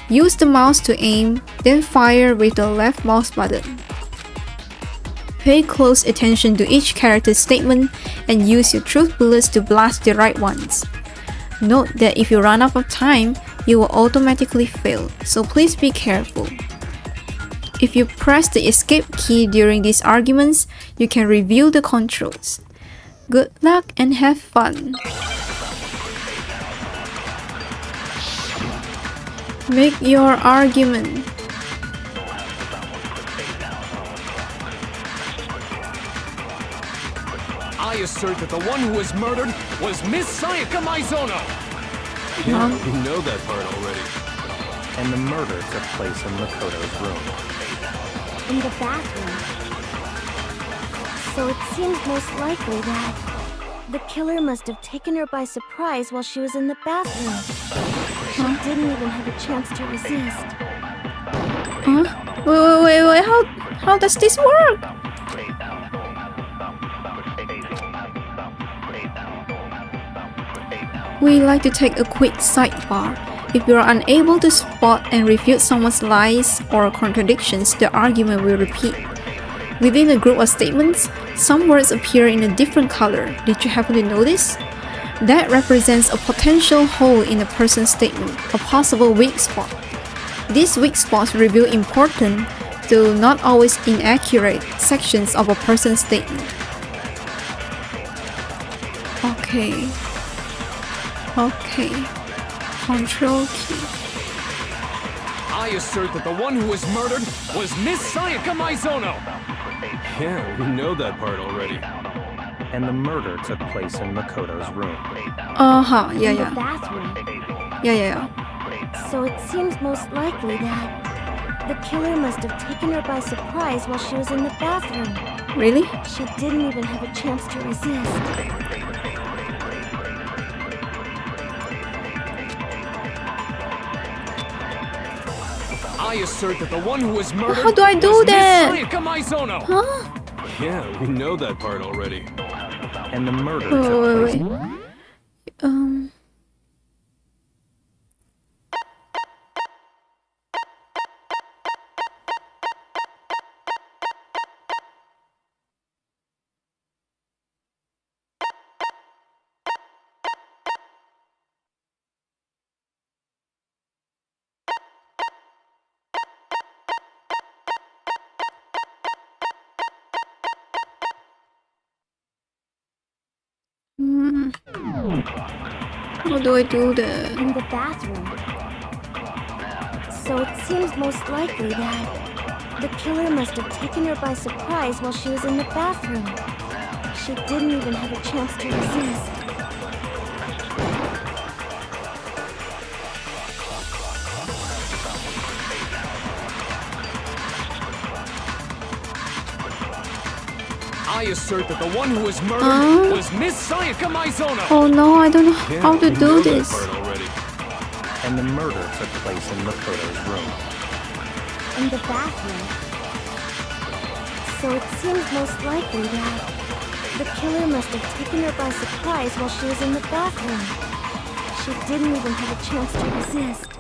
Use the mouse to aim, then fire with the left mouse button. Pay close attention to each character's statement and use your truth bullets to blast the right ones. Note that if you run out of time, you will automatically fail, so please be careful. If you press the escape key during these arguments, you can review the controls. Good luck and have fun! Make your argument. I assert that the one who was murdered was Miss Sayaka Maizono. Huh? You know that part already. And the murder took place in Makoto's room. In the bathroom. So it seems most likely that the killer must have taken her by surprise while she was in the bathroom. She didn't even have a chance to resist. Huh? Wait, how does this work? We like to take a quick sidebar. If you are unable to spot and refute someone's lies or contradictions, the argument will repeat. Within a group of statements, some words appear in a different color. Did you happen to notice? That represents a potential hole in a person's statement, a possible weak spot. These weak spots reveal important, though not always inaccurate, sections of a person's statement. Okay. Control key. I assert that the one who was murdered was Miss Sayaka Maizono. Yeah, we know that part already. And the murder took place in Makoto's room. Uh-huh, In the bathroom. Yeah. So it seems most likely that the killer must have taken her by surprise while she was in the bathroom. Really? She didn't even have a chance to resist. I assert that the one who was murdered How do I do was that? Miss Sayaka Maizono. Huh? Yeah, we know that part already. And the murder took place. Wait. How do I do that? In the bathroom. So it seems most likely that the killer must have taken her by surprise while she was in the bathroom. She didn't even have a chance to resist. I assert that the one who was murdered was Miss Sayaka Maizono. Oh no, I don't know how to we do know this. That part already. And the murder took place in Makoto's room. In the bathroom. So it seems most likely that the killer must have taken her by surprise while she was in the bathroom. She didn't even have a chance to resist.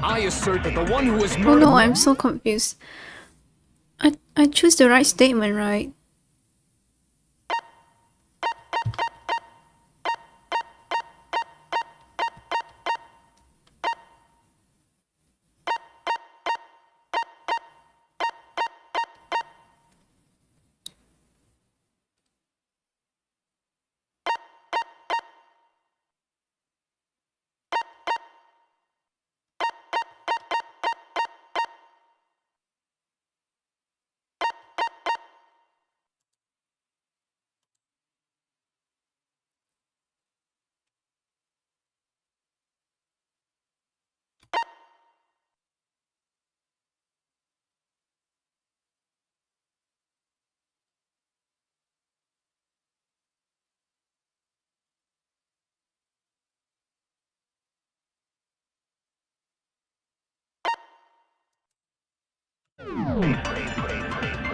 I assert that the one who was Oh murdered. no, I'm so confused. I choose the right statement, right?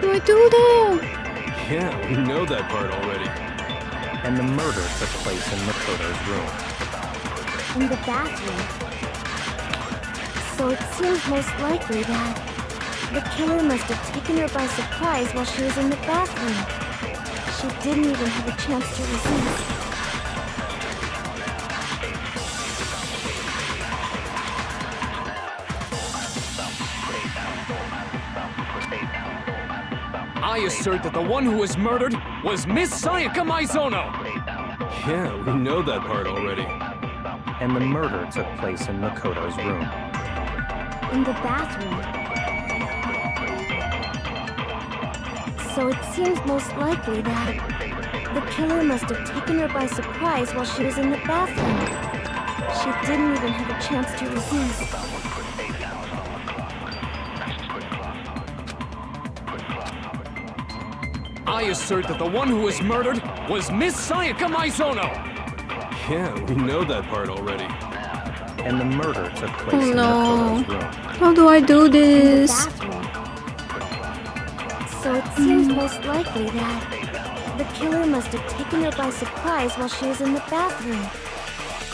Do I do that? Yeah, we know that part already. And the murder took place in Makoto's room. In the bathroom. So it seems most likely that the killer must have taken her by surprise while she was in the bathroom. She didn't even have a chance to resist. I assert that the one who was murdered was Miss Sayaka Maizono! Yeah, we know that part already. And the murder took place in Makoto's room. In the bathroom. So it seems most likely that the killer must have taken her by surprise while she was in the bathroom. She didn't even have a chance to resist. I assert that the one who was murdered was Miss Sayaka Maizono! Yeah, we know that part already. And the murder took place in no. Makoto's room. How do I do In the this? bathroom. So it seems most likely that the killer must have taken her by surprise while she was in the bathroom.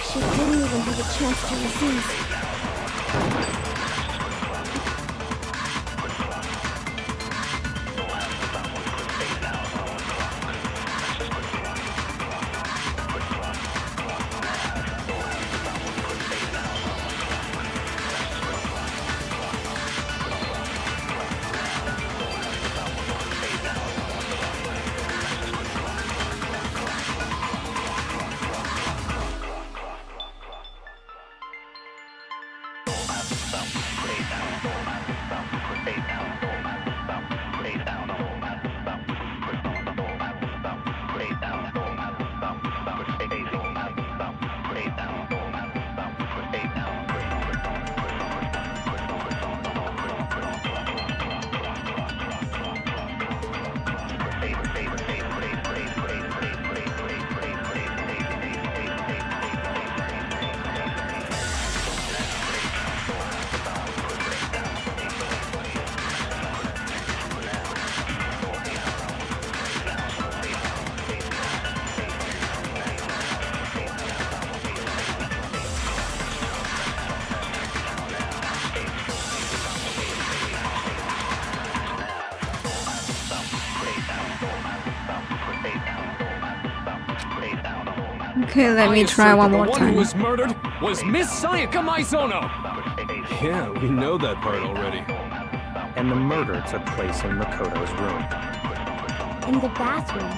She didn't even have a chance to resist. Okay, let me try one more The one who time. was murdered was Miss Sayaka Maizono! Yeah, we know that part already. And the murder took place in Makoto's room. In the bathroom.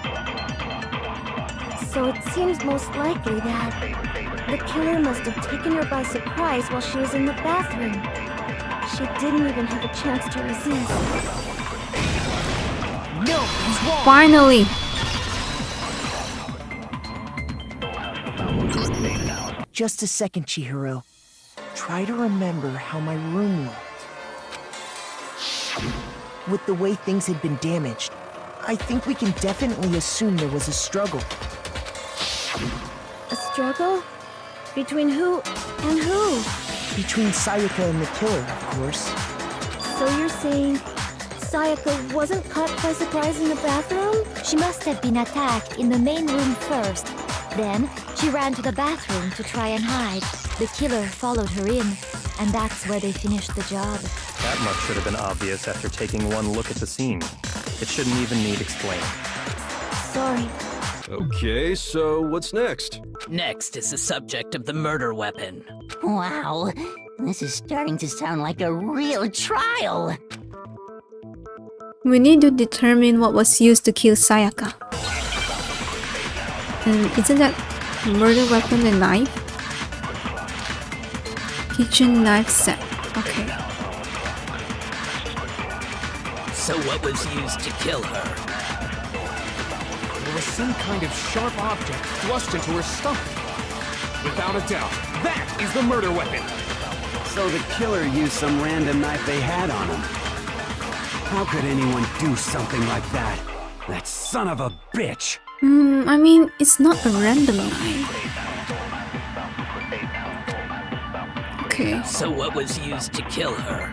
So it seems most likely that the killer must have taken her by surprise while she was in the bathroom. She didn't even have a chance to resist. No, he's wrong. Finally! Just a second, Chihiro. Try to remember how my room looked. With the way things had been damaged, I think we can definitely assume there was a struggle. A struggle? Between who and who? Between Sayaka and the killer, of course. So you're saying Sayaka wasn't caught by surprise in the bathroom? She must have been attacked in the main room first. Then, she ran to the bathroom to try and hide. The killer followed her in, and that's where they finished the job. That much should have been obvious after taking one look at the scene. It shouldn't even need explaining. Sorry. Okay, so what's next? Next is the subject of the murder weapon. Wow, this is starting to sound like a real trial. We need to determine what was used to kill Sayaka. And isn't that murder weapon a knife? Kitchen knife set. Okay. So what was used to kill her? There was some kind of sharp object thrust into her stomach. Without a doubt, that is the murder weapon. So the killer used some random knife they had on him. How could anyone do something like that? That son of a bitch! I mean, it's not a random knife. Okay. So what was used to kill her?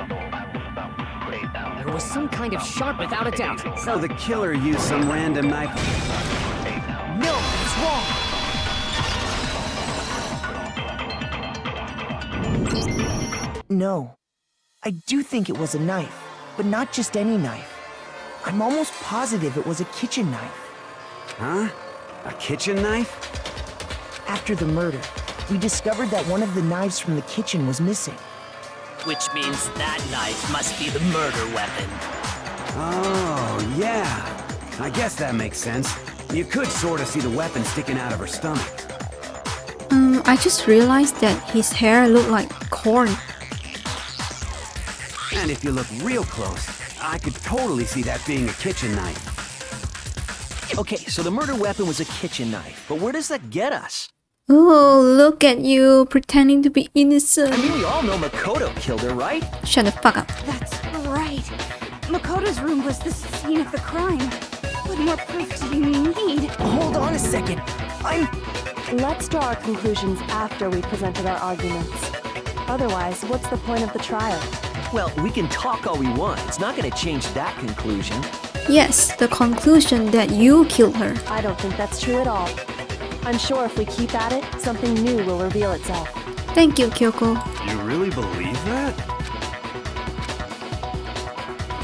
There was some kind of sharp without a doubt. So the killer used some random knife. No, it's wrong. No. I do think it was a knife, but not just any knife. I'm almost positive it was a kitchen knife. Huh? A kitchen knife? After the murder, we discovered that one of the knives from the kitchen was missing. Which means that knife must be the murder weapon. Oh, yeah. I guess that makes sense. You could sort of see the weapon sticking out of her stomach. I just realized that his hair looked like corn. And if you look real close, I could totally see that being a kitchen knife. Okay, so the murder weapon was a kitchen knife, but where does that get us? Oh, look at you, pretending to be innocent. I mean, we all know Makoto killed her, right? Shut the fuck up. That's right. Makoto's room was the scene of the crime. What more proof do you need? Hold on a second. Let's draw our conclusions after we presented our arguments. Otherwise, what's the point of the trial? Well, we can talk all we want. It's not going to change that conclusion. Yes, the conclusion that you killed her. I don't think that's true at all. I'm sure if we keep at it, something new will reveal itself. Thank you, Kyoko. You really believe that?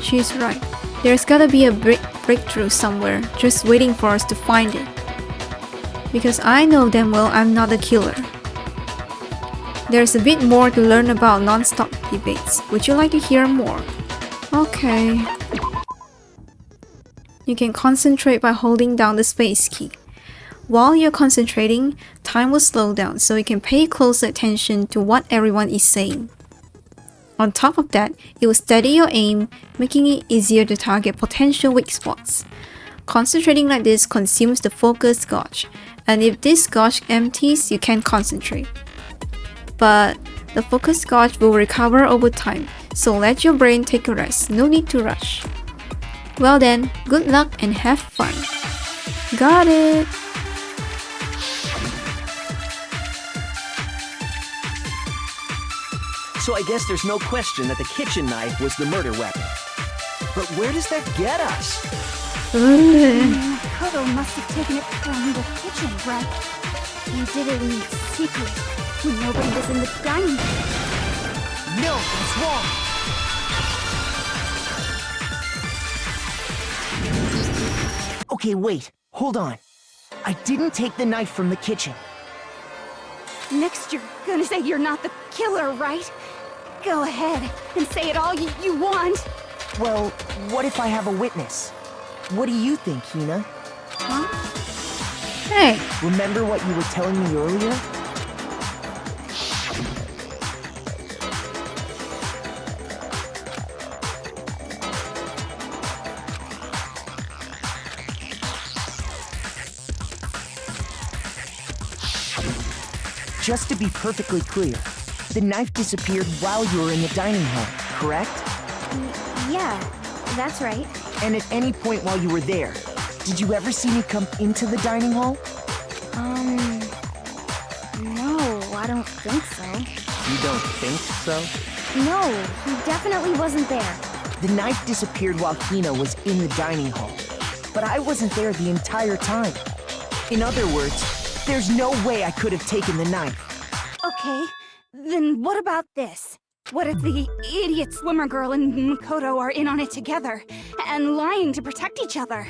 She's right. There's gotta be a breakthrough somewhere, just waiting for us to find it. Because I know damn well I'm not the killer. There's a bit more to learn about non-stop debates. Would you like to hear more? Okay. You can concentrate by holding down the space key. While you're concentrating, time will slow down so you can pay close attention to what everyone is saying. On top of that, it will steady your aim, making it easier to target potential weak spots. Concentrating like this consumes the focus gauge, and if this gauge empties, you can concentrate. But the focus gauge will recover over time, so let your brain take a rest, no need to rush. Well then, good luck and have fun. Got it! So I guess there's no question that the kitchen knife was the murder weapon. But where does that get us? Makoto must have taken it from the kitchen, right? He did it in secret, when nobody was in the dining room. No, that's wrong. Okay, wait. Hold on. I didn't take the knife from the kitchen. Next, you're gonna say you're not the killer, right? Go ahead and say it all you want. Well, what if I have a witness? What do you think, Hina? Huh? Hey! Remember what you were telling me earlier? Just to be perfectly clear, the knife disappeared while you were in the dining hall, correct? Yeah, that's right. And at any point while you were there, did you ever see me come into the dining hall? No, I don't think so. You don't think so? No, he definitely wasn't there. The knife disappeared while Hina was in the dining hall, but I wasn't there the entire time. In other words, there's no way I could have taken the knife. Okay, then what about this? What if the idiot swimmer girl and Makoto are in on it together, and lying to protect each other?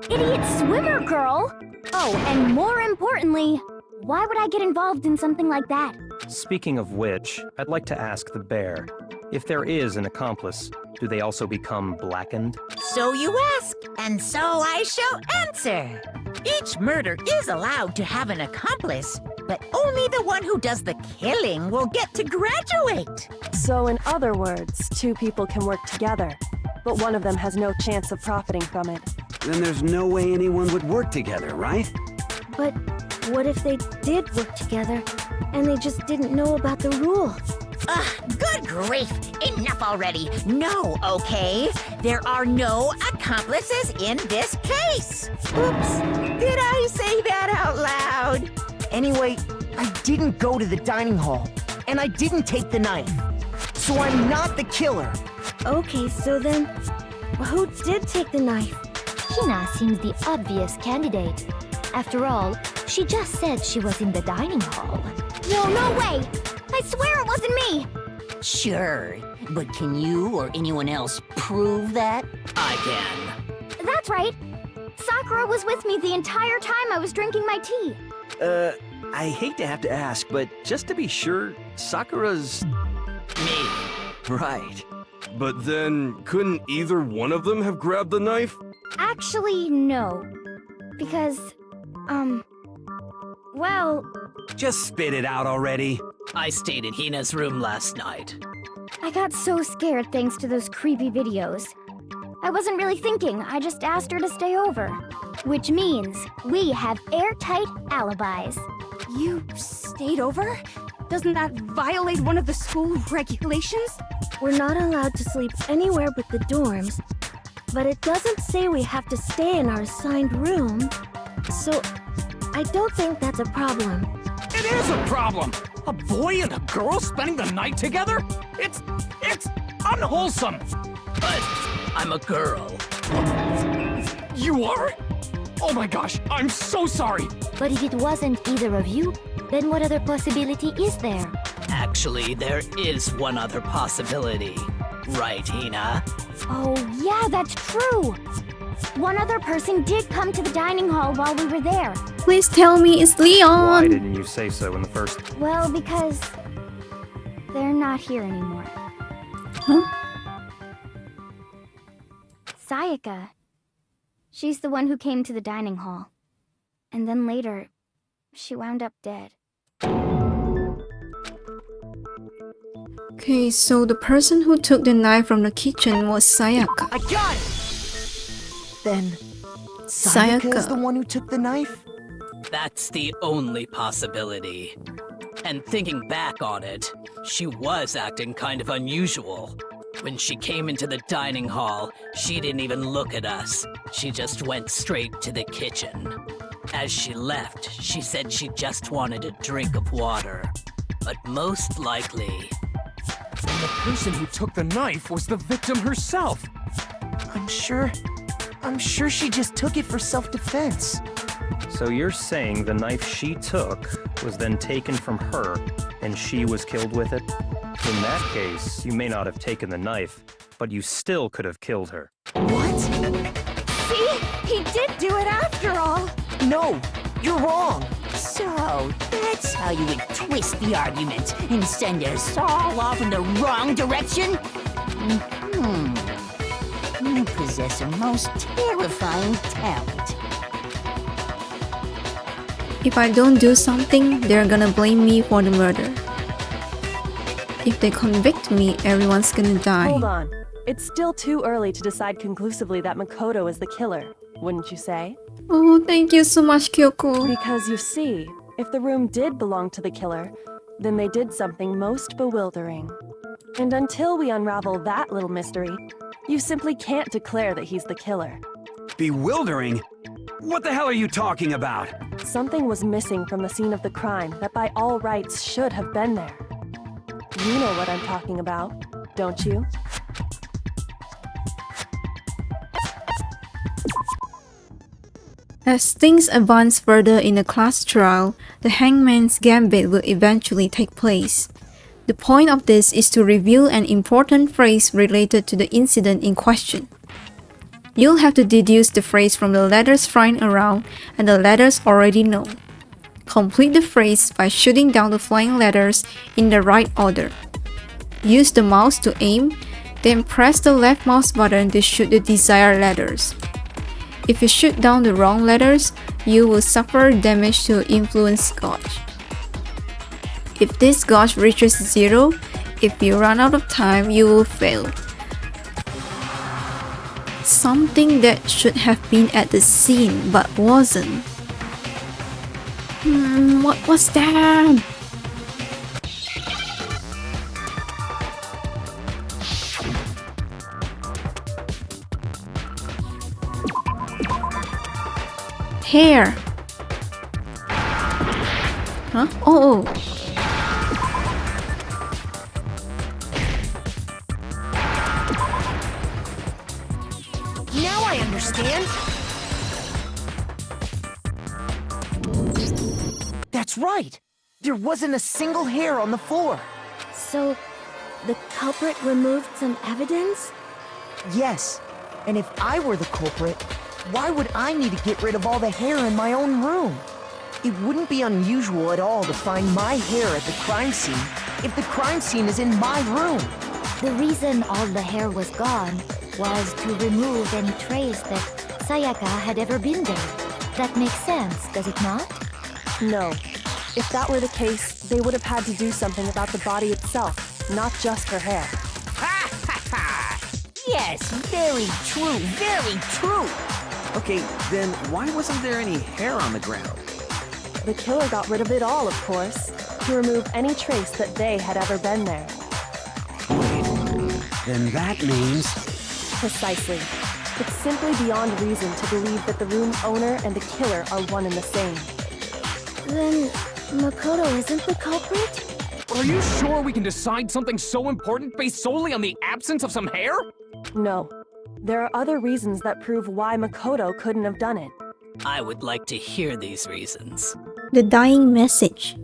Idiot swimmer girl? Oh, and more importantly, why would I get involved in something like that? Speaking of which, I'd like to ask the bear, if there is an accomplice, do they also become blackened? So you ask, and so I shall answer. Each murder is allowed to have an accomplice, but only the one who does the killing will get to graduate. So in other words, two people can work together, but one of them has no chance of profiting from it. Then there's no way anyone would work together, right? But what if they did work together, and they just didn't know about the rules? Good grief! Enough already! No, okay? There are no accomplices in this case! Oops! Did I say that out loud? Anyway, I didn't go to the dining hall, and I didn't take the knife. So I'm not the killer. Okay, so then, who did take the knife? Hina seems the obvious candidate. After all, she just said she was in the dining hall. No way! I swear it wasn't me! Sure, but can you or anyone else prove that? I can. That's right. Sakura was with me the entire time I was drinking my tea. I hate to have to ask, but just to be sure, Sakura's... Me. Right. But then, couldn't either one of them have grabbed the knife? Actually, no. Because, well, Just spit it out already. I stayed in Hina's room last night. I got so scared thanks to those creepy videos. I wasn't really thinking, I just asked her to stay over. Which means we have airtight alibis. You stayed over? Doesn't that violate one of the school regulations? We're not allowed to sleep anywhere but the dorms, but it doesn't say we have to stay in our assigned room. So, I don't think that's a problem. It is a problem! A boy and a girl spending the night together? It's unwholesome! But I'm a girl. You are? Oh my gosh, I'm so sorry! But if it wasn't either of you, then what other possibility is there? Actually, there is one other possibility. Right, Hina? Oh, yeah, that's true! One other person did come to the dining hall while we were there. Please tell me it's Why Leon! didn't you say so in the first? Well, because they're not here anymore. Huh? Sayaka. She's the one who came to the dining hall. And then later, she wound up dead. Okay, so the person who took the knife from the kitchen was Sayaka. I got it! Then, Sayaka is the one who took the knife? That's the only possibility. And thinking back on it, she was acting kind of unusual. When she came into the dining hall, she didn't even look at us. She just went straight to the kitchen. As she left, she said she just wanted a drink of water. But most likely... And the person who took the knife was the victim herself! I'm sure she just took it for self-defense. So you're saying the knife she took was then taken from her, and she was killed with it? In that case, you may not have taken the knife, but you still could have killed her. What? See? He did do it after all! No, you're wrong. So, that's how you would twist the argument and send us all off in the wrong direction? You possess a most terrifying talent. If I don't do something, they're gonna blame me for the murder. If they convict me, everyone's gonna die. Hold on. It's still too early to decide conclusively that Makoto is the killer, wouldn't you say? Oh, thank you so much, Kyoko. Because you see, if the room did belong to the killer, then they did something most bewildering. And until we unravel that little mystery, you simply can't declare that he's the killer. Bewildering? What the hell are you talking about? Something was missing from the scene of the crime that by all rights should have been there. You know what I'm talking about, don't you? As things advance further in the class trial, the hangman's gambit will eventually take place. The point of this is to reveal an important phrase related to the incident in question. You'll have to deduce the phrase from the letters flying around and the letters already known. Complete the phrase by shooting down the flying letters in the right order. Use the mouse to aim, then press the left mouse button to shoot the desired letters. If you shoot down the wrong letters, you will suffer damage to influence gauge. If this gauge reaches 0, if you run out of time, you will fail. Something that should have been at the scene but wasn't. What was that? Hair. Huh? Oh. Now I understand. That's right. There wasn't a single hair on the floor. So, the culprit removed some evidence? Yes. And if I were the culprit, why would I need to get rid of all the hair in my own room? It wouldn't be unusual at all to find my hair at the crime scene if the crime scene is in my room. The reason all the hair was gone was to remove any trace that Sayaka had ever been there. That makes sense, does it not? No. If that were the case, they would have had to do something about the body itself, not just her hair. Ha ha ha! Yes, very true, very true! Okay, then why wasn't there any hair on the ground? The killer got rid of it all, of course, to remove any trace that they had ever been there. Wait, then that means... Precisely. It's simply beyond reason to believe that the room's owner and the killer are one and the same. Then Makoto isn't the culprit? Are you sure we can decide something so important based solely on the absence of some hair? No. There are other reasons that prove why Makoto couldn't have done it. I would like to hear these reasons. The dying message.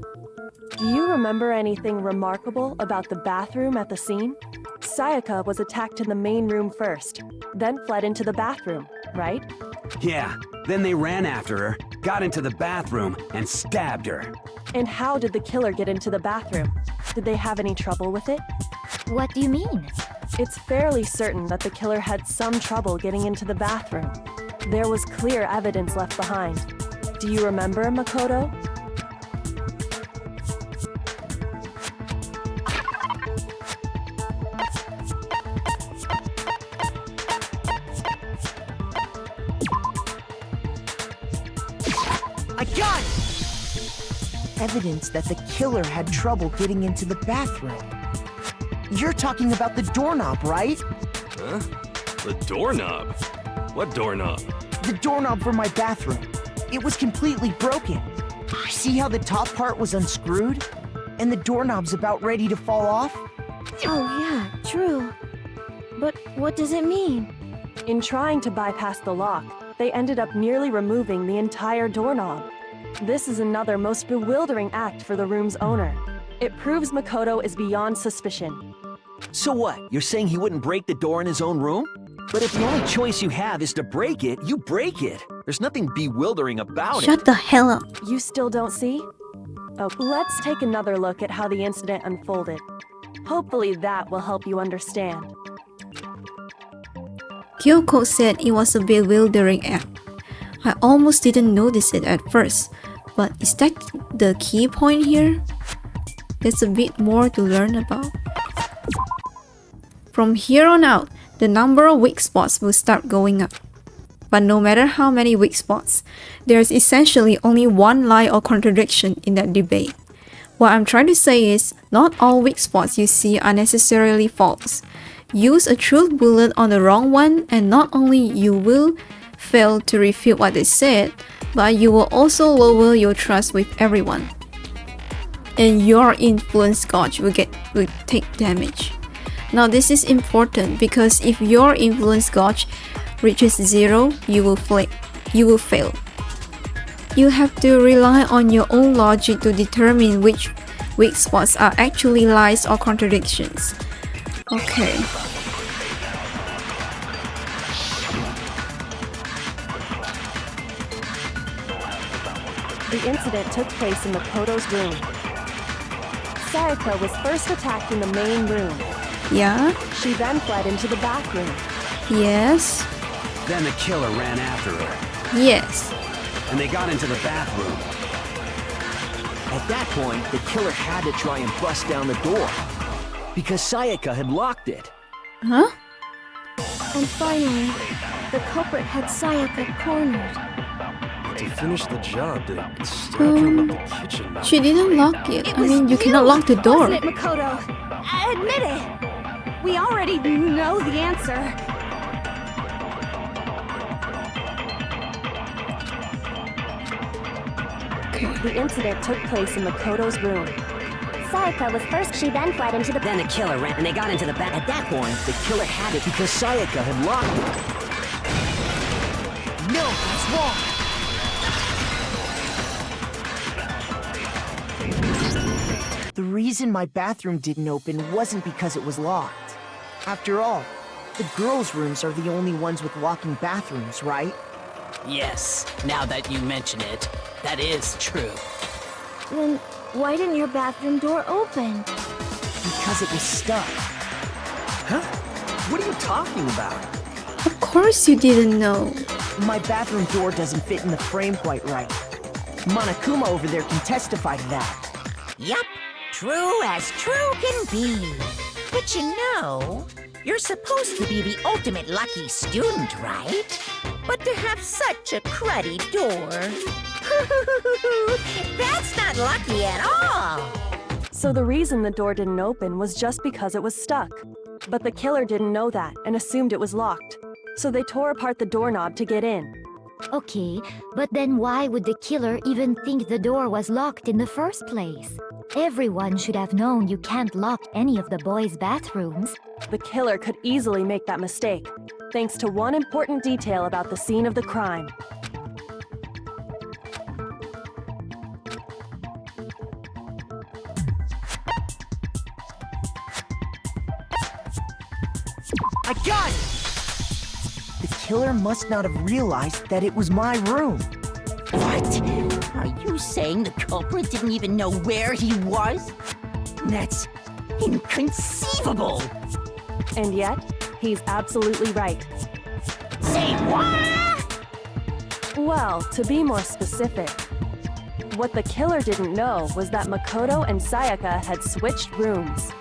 Do you remember anything remarkable about the bathroom at the scene? Sayaka was attacked in the main room first, then fled into the bathroom, right? Yeah, then they ran after her, got into the bathroom, and stabbed her. And how did the killer get into the bathroom? Did they have any trouble with it? What do you mean? It's fairly certain that the killer had some trouble getting into the bathroom. There was clear evidence left behind. Do you remember, Makoto? I got it! Evidence that the killer had trouble getting into the bathroom. You're talking about the doorknob, right? Huh? The doorknob? What doorknob? The doorknob for my bathroom. It was completely broken. See how the top part was unscrewed? And the doorknob's about ready to fall off? Oh yeah, true. But what does it mean? In trying to bypass the lock, they ended up nearly removing the entire doorknob. This is another most bewildering act for the room's owner. It proves Makoto is beyond suspicion. So what? You're saying he wouldn't break the door in his own room? But if the only choice you have is to break it, you break it. There's nothing bewildering about Shut it. the hell up. You still don't see? Oh, let's take another look at how the incident unfolded. Hopefully that will help you understand. Kyoko said it was a bewildering act. I almost didn't notice it at first, but is that the key point here? There's a bit more to learn about. From here on out, the number of weak spots will start going up. But no matter how many weak spots, there's essentially only one lie or contradiction in that debate. What I'm trying to say is, not all weak spots you see are necessarily false. Use a truth bullet on the wrong one and not only you will fail to refute what they said, but you will also lower your trust with everyone. And your influence gauge will take damage. Now this is important because if your influence gauge reaches 0, you will fail. You have to rely on your own logic to determine which weak spots are actually lies or contradictions. Okay. The incident took place in Makoto's room. Sayaka was first attacked in the main room. Yeah? She then fled into the bathroom. Yes? Then the killer ran after her. Yes. And they got into the bathroom. At that point, the killer had to try and bust down the door. Because Sayaka had locked it. Huh? And finally, the culprit had Sayaka cornered. To finish the job, they stabbed her with the kitchen knife. She didn't lock it. I mean, you cannot lock the door. Wasn't it, Makoto? Admit it! We already know the answer. The incident took place in Makoto's room. Sayaka was first, she then fled into the... Then the killer ran and they got into the bath. At that point, the killer had it because Sayaka had locked it. No, that's wrong. The reason my bathroom didn't open wasn't because it was locked. After all, the girls' rooms are the only ones with walking bathrooms, right? Yes, now that you mention it, that is true. Then why didn't your bathroom door open? Because it was stuck. Huh? What are you talking about? Of course you didn't know. My bathroom door doesn't fit in the frame quite right. Monokuma over there can testify to that. Yup, true as true can be. But you know, you're supposed to be the ultimate lucky student, right? But to have such a cruddy door... That's not lucky at all! So the reason the door didn't open was just because it was stuck. But the killer didn't know that and assumed it was locked. So they tore apart the doorknob to get in. Okay, but then why would the killer even think the door was locked in the first place? Everyone should have known you can't lock any of the boys' bathrooms. The killer could easily make that mistake, thanks to one important detail about the scene of the crime. I got it! The killer must not have realized that it was my room. What? Are you saying the culprit didn't even know where he was? That's inconceivable! And yet, he's absolutely right. Say what? Well, to be more specific, what the killer didn't know was that Makoto and Sayaka had switched rooms.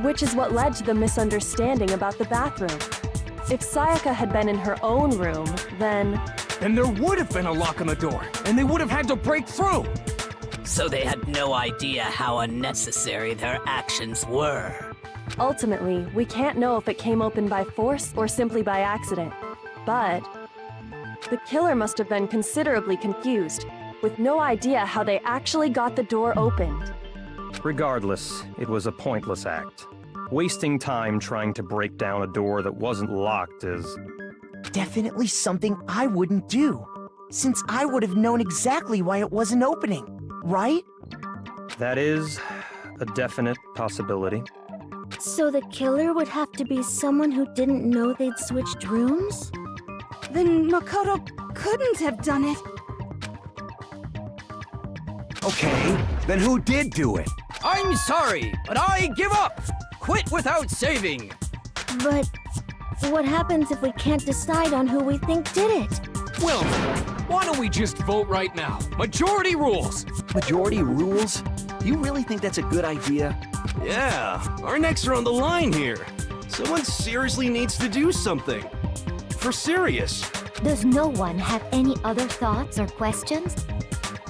Which is what led to the misunderstanding about the bathroom. If Sayaka had been in her own room, then... Then there would have been a lock on the door, and they would have had to break through! So they had no idea how unnecessary their actions were. Ultimately, we can't know if it came open by force or simply by accident. But... the killer must have been considerably confused, with no idea how they actually got the door opened. Regardless, it was a pointless act. Wasting time trying to break down a door that wasn't locked is... Definitely something I wouldn't do, since I would have known exactly why it wasn't opening, right? That is a definite possibility. So the killer would have to be someone who didn't know they'd switched rooms? Then Makoto couldn't have done it. Okay, then who did do it? I'm sorry, but I give up! Quit without saving! But what happens if we can't decide on who we think did it? Well, why don't we just vote right now? Majority rules! Majority rules? You really think that's a good idea? Yeah, our necks are on the line here. Someone seriously needs to do something. For serious. Does no one have any other thoughts or questions?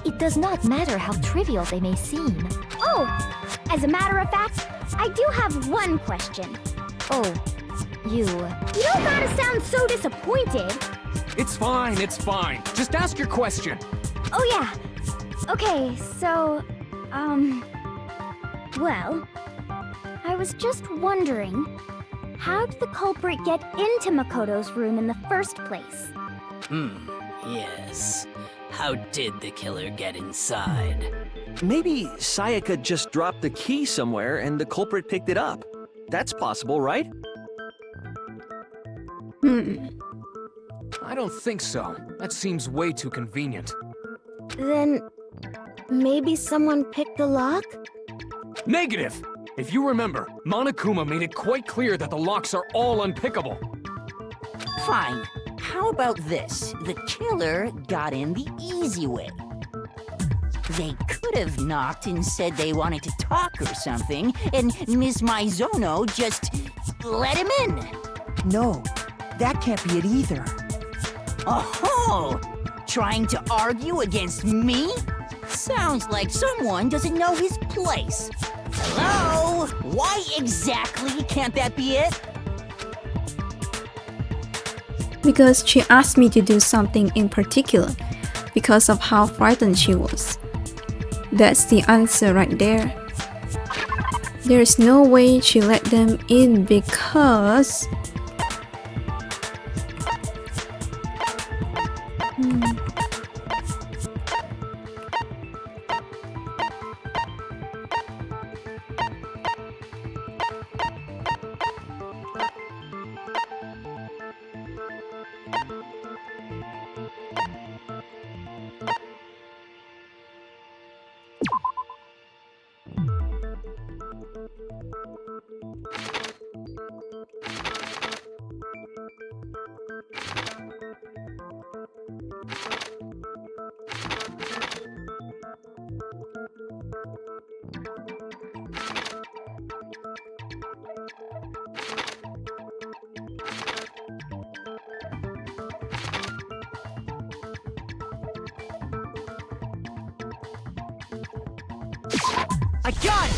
It does not matter how trivial they may seem. Oh, as a matter of fact, I do have one question. Oh, you... You don't gotta sound so disappointed. It's fine, it's fine. Just ask your question. Oh yeah. Okay, so, well, I was just wondering, how did the culprit get into Makoto's room in the first place? Yes. How did the killer get inside? Maybe Sayaka just dropped the key somewhere and the culprit picked it up. That's possible, right? I don't think so. That seems way too convenient. Then, maybe someone picked the lock? Negative! If you remember, Monokuma made it quite clear that the locks are all unpickable. Fine. How about this? The killer got in the easy way. They could have knocked and said they wanted to talk or something, and Miss Maizono just let him in. No, that can't be it either. Oh, trying to argue against me? Sounds like someone doesn't know his place. Hello? Why exactly can't that be it? Because she asked me to do something in particular, because of how frightened she was. That's the answer right there. There is no way she let them in because... I got it!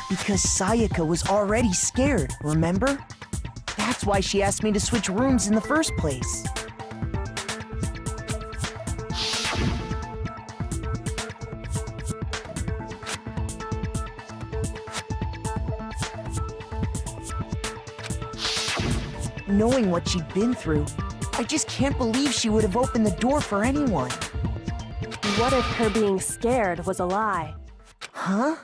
Because Sayaka was already scared, remember? That's why she asked me to switch rooms in the first place. Knowing what she'd been through, I just can't believe she would have opened the door for anyone. What if her being scared was a lie? Huh?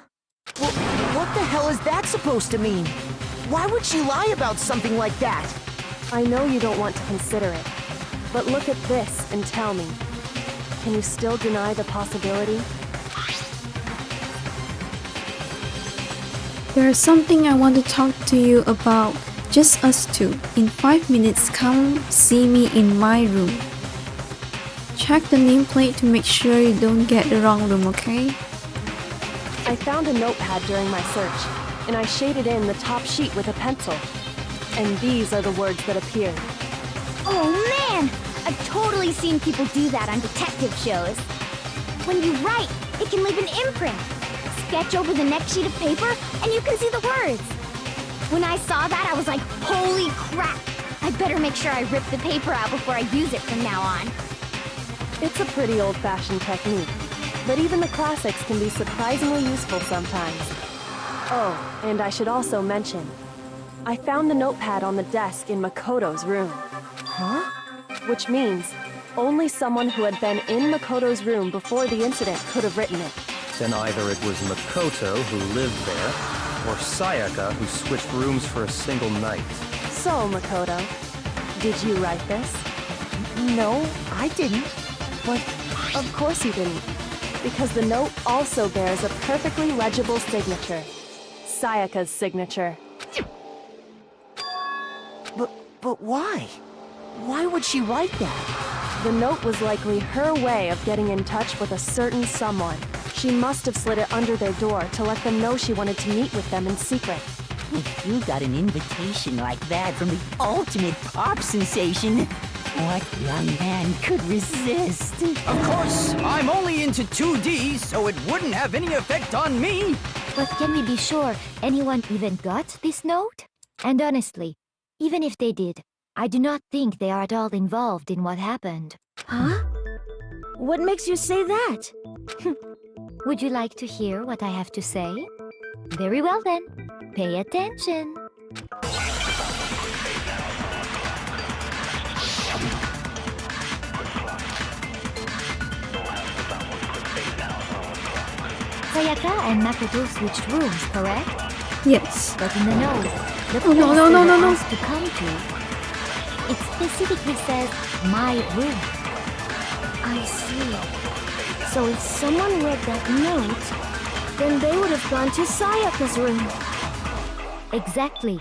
Well, what the hell is that supposed to mean? Why would she lie about something like that? I know you don't want to consider it, but look at this and tell me. Can you still deny the possibility? There's something I want to talk to you about. Just us two. In 5 minutes, come see me in my room. Check the nameplate to make sure you don't get the wrong room, okay? I found a notepad during my search, and I shaded in the top sheet with a pencil. And these are the words that appeared. Oh man! I've totally seen people do that on detective shows. When you write, it can leave an imprint. Sketch over the next sheet of paper, and you can see the words. When I saw that, I was like, holy crap! I better make sure I rip the paper out before I use it from now on. It's a pretty old-fashioned technique, but even the classics can be surprisingly useful sometimes. Oh, and I should also mention, I found the notepad on the desk in Makoto's room. Huh? Which means only someone who had been in Makoto's room before the incident could have written it. Then either it was Makoto who lived there, or Sayaka who switched rooms for a single night. So, Makoto, did you write this? No, I didn't. But of course you didn't, because the note also bears a perfectly legible signature. Sayaka's signature. But why? Why would she write that? The note was likely her way of getting in touch with a certain someone. She must have slid it under their door to let them know she wanted to meet with them in secret. If you got an invitation like that from the ultimate pop sensation, what young man could resist? Of course, I'm only into 2D, so it wouldn't have any effect on me. But can we be sure anyone even got this note? And honestly, even if they did, I do not think they are at all involved in what happened. Huh? What makes you say that? Would you like to hear what I have to say? Very well then, pay attention. Sayaka and Makoto switched rooms, correct? Yes. But in the note, the place no, they were no. asked to come to, it specifically says, my room. I see. So if someone read that note, then they would have gone to Sayaka's room. Exactly.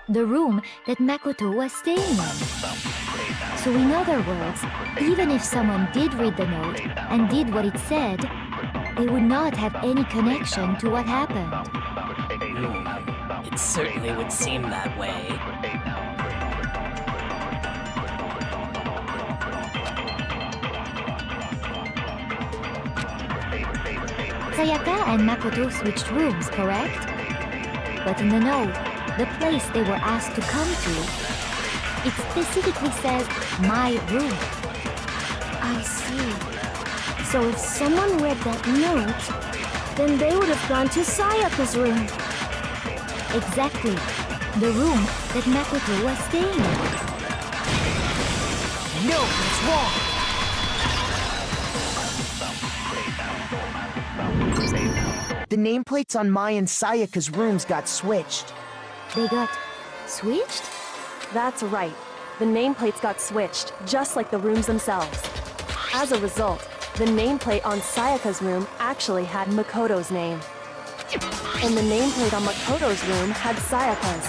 The room that Makoto was staying in. So in other words, even if someone did read the note and did what it said, they would not have any connection to what happened. It certainly would seem that way. Sayaka and Makoto switched rooms, correct? But in the note, the place they were asked to come to, it specifically says, my room. I see. So if someone read that note, then they would have gone to Sayaka's room. Exactly. The room that Makoto was staying in. No, it's wrong. The nameplates on Mai and Sayaka's rooms got switched. They got switched? That's right. The nameplates got switched, just like the rooms themselves. As a result, the nameplate on Sayaka's room actually had Makoto's name. And the nameplate on Makoto's room had Sayaka's.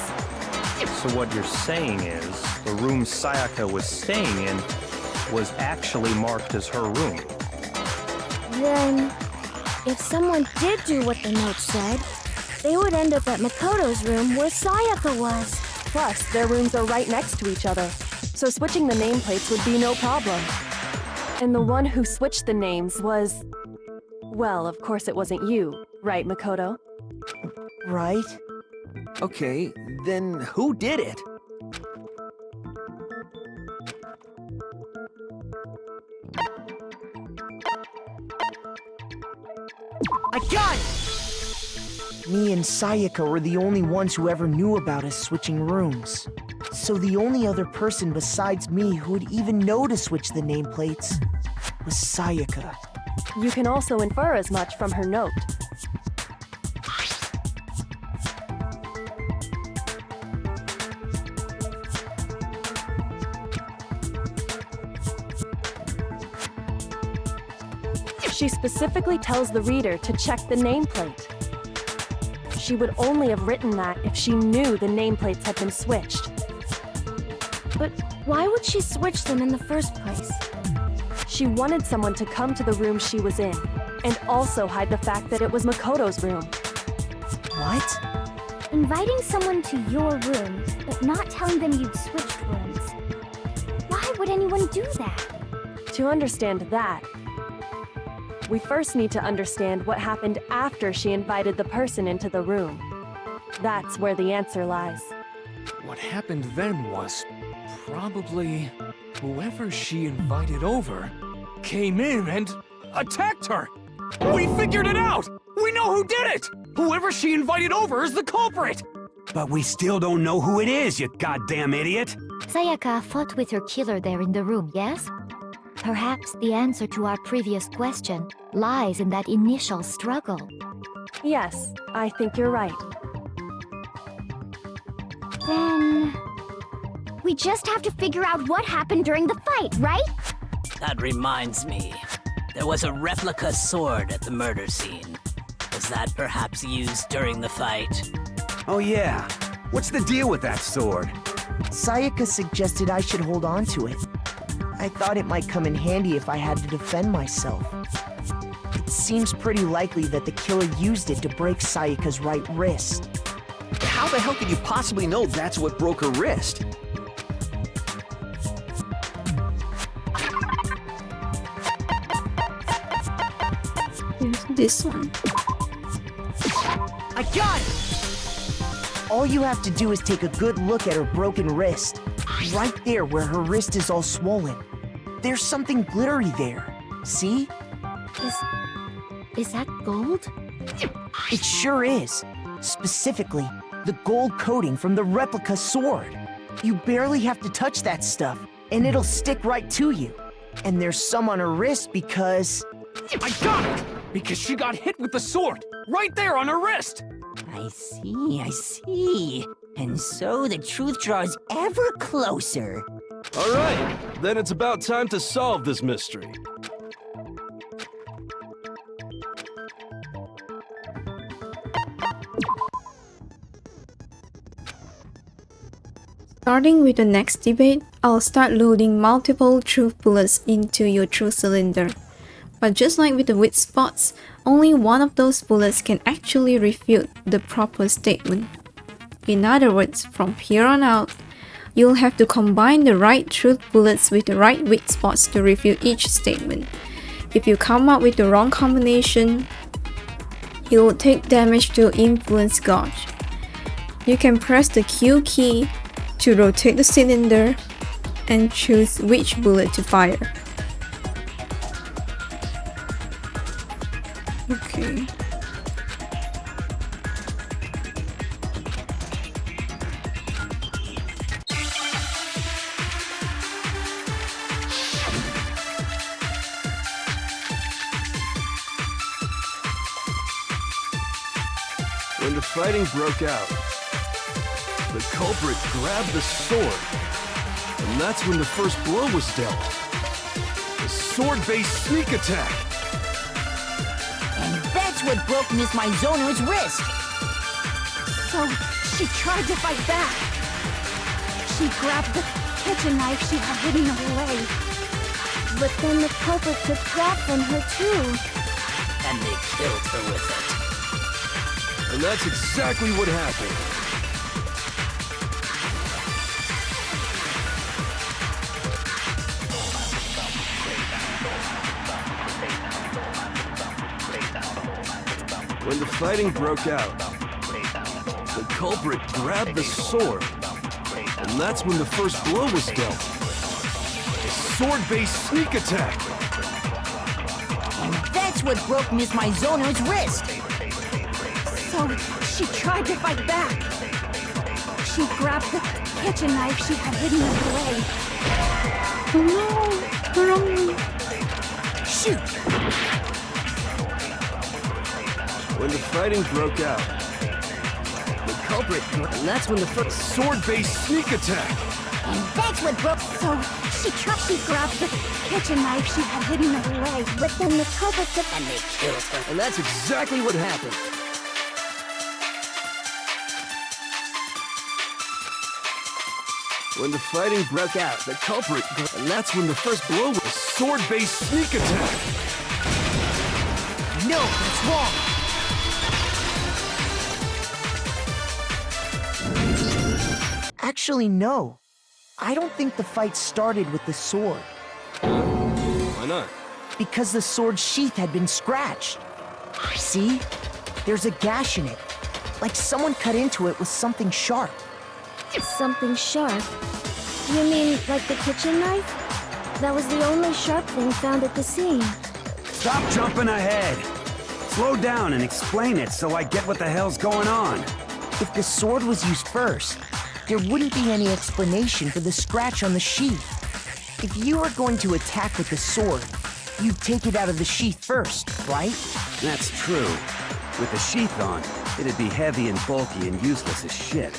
So what you're saying is, the room Sayaka was staying in was actually marked as her room. Then, if someone did do what the note said, they would end up at Makoto's room where Sayaka was. Plus, their rooms are right next to each other, so switching the nameplates would be no problem. And the one who switched the names was... Well, of course it wasn't you, right, Makoto? Right? Okay, then who did it? I got it! Me and Sayaka were the only ones who ever knew about us switching rooms. So the only other person besides me who would even know to switch the nameplates was Sayaka. You can also infer as much from her note. She specifically tells the reader to check the nameplate. She would only have written that if she knew the nameplates had been switched. But why would she switch them in the first place? She wanted someone to come to the room she was in, and also hide the fact that it was Makoto's room. What? Inviting someone to your room, but not telling them you'd switched rooms. Why would anyone do that? To understand that, we first need to understand what happened after she invited the person into the room. That's where the answer lies. What happened then was probably whoever she invited over came in and attacked her. We figured it out! We know who did it! Whoever she invited over is the culprit! But we still don't know who it is, you goddamn idiot! Sayaka fought with her killer there in the room, yes? Perhaps the answer to our previous question lies in that initial struggle. Yes, I think you're right. Then... we just have to figure out what happened during the fight, right? That reminds me. There was a replica sword at the murder scene. Was that perhaps used during the fight? Oh yeah. What's the deal with that sword? Sayaka suggested I should hold on to it. I thought it might come in handy if I had to defend myself. It seems pretty likely that the killer used it to break Sayaka's right wrist. How the hell could you possibly know that's what broke her wrist? Here's this one. I got it! All you have to do is take a good look at her broken wrist. Right there where her wrist is all swollen. There's something glittery there. See? Is that gold? It sure is. Specifically, the gold coating from the replica sword. You barely have to touch that stuff, and it'll stick right to you. And there's some on her wrist because... I got it! Because she got hit with the sword! Right there on her wrist! I see. And so the truth draws ever closer. All right, then it's about time to solve this mystery. Starting with the next debate, I'll start loading multiple truth bullets into your truth cylinder. But just like with the weak spots, only one of those bullets can actually refute the proper statement. In other words, from here on out, you'll have to combine the right truth bullets with the right weak spots to refute each statement. If you come up with the wrong combination, you'll take damage to influence gauge. You can press the Q key to rotate the cylinder and choose which bullet to fire. Okay. When the fighting broke out, the culprit grabbed the sword, and that's when the first blow was dealt. The sword-based sneak attack! And that's that's what broke Miss Mizono's wrist. So she tried to fight back. She grabbed the kitchen knife she had hidden away. But then the culprit took that from her too. And they killed her with it. And that's exactly what happened. When the fighting broke out, the culprit grabbed the sword, and that's when the first blow was dealt. A sword-based sneak attack. And that's what broke Miss Mizono's wrist. So she tried to fight back. She grabbed the kitchen knife she had hidden away. Oh no! The wrong one. Shoot! When the fighting broke out, the culprit, and that's when the first sword-based sneak attack. And that's what broke... So she grabbed the kitchen knife she had hidden away. But then the culprit took... And they killed her. And that's exactly what happened. When the fighting broke out, the culprit, and that's when the first blow was a sword-based sneak attack. No, that's wrong. Actually, no. I don't think the fight started with the sword. Why not? Because the sword's sheath had been scratched. See? There's a gash in it. Like someone cut into it with something sharp. Something sharp? You mean like the kitchen knife? That was the only sharp thing found at the scene. Stop jumping ahead. Slow down and explain it so I get what the hell's going on. If the sword was used first, there wouldn't be any explanation for the scratch on the sheath. If you were going to attack with the sword, you'd take it out of the sheath first, right? That's true. With the sheath on, it'd be heavy and bulky and useless as shit.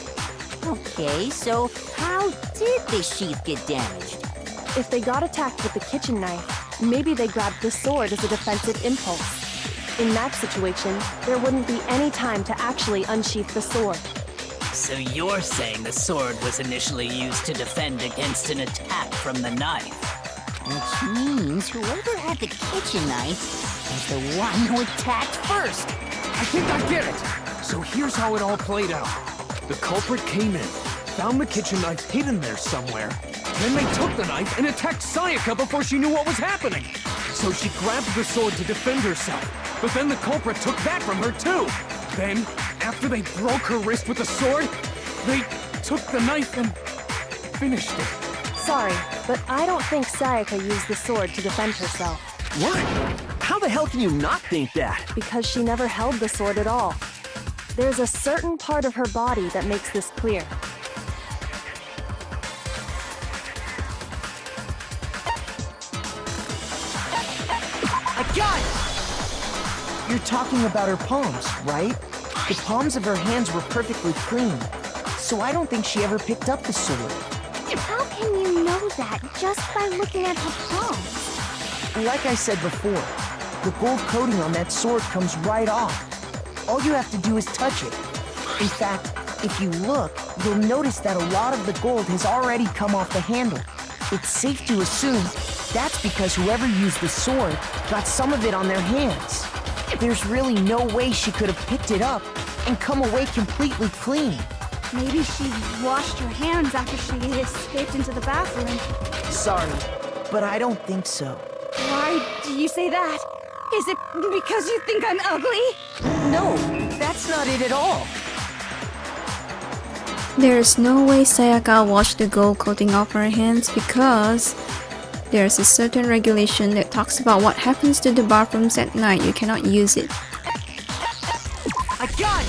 Okay, so how did the sheath get damaged? If they got attacked with the kitchen knife, maybe they grabbed the sword as a defensive impulse. In that situation, there wouldn't be any time to actually unsheath the sword. So you're saying the sword was initially used to defend against an attack from the knife? Which means whoever had the kitchen knife was the one who attacked first. I think I get it. So here's how it all played out. The culprit came in, found the kitchen knife hidden there somewhere. Then they took the knife and attacked Sayaka before she knew what was happening. So she grabbed the sword to defend herself. But then the culprit took that from her too. Then, after they broke her wrist with the sword, they took the knife and finished it. Sorry, but I don't think Sayaka used the sword to defend herself. What? How the hell can you not think that? Because she never held the sword at all. There's a certain part of her body that makes this clear. I got it! You're talking about her palms, right? The palms of her hands were perfectly clean, so I don't think she ever picked up the sword. How can you know that just by looking at her palms? Like I said before, the gold coating on that sword comes right off. All you have to do is touch it. In fact, if you look, you'll notice that a lot of the gold has already come off the handle. It's safe to assume that's because whoever used the sword got some of it on their hands. There's really no way she could have picked it up and come away completely clean. Maybe she washed her hands after she escaped into the bathroom. Sorry, but I don't think so. Why do you say that? Is it because you think I'm ugly? No, that's not it at all. There's no way Sayaka washed the gold coating off her hands because there's a certain regulation that talks about what happens to the bathrooms at night. You cannot use it. I got it!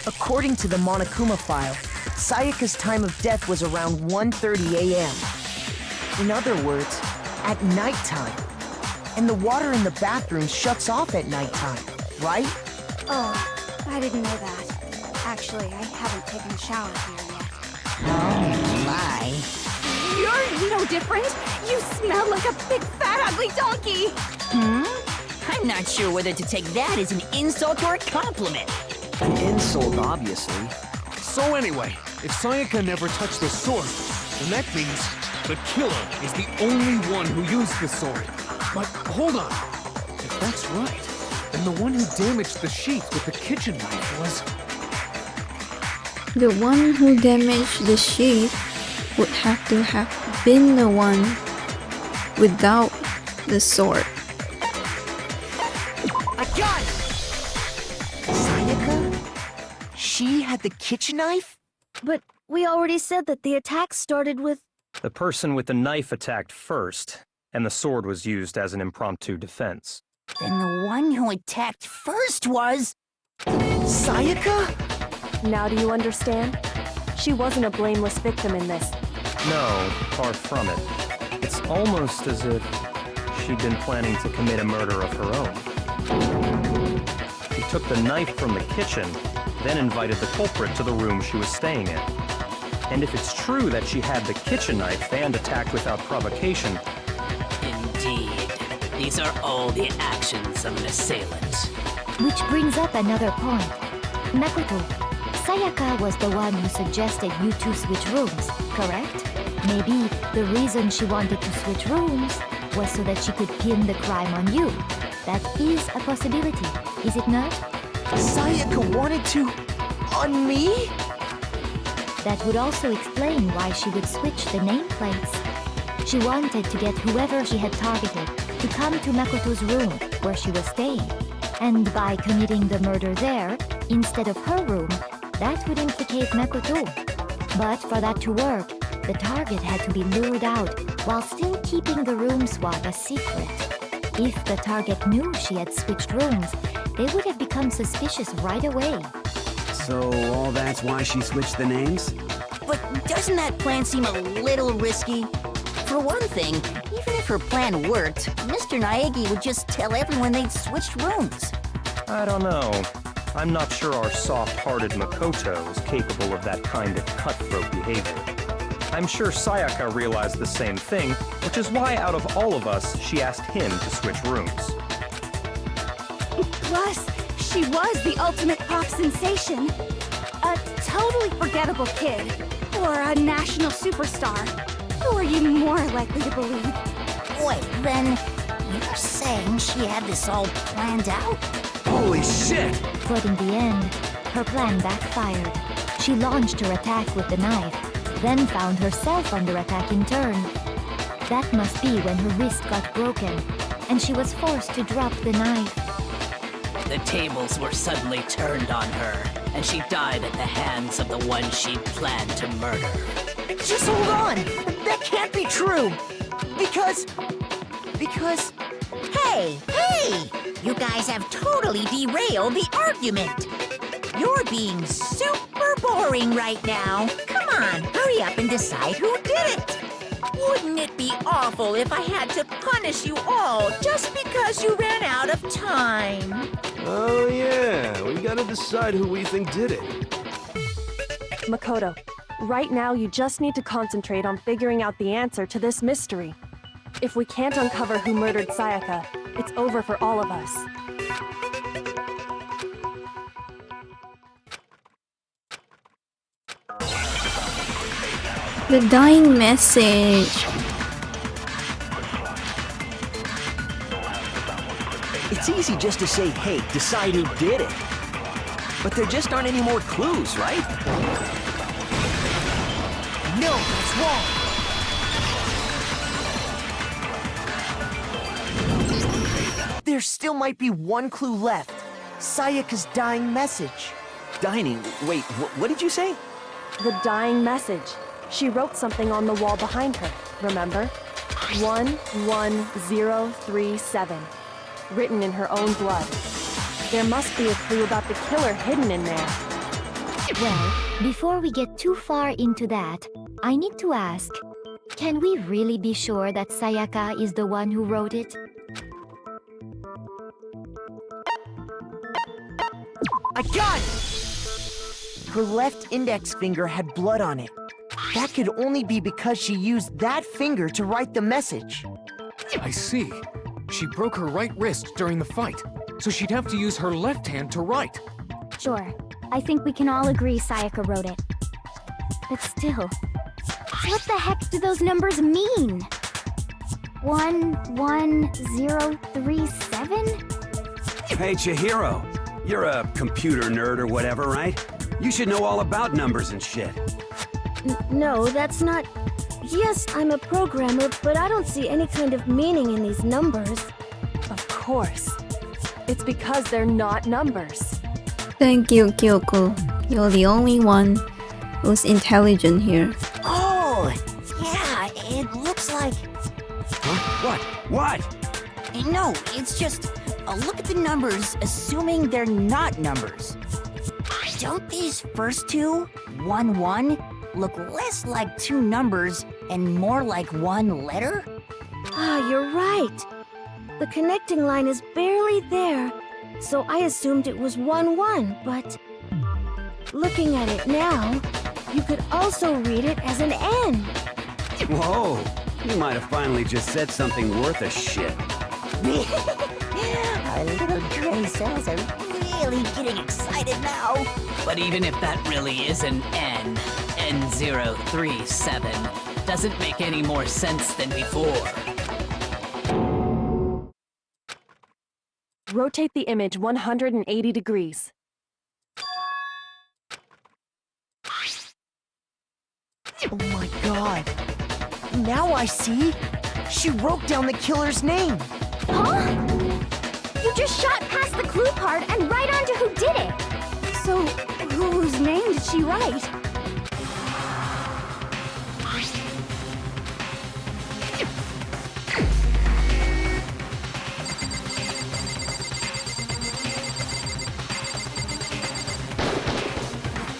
According to the Monokuma file, Sayaka's time of death was around 1:30 a.m. In other words, at nighttime. And the water in the bathroom shuts off at nighttime, right? Oh, I didn't know that. Actually, I haven't taken a shower here yet. Oh my. You're no different. You smell like a big fat ugly donkey. Hmm? I I'm not sure whether to take that as an insult or a compliment. An insult, obviously. So anyway, if Sayaka never touched the sword, then that means the killer is the only one who used the sword. But hold on. If that's right, then the one who damaged the sheath with the kitchen knife was... The one who damaged the sheath would have to have been the one without the sword. I got it! Sayaka? She had the kitchen knife? But we already said that the attack started with... The person with the knife attacked first, and the sword was used as an impromptu defense. Then the one who attacked first was... Sayaka? Now do you understand? She wasn't a blameless victim in this. No, far from it. It's almost as if she'd been planning to commit a murder of her own. She took the knife from the kitchen, then invited the culprit to the room she was staying in. And if it's true that she had the kitchen knife and attacked without provocation... Indeed. These are all the actions of an assailant. Which brings up another point. Makoto, Sayaka was the one who suggested you two switch rooms, correct? Maybe the reason she wanted to switch rooms was so that she could pin the crime on you. That is a possibility, is it not? Sayaka wanted to... on me? That would also explain why she would switch the nameplates. She wanted to get whoever she had targeted to come to Makoto's room where she was staying. And by committing the murder there, instead of her room, that would implicate Makoto. But for that to work, the target had to be lured out while still keeping the room swap a secret. If the target knew she had switched rooms, they would have become suspicious right away. So all that's why she switched the names? But doesn't that plan seem a little risky? For one thing, even if her plan worked, Mr. Naegi would just tell everyone they'd switched rooms. I don't know. I'm not sure our soft-hearted Makoto is capable of that kind of cutthroat behavior. I'm sure Sayaka realized the same thing, which is why out of all of us, she asked him to switch rooms. Plus, she was the ultimate pop sensation. A totally forgettable kid. Or a national superstar. Who are you more likely to believe? Wait, then you're saying she had this all planned out? Holy shit! But in the end, her plan backfired. She launched her attack with the knife, then found herself under attack in turn. That must be when her wrist got broken, and she was forced to drop the knife. The tables were suddenly turned on her, and she died at the hands of the one she'd planned to murder. Just hold on! That can't be true! Because... Hey! You guys have totally derailed the argument! You're being super boring right now. Come on, hurry up and decide who did it! Wouldn't it be awful if I had to punish you all just because you ran out of time? Oh yeah, we gotta decide who we think did it. Makoto, right now you just need to concentrate on figuring out the answer to this mystery. If we can't uncover who murdered Sayaka, it's over for all of us. The dying message. It's easy just to say, hey, decide who did it. But there just aren't any more clues, right? No, that's wrong! There still might be one clue left. Sayaka's dying message. Dining? Wait, what did you say? The dying message. She wrote something on the wall behind her, remember? 11037. Written in her own blood. There must be a clue about the killer hidden in there. Well, before we get too far into that, I need to ask, can we really be sure that Sayaka is the one who wrote it? I got it! Her left index finger had blood on it. That could only be because she used that finger to write the message. I see. She broke her right wrist during the fight, so she'd have to use her left hand to write. Sure. I think we can all agree Sayaka wrote it. But still, what the heck do those numbers mean? 11037? Hey, Chihiro. You're a computer nerd or whatever, right? You should know all about numbers and shit. No, that's not... Yes, I'm a programmer, but I don't see any kind of meaning in these numbers. Of course. It's because they're not numbers. Thank you, Kyoko. You're the only one who's intelligent here. Oh, yeah, it looks like... Huh? What? No, it's just... look at the numbers, assuming they're not numbers. Don't these first two, 1-1, look less like two numbers and more like one letter? Ah, you're right. The connecting line is barely there, so I assumed it was 1-1, but... Looking at it now, you could also read it as an N. Whoa, you might have finally just said something worth a shit. Our little gray cells are really getting excited now. But even if that really is an N, N037, doesn't make any more sense than before. Rotate the image 180 degrees. Oh my god. Now I see. She wrote down the killer's name. Huh? You just shot past the clue part and right onto who did it. So, whose name did she write?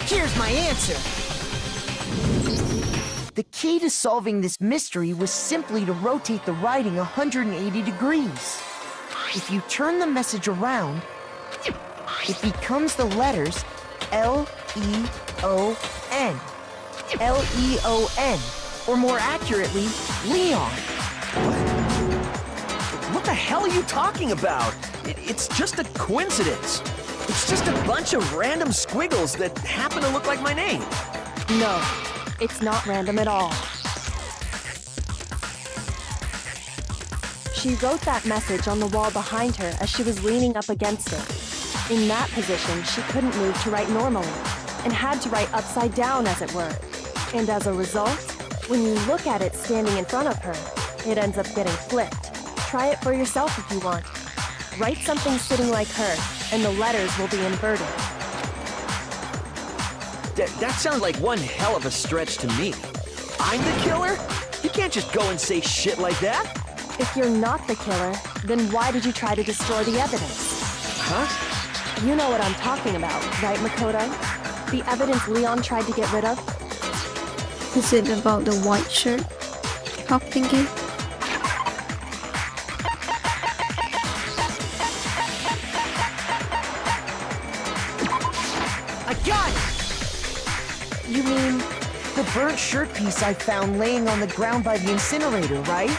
Here's my answer. The key to solving this mystery was simply to rotate the writing 180 degrees. If you turn the message around, it becomes the letters L-E-O-N. L-E-O-N, or more accurately, Leon. What the hell are you talking about? It's just a coincidence. It's just a bunch of random squiggles that happen to look like my name. No, it's not random at all. She wrote that message on the wall behind her as she was leaning up against it. In that position, she couldn't move to write normally, and had to write upside down, as it were. And as a result, when you look at it standing in front of her, it ends up getting flipped. Try it for yourself if you want. Write something sitting like her, and the letters will be inverted. That sounds like one hell of a stretch to me. I'm the killer? You can't just go and say shit like that. If you're not the killer, then why did you try to destroy the evidence? Huh? You know what I'm talking about, right, Makoto? The evidence Leon tried to get rid of? Is it about the white shirt? Hop thinking? I got it! You mean the burnt shirt piece I found laying on the ground by the incinerator, right?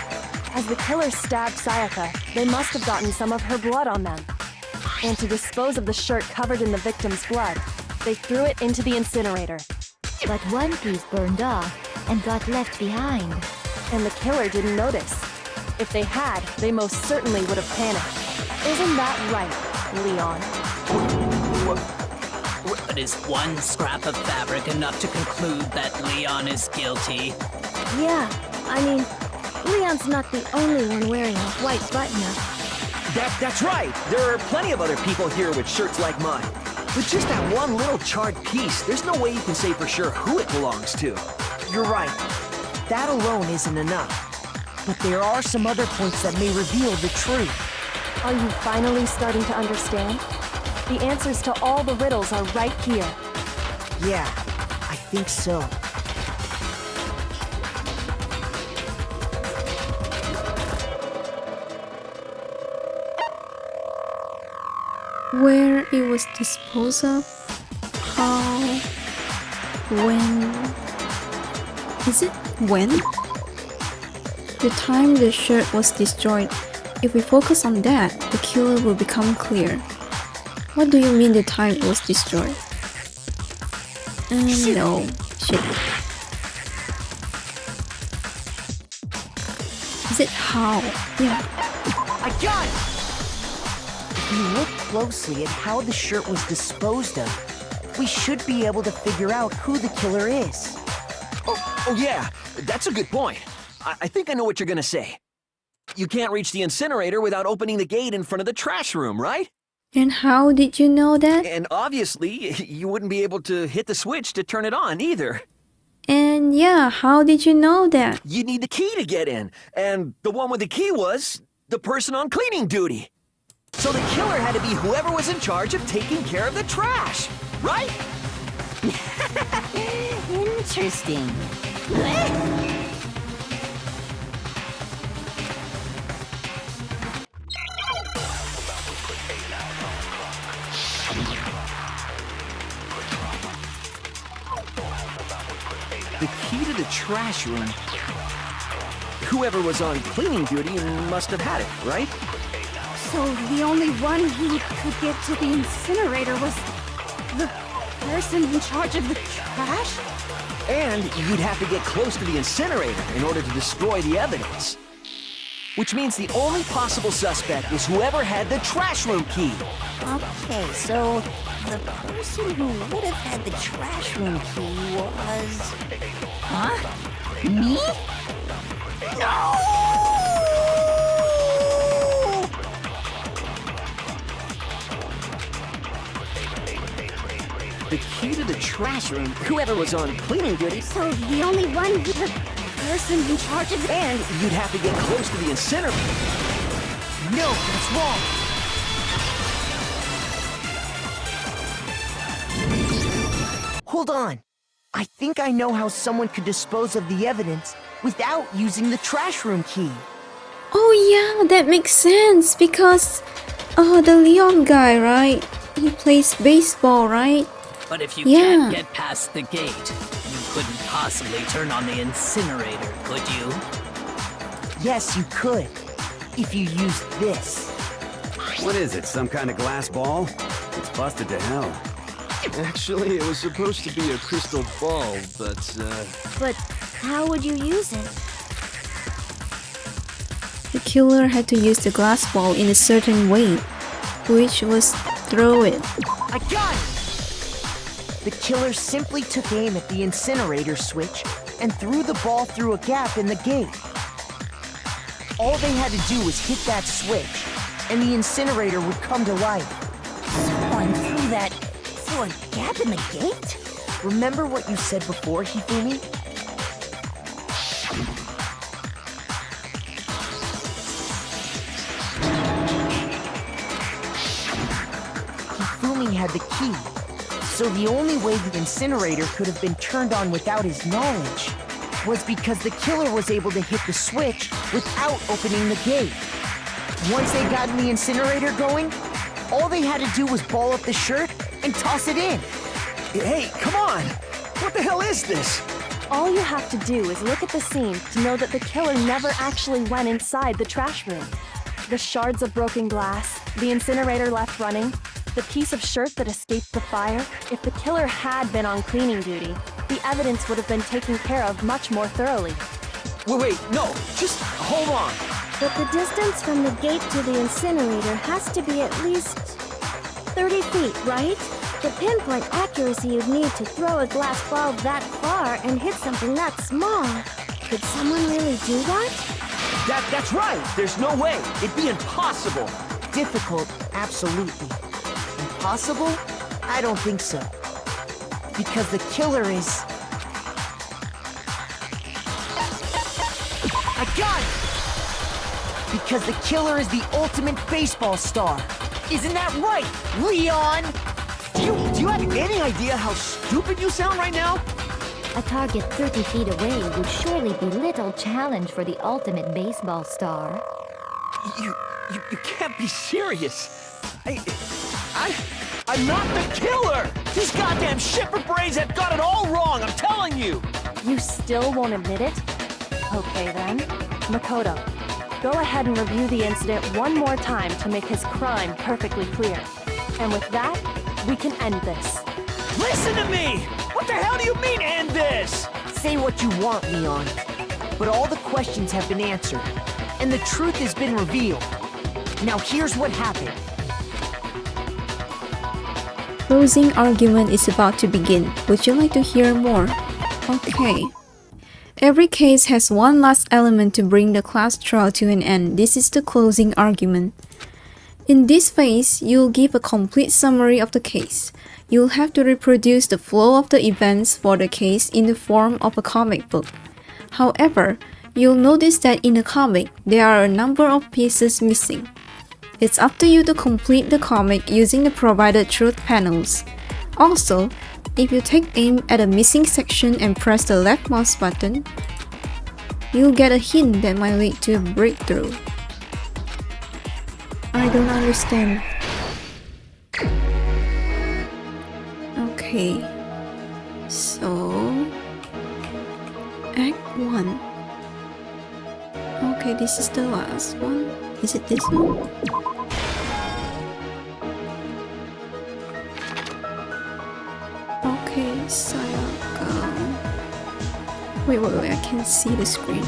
As the killer stabbed Sayaka, they must have gotten some of her blood on them. And to dispose of the shirt covered in the victim's blood, they threw it into the incinerator. But one piece burned off and got left behind. And the killer didn't notice. If they had, they most certainly would have panicked. Isn't that right, Leon? But is one scrap of fabric enough to conclude that Leon is guilty? Yeah, I mean, Leon's not the only one wearing a white button-up. That's right. There are plenty of other people here with shirts like mine. With just that one little charred piece, there's no way you can say for sure who it belongs to. You're right. That alone isn't enough. But there are some other points that may reveal the truth. Are you finally starting to understand? The answers to all the riddles are right here. Yeah, I think so. Where it was disposed of? How? When? Is it when? The time the shirt was destroyed If we focus on that, the killer will become clear. What do you mean the time it was destroyed? No. Shit. Is it how? Yeah. I got it! If we look closely at how the shirt was disposed of, we should be able to figure out who the killer is. Oh yeah, that's a good point. I think I know what you're gonna say. You can't reach the incinerator without opening the gate in front of the trash room, right? And how did you know that? And obviously, you wouldn't be able to hit the switch to turn it on either. And yeah, how did you know that? You need the key to get in, and the one with the key was the person on cleaning duty. So the killer had to be whoever was in charge of taking care of the trash, right? Interesting. The key to the trash room. Whoever was on cleaning duty must have had it, right? So the only one who could get to the incinerator was the person in charge of the trash? And you'd have to get close to the incinerator in order to destroy the evidence. Which means the only possible suspect is whoever had the trash room key. Okay, so the person who would have had the trash room key was... Huh? Me? No! The key to the trash room, whoever was on cleaning duty. So the only one who... the person in charge of... And you'd have to get close to the incinerator. No, that's wrong. Hold on. I think I know how someone could dispose of the evidence without using the trash room key. Oh yeah, that makes sense because the Leon guy, right? He plays baseball, right? But if you Yeah. can't get past the gate, you couldn't possibly turn on the incinerator, could you? Yes, you could. If you used this. What is it, some kind of glass ball? It's busted to hell. Actually, it was supposed to be a crystal ball, but, But how would you use it? The killer had to use the glass ball in a certain way, which was throw it. I got it! The killer simply took aim at the incinerator switch and threw the ball through a gap in the gate. All they had to do was hit that switch, and the incinerator would come to life. Someone threw a gap in the gate? Remember what you said before, Hifumi? Hifumi had the key, so the only way the incinerator could have been turned on without his knowledge was because the killer was able to hit the switch without opening the gate. Once they got the incinerator going, all they had to do was ball up the shirt and toss it in. Hey, come on! What the hell is this? All you have to do is look at the scene to know that the killer never actually went inside the trash room. The shards of broken glass, the incinerator left running, the piece of shirt that escaped the fire. If the killer had been on cleaning duty, the evidence would have been taken care of much more thoroughly. Wait, no, just hold on. But the distance from the gate to the incinerator has to be at least 30 feet, right? The pinpoint accuracy you'd need to throw a glass ball that far and hit something that small. Could someone really do that? That's right. There's no way. It'd be impossible. Difficult, absolutely. Impossible? I don't think so. Because the killer is... I got it! Because the killer is the ultimate baseball star. Isn't that right, Leon? Do you have any idea how stupid you sound right now? A target 30 feet away would surely be little challenge for the ultimate baseball star. You can't be serious. I'm not the killer! These goddamn shipper brains have got it all wrong, I'm telling you! You still won't admit it? Okay then. Makoto, go ahead and review the incident one more time to make his crime perfectly clear. And with that, we can end this. Listen to me! What the hell do you mean, end this? Say what you want, Leon. But all the questions have been answered, and the truth has been revealed. Now here's what happened. Closing argument is about to begin. Would you like to hear more? Okay. Every case has one last element to bring the class trial to an end. This is the closing argument. In this phase, you'll give a complete summary of the case. You'll have to reproduce the flow of the events for the case in the form of a comic book. However, you'll notice that in the comic, there are a number of pieces missing. It's up to you to complete the comic using the provided truth panels. Also, if you take aim at a missing section and press the left mouse button, you'll get a hint that might lead to a breakthrough. I don't understand. Okay, so Act 1. Okay, this is the last one. Is it this one? Okay, Sayaka. Wait, I can't see the screen.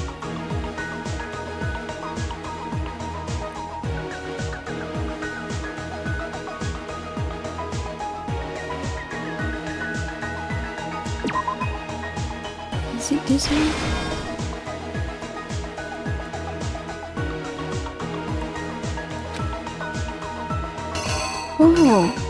Is it this one? Oh!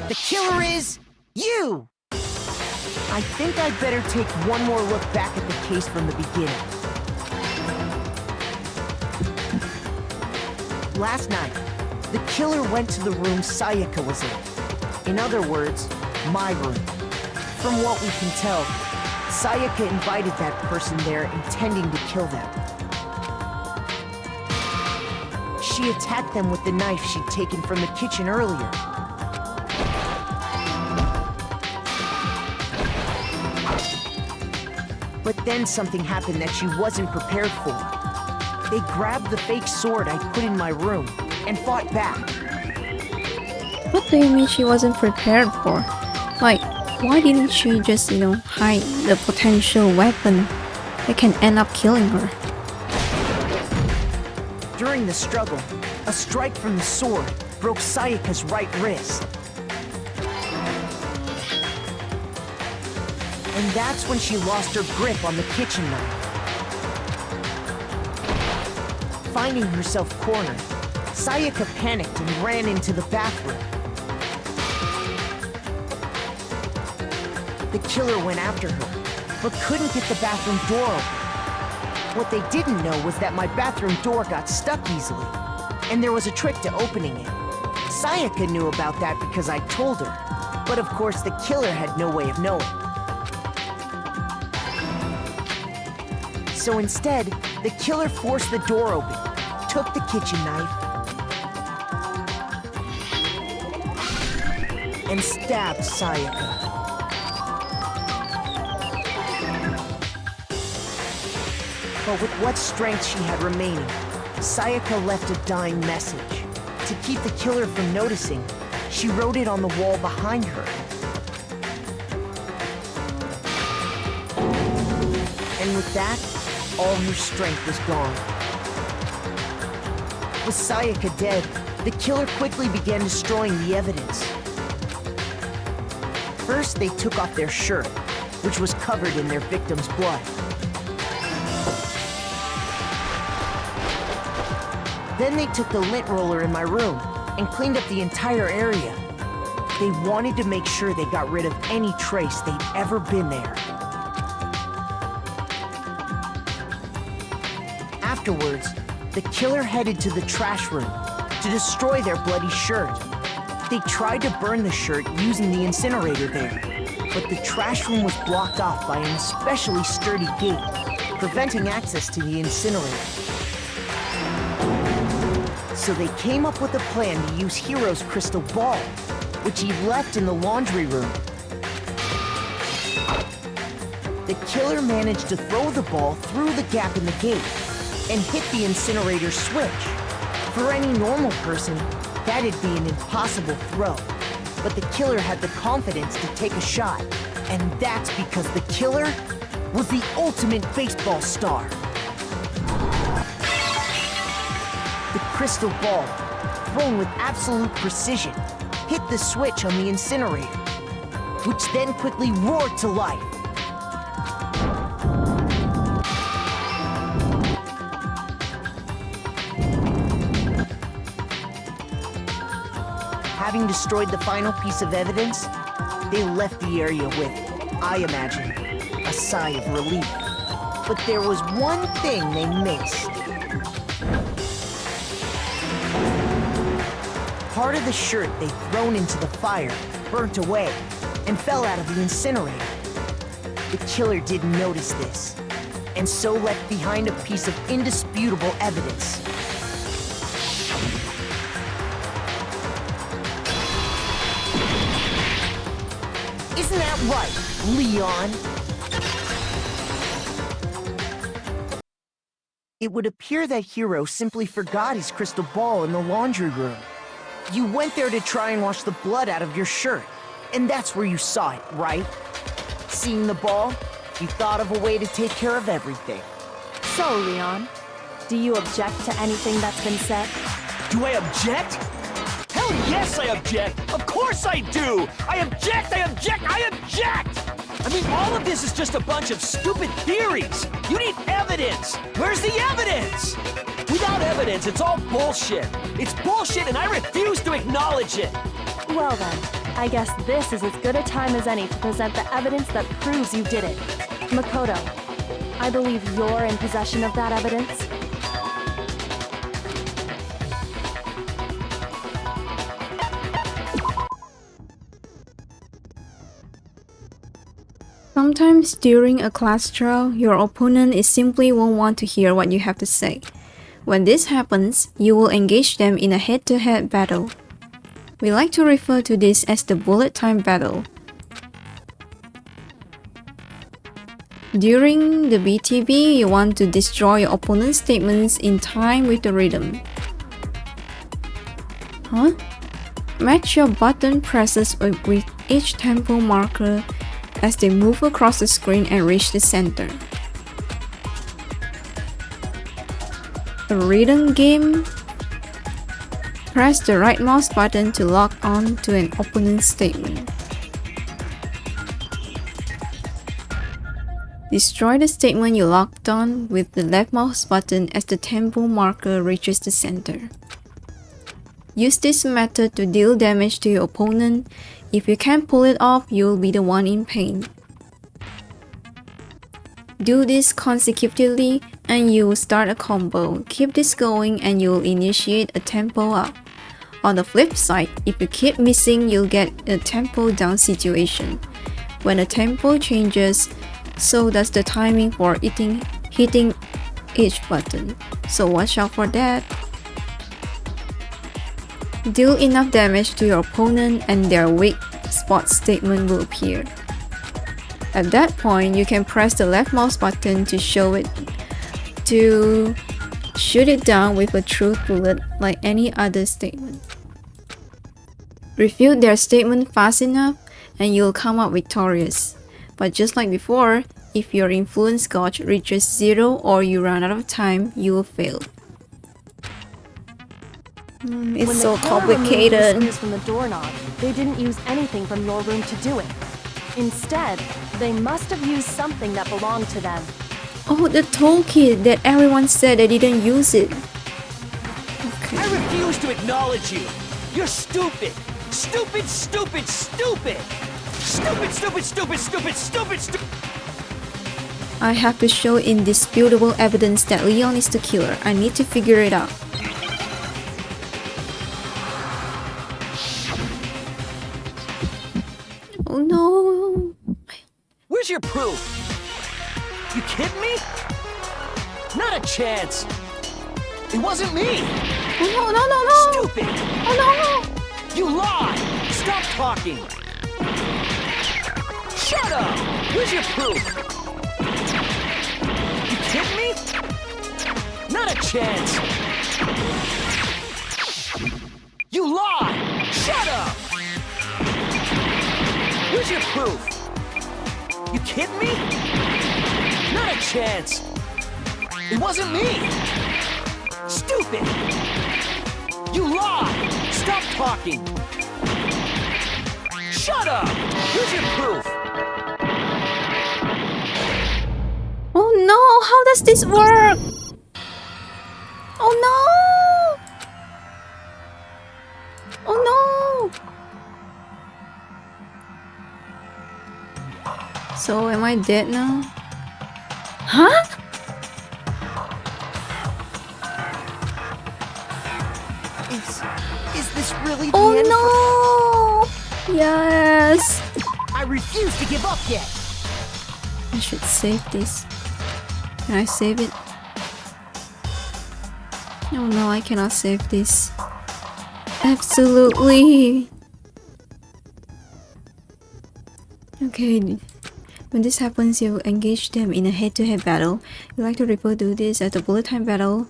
The killer is you! I think I'd better take one more look back at the case from the beginning. Last night, the killer went to the room Sayaka was in. In other words, my room. From what we can tell, Sayaka invited that person there intending to kill them. She attacked them with the knife she'd taken from the kitchen earlier. But then something happened that she wasn't prepared for. They grabbed the fake sword I put in my room and fought back. What do you mean she wasn't prepared for? Like, why didn't she just, hide the potential weapon that can end up killing her? During the struggle, a strike from the sword broke Sayaka's right wrist. And that's when she lost her grip on the kitchen knife. Finding herself cornered, Sayaka panicked and ran into the bathroom. The killer went after her, but couldn't get the bathroom door open. What they didn't know was that my bathroom door got stuck easily, and there was a trick to opening it. Sayaka knew about that because I told her, but of course the killer had no way of knowing. So instead, the killer forced the door open, took the kitchen knife, and stabbed Sayaka. But with what strength she had remaining, Sayaka left a dying message. To keep the killer from noticing, she wrote it on the wall behind her. And with that, all her strength was gone. With Sayaka dead, the killer quickly began destroying the evidence. First, they took off their shirt, which was covered in their victim's blood. Then they took the lint roller in my room and cleaned up the entire area. They wanted to make sure they got rid of any trace they'd ever been there. Afterwards, the killer headed to the trash room to destroy their bloody shirt. They tried to burn the shirt using the incinerator there, but the trash room was blocked off by an especially sturdy gate, preventing access to the incinerator. So they came up with a plan to use Hiro's crystal ball, which he left in the laundry room. The killer managed to throw the ball through the gap in the gate and hit the incinerator switch. For any normal person, that'd be an impossible throw. But the killer had the confidence to take a shot, and that's because the killer was the ultimate baseball star. The crystal ball, thrown with absolute precision, hit the switch on the incinerator, which then quickly roared to life. Having destroyed the final piece of evidence, they left the area with, I imagine, a sigh of relief. But there was one thing they missed. Part of the shirt they'd thrown into the fire burnt away and fell out of the incinerator. The killer didn't notice this, and so left behind a piece of indisputable evidence. Isn't that right, Leon? It would appear that Hiro simply forgot his crystal ball in the laundry room. You went there to try and wash the blood out of your shirt, and that's where you saw it, right? Seeing the ball, you thought of a way to take care of everything. So, Leon, do you object to anything that's been said? Do I object? Hell yes, I object! Of course I do! I object! I object! I object! I mean, all of this is just a bunch of stupid theories! You need evidence! Where's the evidence? Without evidence, it's all bullshit! It's bullshit and I refuse to acknowledge it! Well then, I guess this is as good a time as any to present the evidence that proves you did it. Makoto, I believe you're in possession of that evidence. Sometimes during a class trial, your opponent is simply won't want to hear what you have to say. When this happens, you will engage them in a head-to-head battle. We like to refer to this as the bullet time battle. During the BTB, you want to destroy your opponent's statements in time with the rhythm. Huh? Match your button presses with each tempo marker as they move across the screen and reach the center. A rhythm game. Press the right mouse button to lock on to an opponent's statement. Destroy the statement you locked on with the left mouse button as the tempo marker reaches the center. Use this method to deal damage to your opponent. If you can't pull it off, you'll be the one in pain. Do this consecutively and you will start a combo. Keep this going and you'll initiate a tempo up. On the flip side, if you keep missing, you'll get a tempo down situation. When the tempo changes, so does the timing for hitting each button. So watch out for that. Deal enough damage to your opponent and their weak spot statement will appear. At that point, you can press the left mouse button to shoot it down with a truth bullet like any other statement. Refute their statement fast enough and you'll come out victorious. But just like before, if your influence gauge reaches 0 or you run out of time, you will fail. It's so complicated. When the from the doorknob, they didn't use anything from your room to do it. Instead, they must have used something that belonged to them. Oh, the toolkit that everyone said they didn't use it. Okay. I refuse to acknowledge you. You're stupid. Stupid, stupid, stupid. Stupid, stupid, stupid, stupid, stupid, stupid. I have to show indisputable evidence that Leon is the killer. I need to figure it out. Oh no. Where's your proof? You kidding me? Not a chance. It wasn't me. Oh no, no, no, no. Stupid. Oh no. You lied. Stop talking. Shut up. Where's your proof? You kidding me? Not a chance. You lied. Shut up. Where's your proof? You kidding me? Not a chance. It wasn't me. Stupid. You lied. Stop talking. Shut up. Here's your proof. Oh no, how does this work? Oh no. Oh no. So am I dead now? Huh? Is this really the Oh end? no! Yes! I refuse to give up yet. I should save this. Can I save it? Oh no, I cannot save this. Absolutely! Okay. When this happens, you engage them in a head-to-head battle. You like to reproduce this as a bullet time battle.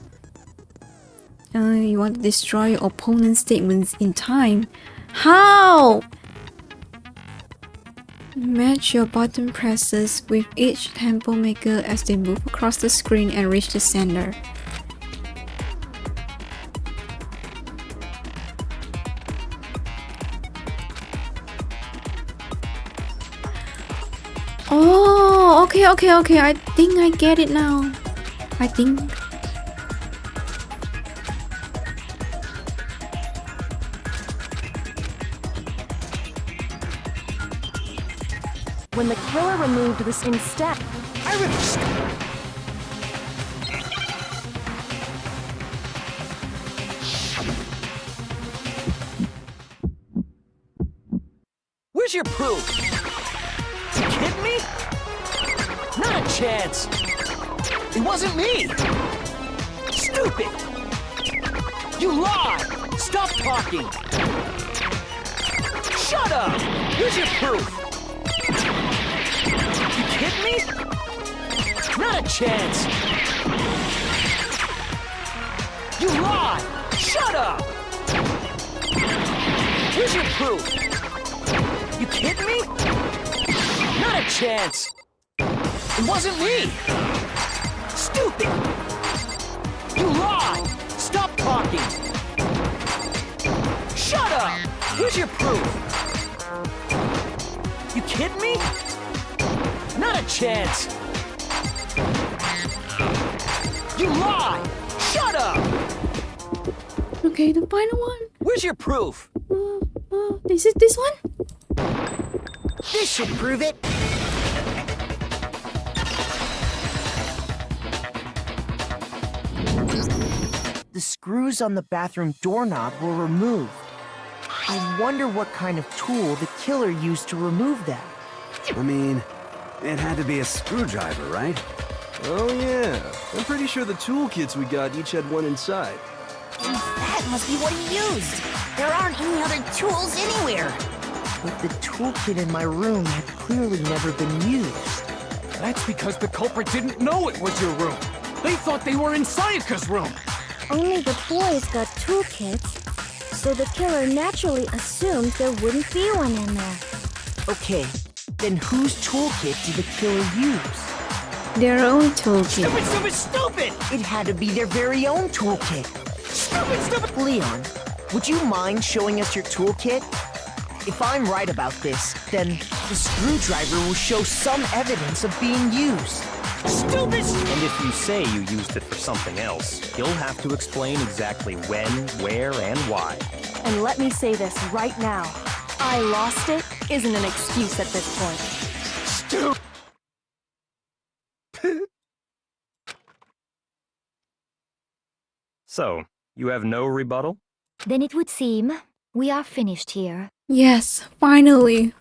You want to destroy your opponent's statements in time. How? Match your button presses with each tempo maker as they move across the screen and reach the center. Oh, okay. I think I get it now. I think. When the killer removed this instead, Where's your proof? You kidding me? Not a chance. It wasn't me. Stupid. You lied. Stop talking. Shut up. Here's your proof. You kidding me? Not a chance! You lie! Shut up! Here's your proof! You kidding me? Not a chance! It wasn't me! Stupid! You lie! Stop talking! Shut up! Here's your proof! You kidding me? Not a chance! You lie! Shut up! Okay, the final one. Where's your proof? Is it this one? This should prove it. The screws on the bathroom doorknob were removed. I wonder what kind of tool the killer used to remove them. I mean, it had to be a screwdriver, right? Oh yeah, I'm pretty sure the toolkits we got each had one inside. That must be what he used. There aren't any other tools anywhere. But the toolkit in my room had clearly never been used. That's because the culprit didn't know it was your room. They thought they were in Sayaka's room. Only the boys got toolkits, so the killer naturally assumed there wouldn't be one in there. Okay, then whose toolkit did the killer use? Their own toolkit. Stupid, stupid, stupid! It had to be their very own toolkit. Stupid, stupid! Leon, would you mind showing us your toolkit? If I'm right about this, then the screwdriver will show some evidence of being used. Stupid! And if you say you used it for something else, you'll have to explain exactly when, where, and why. And let me say this right now. I lost it isn't an excuse at this point. Stupid! So, you have no rebuttal? Then it would seem we are finished here. Yes, finally.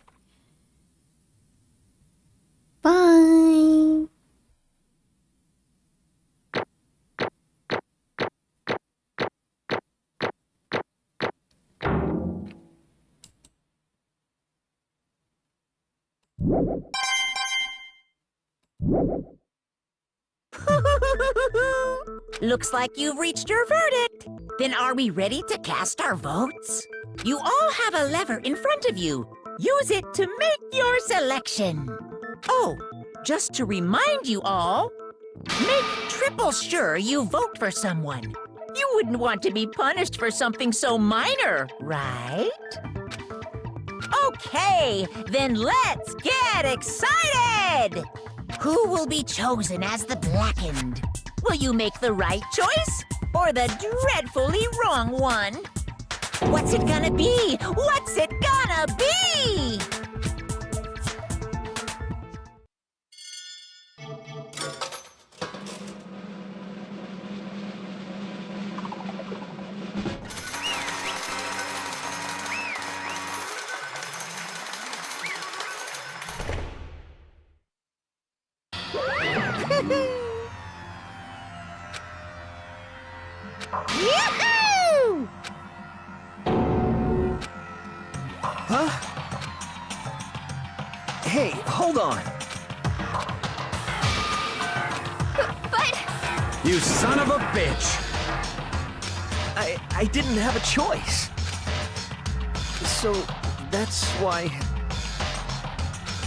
Bye. Looks like you've reached your verdict. Then are we ready to cast our votes? You all have a lever in front of you. Use it to make your selection. Oh, just to remind you all, make triple sure you vote for someone. You wouldn't want to be punished for something so minor, right? Okay, then let's get excited! Who will be chosen as the Blackened? Will you make the right choice or the dreadfully wrong one? What's it gonna be? What's it gonna be? Yahoo! Huh? Hey, hold on. But You son of a bitch! I didn't have a choice. So, that's why...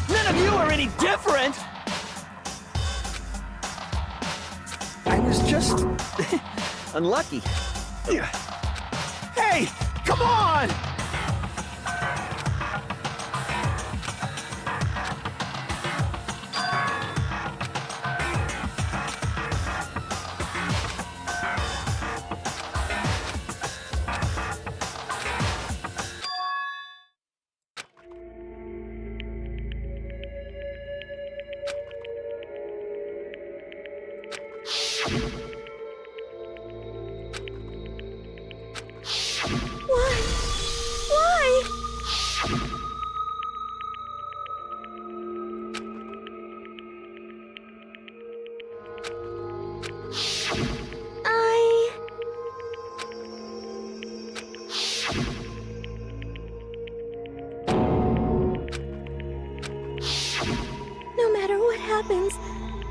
None of you are any different! I was just... unlucky. Hey! Come on!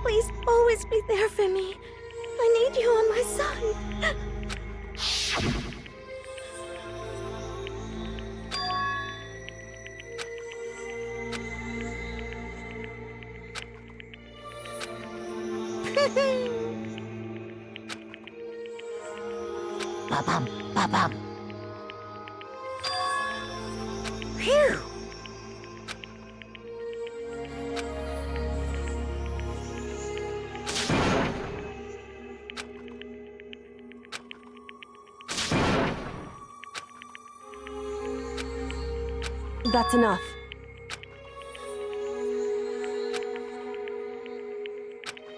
Please always be there for me. I need you on my side. Ba-bum, ba-bum. Phew! That's enough.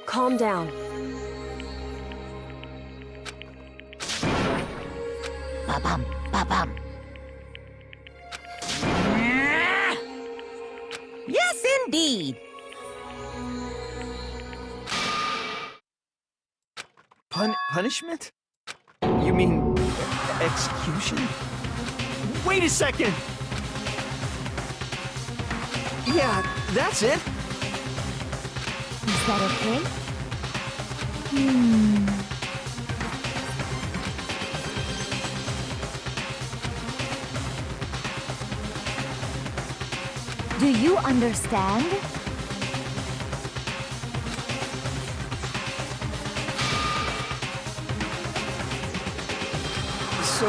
Calm down. Ba-bum, ba-bum. Yes, indeed. Punishment? You mean execution? Wait a second! Yeah, that's it. Is that okay? Do you understand? So,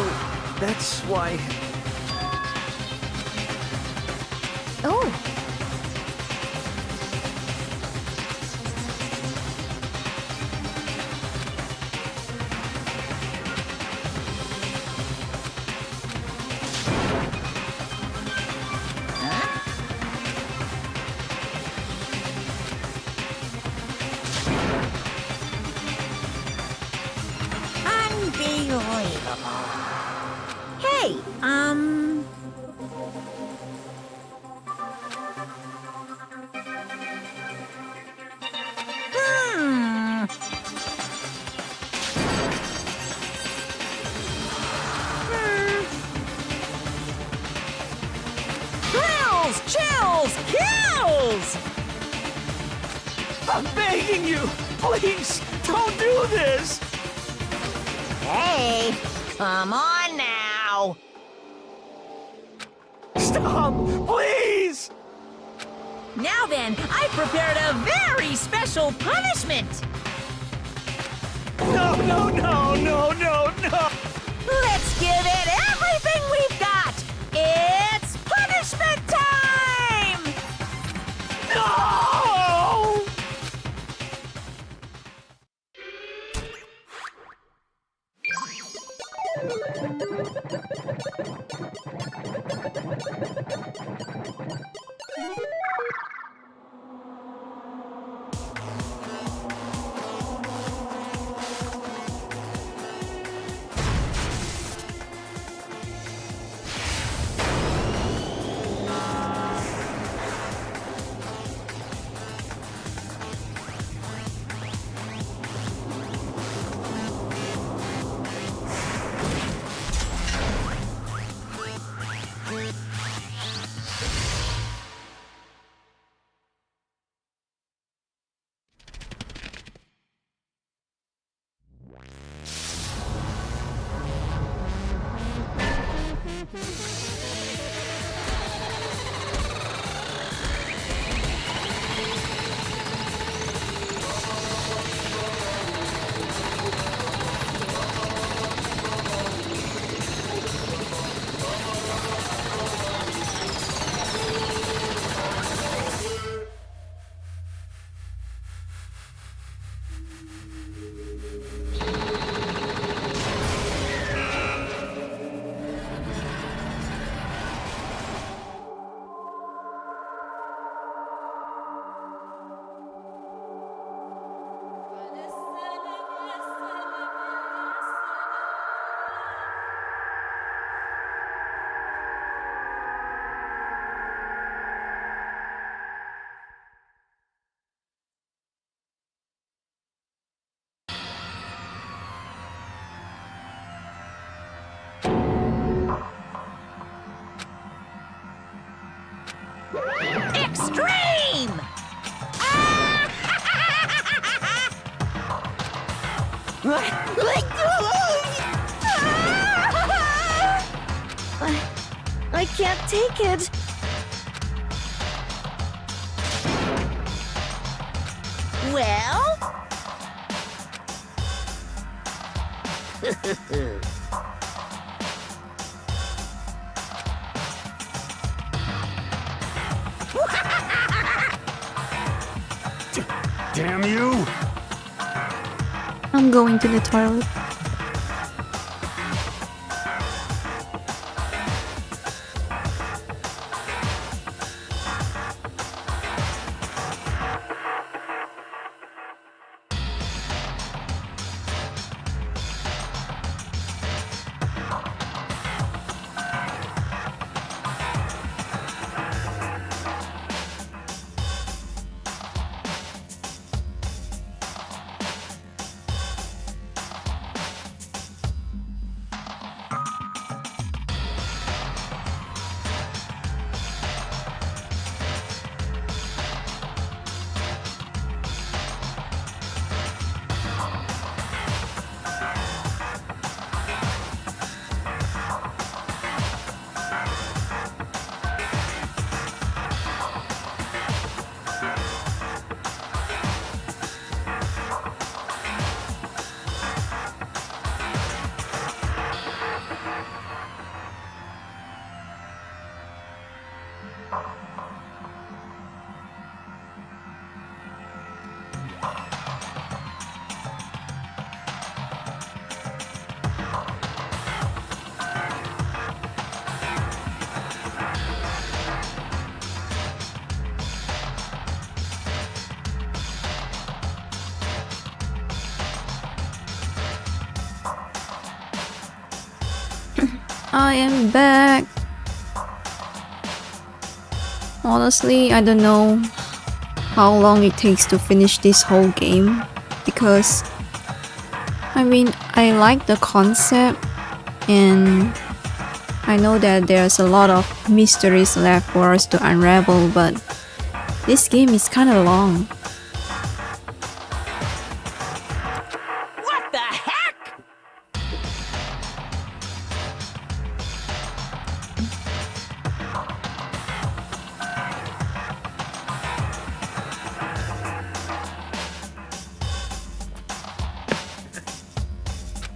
that's why... Oh! Unbelievable. Hey, Thrills, chills, kills! I'm begging you! Please, don't do this! Hey, come on now! Stop! Please! Now then, I prepared a very special punishment! No, no, no, no, no, no! Let's give it everything we've got! It's punishment time! No! can't take it. Well? Damn you! I'm going to the toilet. I am back. Honestly, I don't know how long it takes to finish this whole game because I mean, I like the concept and I know that there's a lot of mysteries left for us to unravel, but this game is kind of long. What the heck?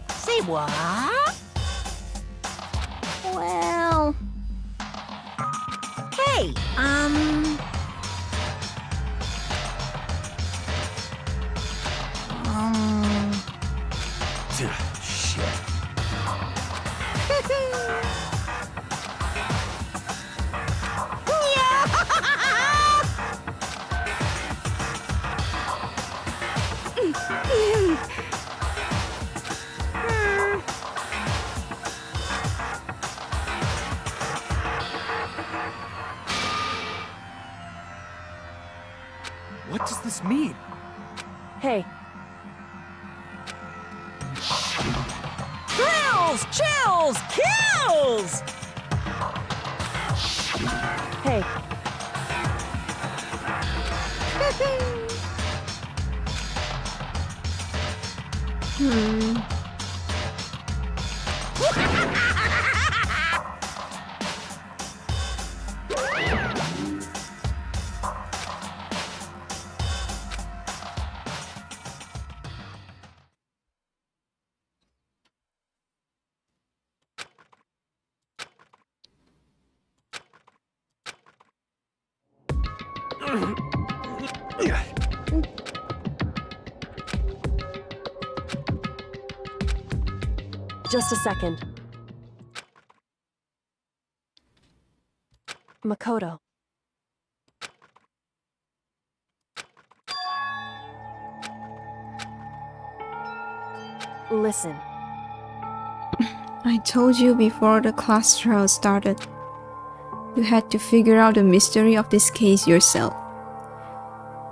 Say what? Well... Hey, Shit. What does this mean? Hey, Thrills, chills, kills! hey, just a second. Makoto. Listen. I told you before the class trial started. You had to figure out the mystery of this case yourself.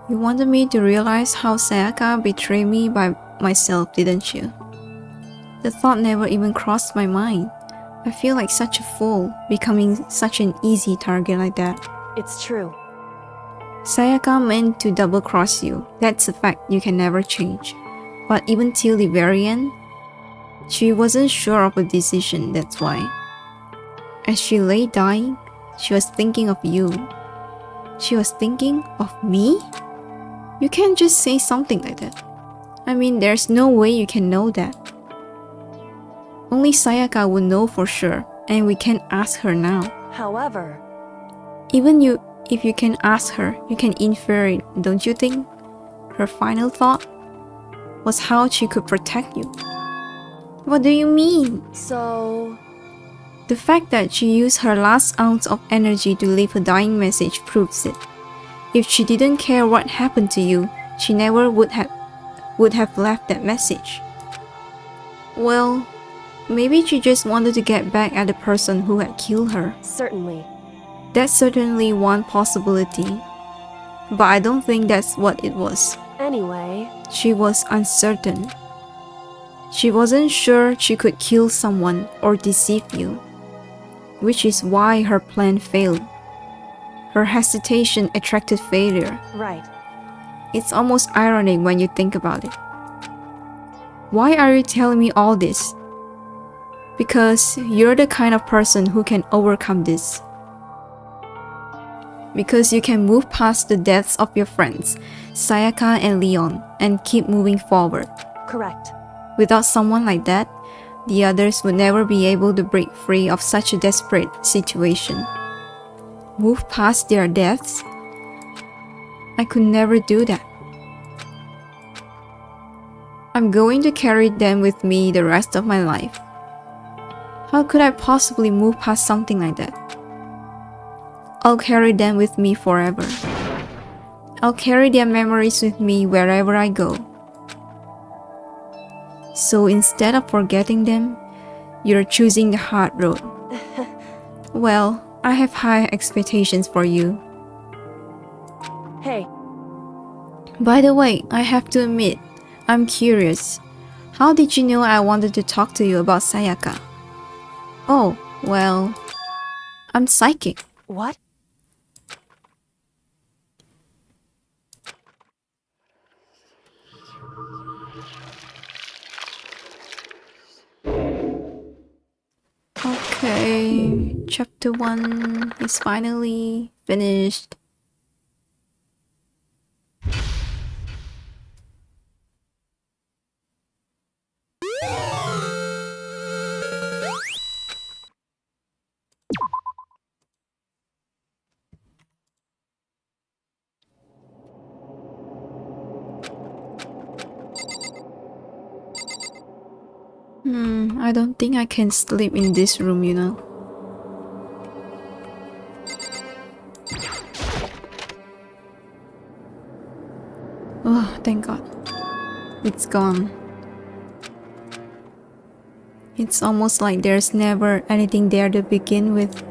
You wanted me to realize how Sayaka betrayed me by myself, didn't you? The thought never even crossed my mind. I feel like such a fool, becoming such an easy target like that. It's true. Sayaka meant to double-cross you. That's a fact you can never change. But even till the very end, she wasn't sure of her decision, that's why. as she lay dying, she was thinking of you. She was thinking of me? You can't just say something like that. I mean, there's no way you can know that. Only Sayaka would know for sure, and we can't ask her now. However, if you can ask her, you can infer it, don't you think? Her final thought was how she could protect you. What do you mean? so... The fact that she used her last ounce of energy to leave a dying message proves it. If she didn't care what happened to you, she never would have left that message. Well, maybe she just wanted to get back at the person who had killed her. Certainly. That's certainly one possibility. But I don't think that's what it was. Anyway... She was uncertain. She wasn't sure she could kill someone or deceive you, which is why her plan failed. Her hesitation attracted failure. Right. It's almost ironic when you think about it. Why are you telling me all this? Because you're the kind of person who can overcome this. Because you can move past the deaths of your friends, Sayaka and Leon, and keep moving forward. Correct. Without someone like that, the others would never be able to break free of such a desperate situation. Move past their deaths? I could never do that. I'm going to carry them with me the rest of my life. How could I possibly move past something like that? I'll carry them with me forever. I'll carry their memories with me wherever I go. So instead of forgetting them, you're choosing the hard road. Well, I have high expectations for you. Hey. By the way, I have to admit, I'm curious. How did you know I wanted to talk to you about Sayaka? Oh, well, I'm psychic. What? Okay, chapter 1 is finally finished. I don't think I can sleep in this room, you know. Oh, thank God. It's gone. It's almost like there's never anything there to begin with.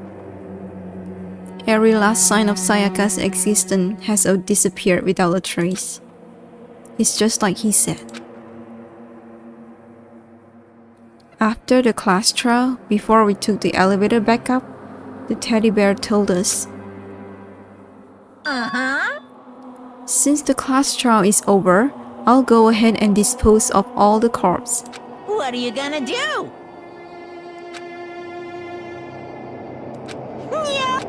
Every last sign of Sayaka's existence has disappeared without a trace. It's just like he said. After the class trial, before we took the elevator back up, the teddy bear told us, since the class trial is over, I'll go ahead and dispose of all the corpses. What are you gonna do? Yeah.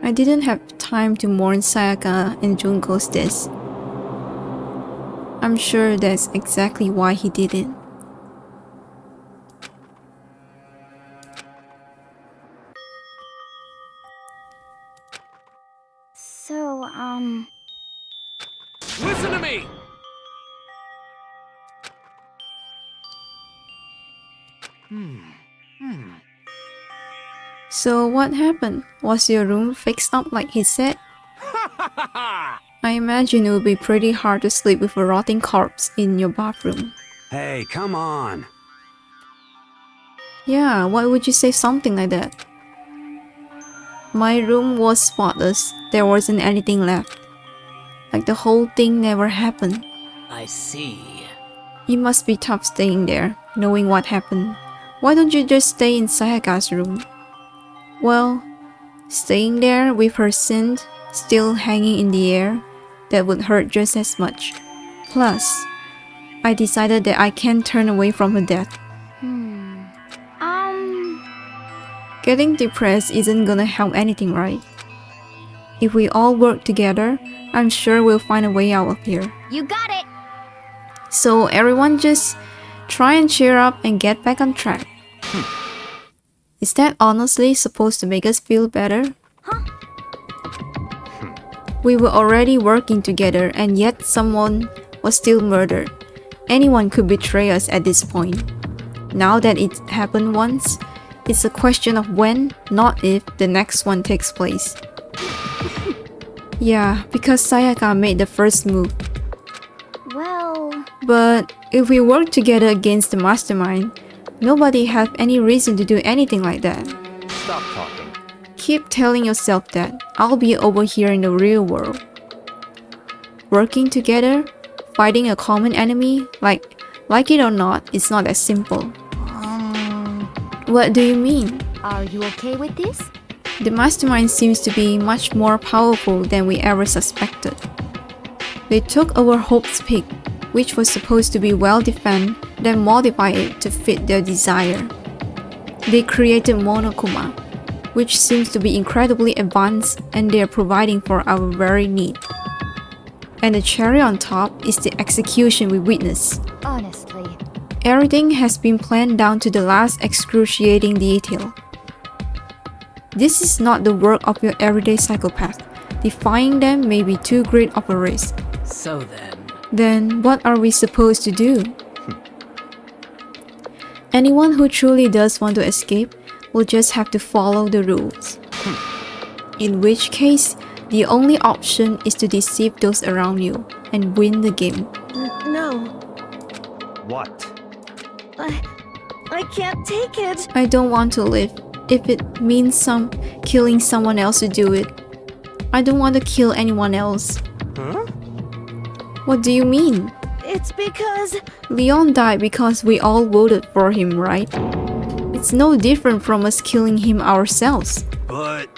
I didn't have time to mourn Sayaka and Junko's death. I'm sure that's exactly why he did it. So, Listen to me! So what happened? Was your room fixed up like he said? I imagine it would be pretty hard to sleep with a rotting corpse in your bathroom. Hey, come on. Yeah, why would you say something like that? My room was spotless. There wasn't anything left. Like the whole thing never happened. I see. It must be tough staying there, knowing what happened. Why don't you just stay in Sayaka's room? Well, staying there with her scent still hanging in the air, that would hurt just as much. Plus, I decided that I can't turn away from her death. Getting depressed isn't gonna help anything, right? If we all work together, I'm sure we'll find a way out of here. You got it! So everyone just try and cheer up and get back on track. Is that honestly supposed to make us feel better? We were already working together and yet someone was still murdered. Anyone could betray us at this point. Now that it happened once, it's a question of when, not if, the next one takes place. Yeah, because Sayaka made the first move. Well... But if we work together against the mastermind, nobody has any reason to do anything like that. Stop talking. Keep telling yourself that I'll be over here in the real world. Working together, fighting a common enemy, like it or not, it's not that simple. What do you mean? Are you okay with this? The mastermind seems to be much more powerful than we ever suspected. They took our Hope's Peak, which was supposed to be well defended, then modified it to fit their desire. They created Monokuma, which seems to be incredibly advanced, and they are providing for our very need. And the cherry on top is the execution we witnessed. Honestly. Everything has been planned down to the last excruciating detail. This is not the work of your everyday psychopath. Defying them may be too great of a risk. So then... Then what are we supposed to do? Anyone who truly does want to escape will just have to follow the rules. In which case, the only option is to deceive those around you and win the game. No. What? I can't take it. I don't want to live. If it means killing someone else to do it. I don't want to kill anyone else. Huh? What do you mean? It's because... Leon died because we all voted for him, right? It's no different from us killing him ourselves. But...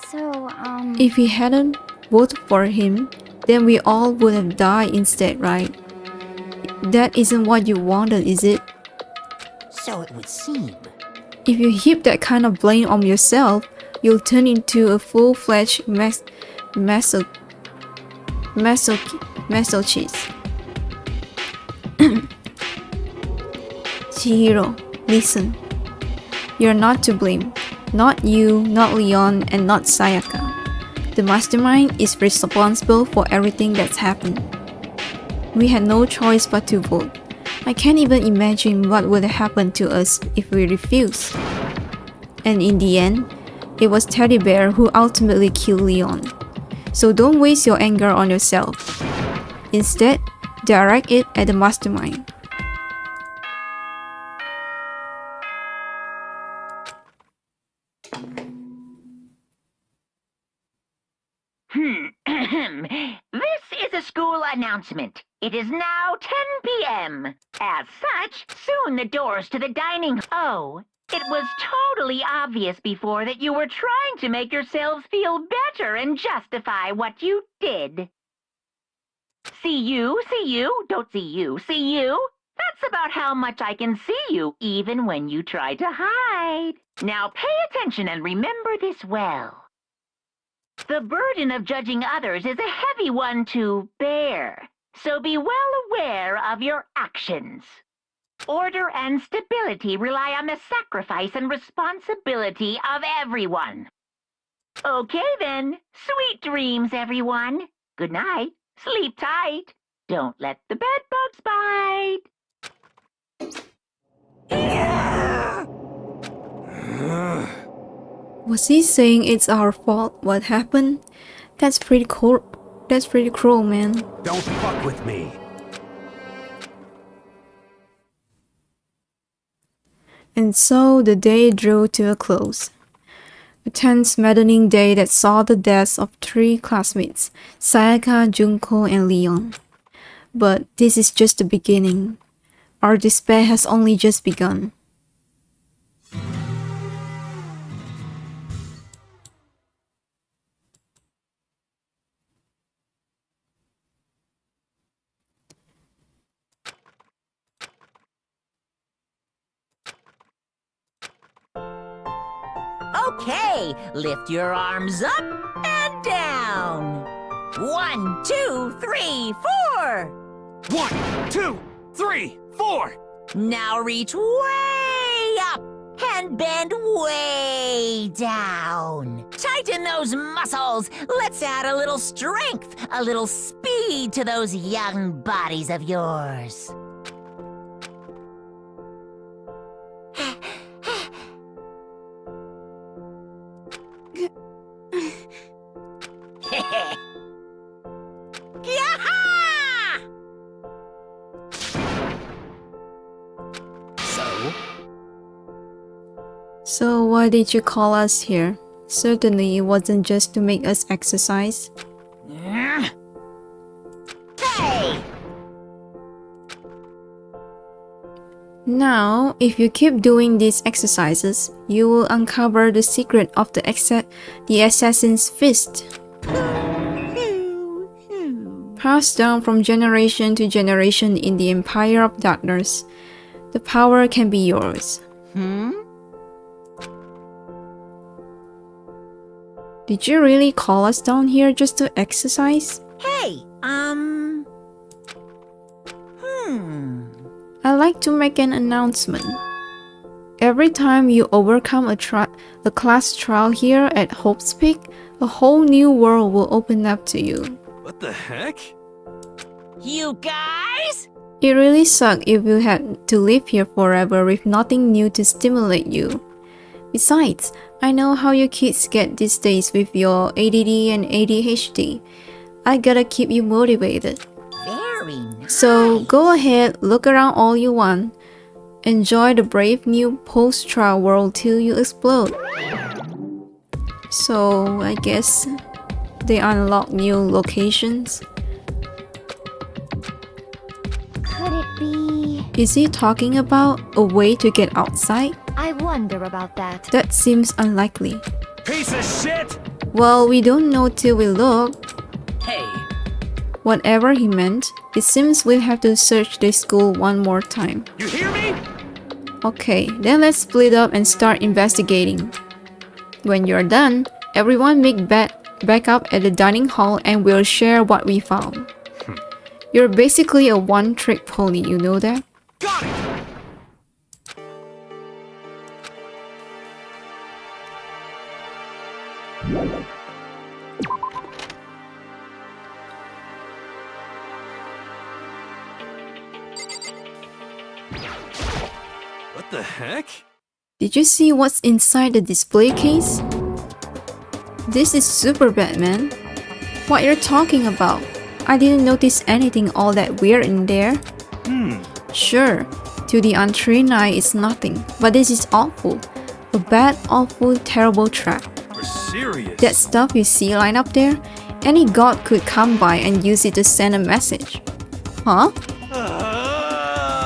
So, If we hadn't voted for him, then we all would have died instead, right? That isn't what you wanted, is it? So it would seem. If you heap that kind of blame on yourself, you'll turn into a full-fledged masochist. Chihiro, listen. You're not to blame. Not you, not Leon, and not Sayaka. The mastermind is responsible for everything that's happened. We had no choice but to vote. I can't even imagine what would happen to us if we refused. And in the end, it was Teddy Bear who ultimately killed Leon. So don't waste your anger on yourself. Instead, direct it at the mastermind. This is a school announcement. It is now 10 p.m. As such, soon the doors to the dining... Oh, it was totally obvious before that you were trying to make yourselves feel better and justify what you did. See you, don't see you, see you. That's about how much I can see you, even when you try to hide. Now pay attention and remember this well. The burden of judging others is a heavy one to bear, so be well aware of your actions. Order and stability rely on the sacrifice and responsibility of everyone. Okay then, sweet dreams, everyone. Good night, sleep tight. Don't let the bedbugs bite. Was he saying it's our fault what happened? That's pretty cool. That's pretty cruel, man. Don't fuck with me. And so the day drew to a close. A tense, maddening day that saw the deaths of 3 classmates, Sayaka, Junko, and Leon. But this is just the beginning. Our despair has only just begun. Okay, lift your arms up and down. 1, 2, 3, 4. 1, 2, 3, 4. Now reach way up and bend way down. Tighten those muscles. Let's add a little strength, a little speed to those young bodies of yours. So why did you call us here? Certainly it wasn't just to make us exercise. Hey! Now, if you keep doing these exercises, you will uncover the secret of the assassin's fist. Passed down from generation to generation in the Empire of Darkness, the power can be yours. Did you really call us down here just to exercise? Hey, I'd like to make an announcement. Every time you overcome a class trial here at Hope's Peak, a whole new world will open up to you. What the heck? You guys? It really sucks if you had to live here forever with nothing new to stimulate you. Besides, I know how you kids get these days with your ADD and ADHD. I gotta keep you motivated. Very nice. So go ahead, look around all you want. Enjoy the brave new post-trial world till you explode. So I guess they unlock new locations. Could it be? Is he talking about a way to get outside? I wonder about that. That seems unlikely. Piece of shit! Well, we don't know till we look. Hey, Whatever he meant, it seems we'll have to search the school one more time. You hear me? Okay, then let's split up and start investigating. When you're done, everyone meet back up at the dining hall and we'll share what we found. You're basically a one-trick pony, you know that? Got it! What the heck? Did you see what's inside the display case? This is super bad, man. What you're talking about? I didn't notice anything all that weird in there. Sure, to the untrained eye it's nothing, but this is awful. A bad, awful, terrible trap. You're serious? That stuff you see lined up there, any god could come by and use it to send a message. Huh?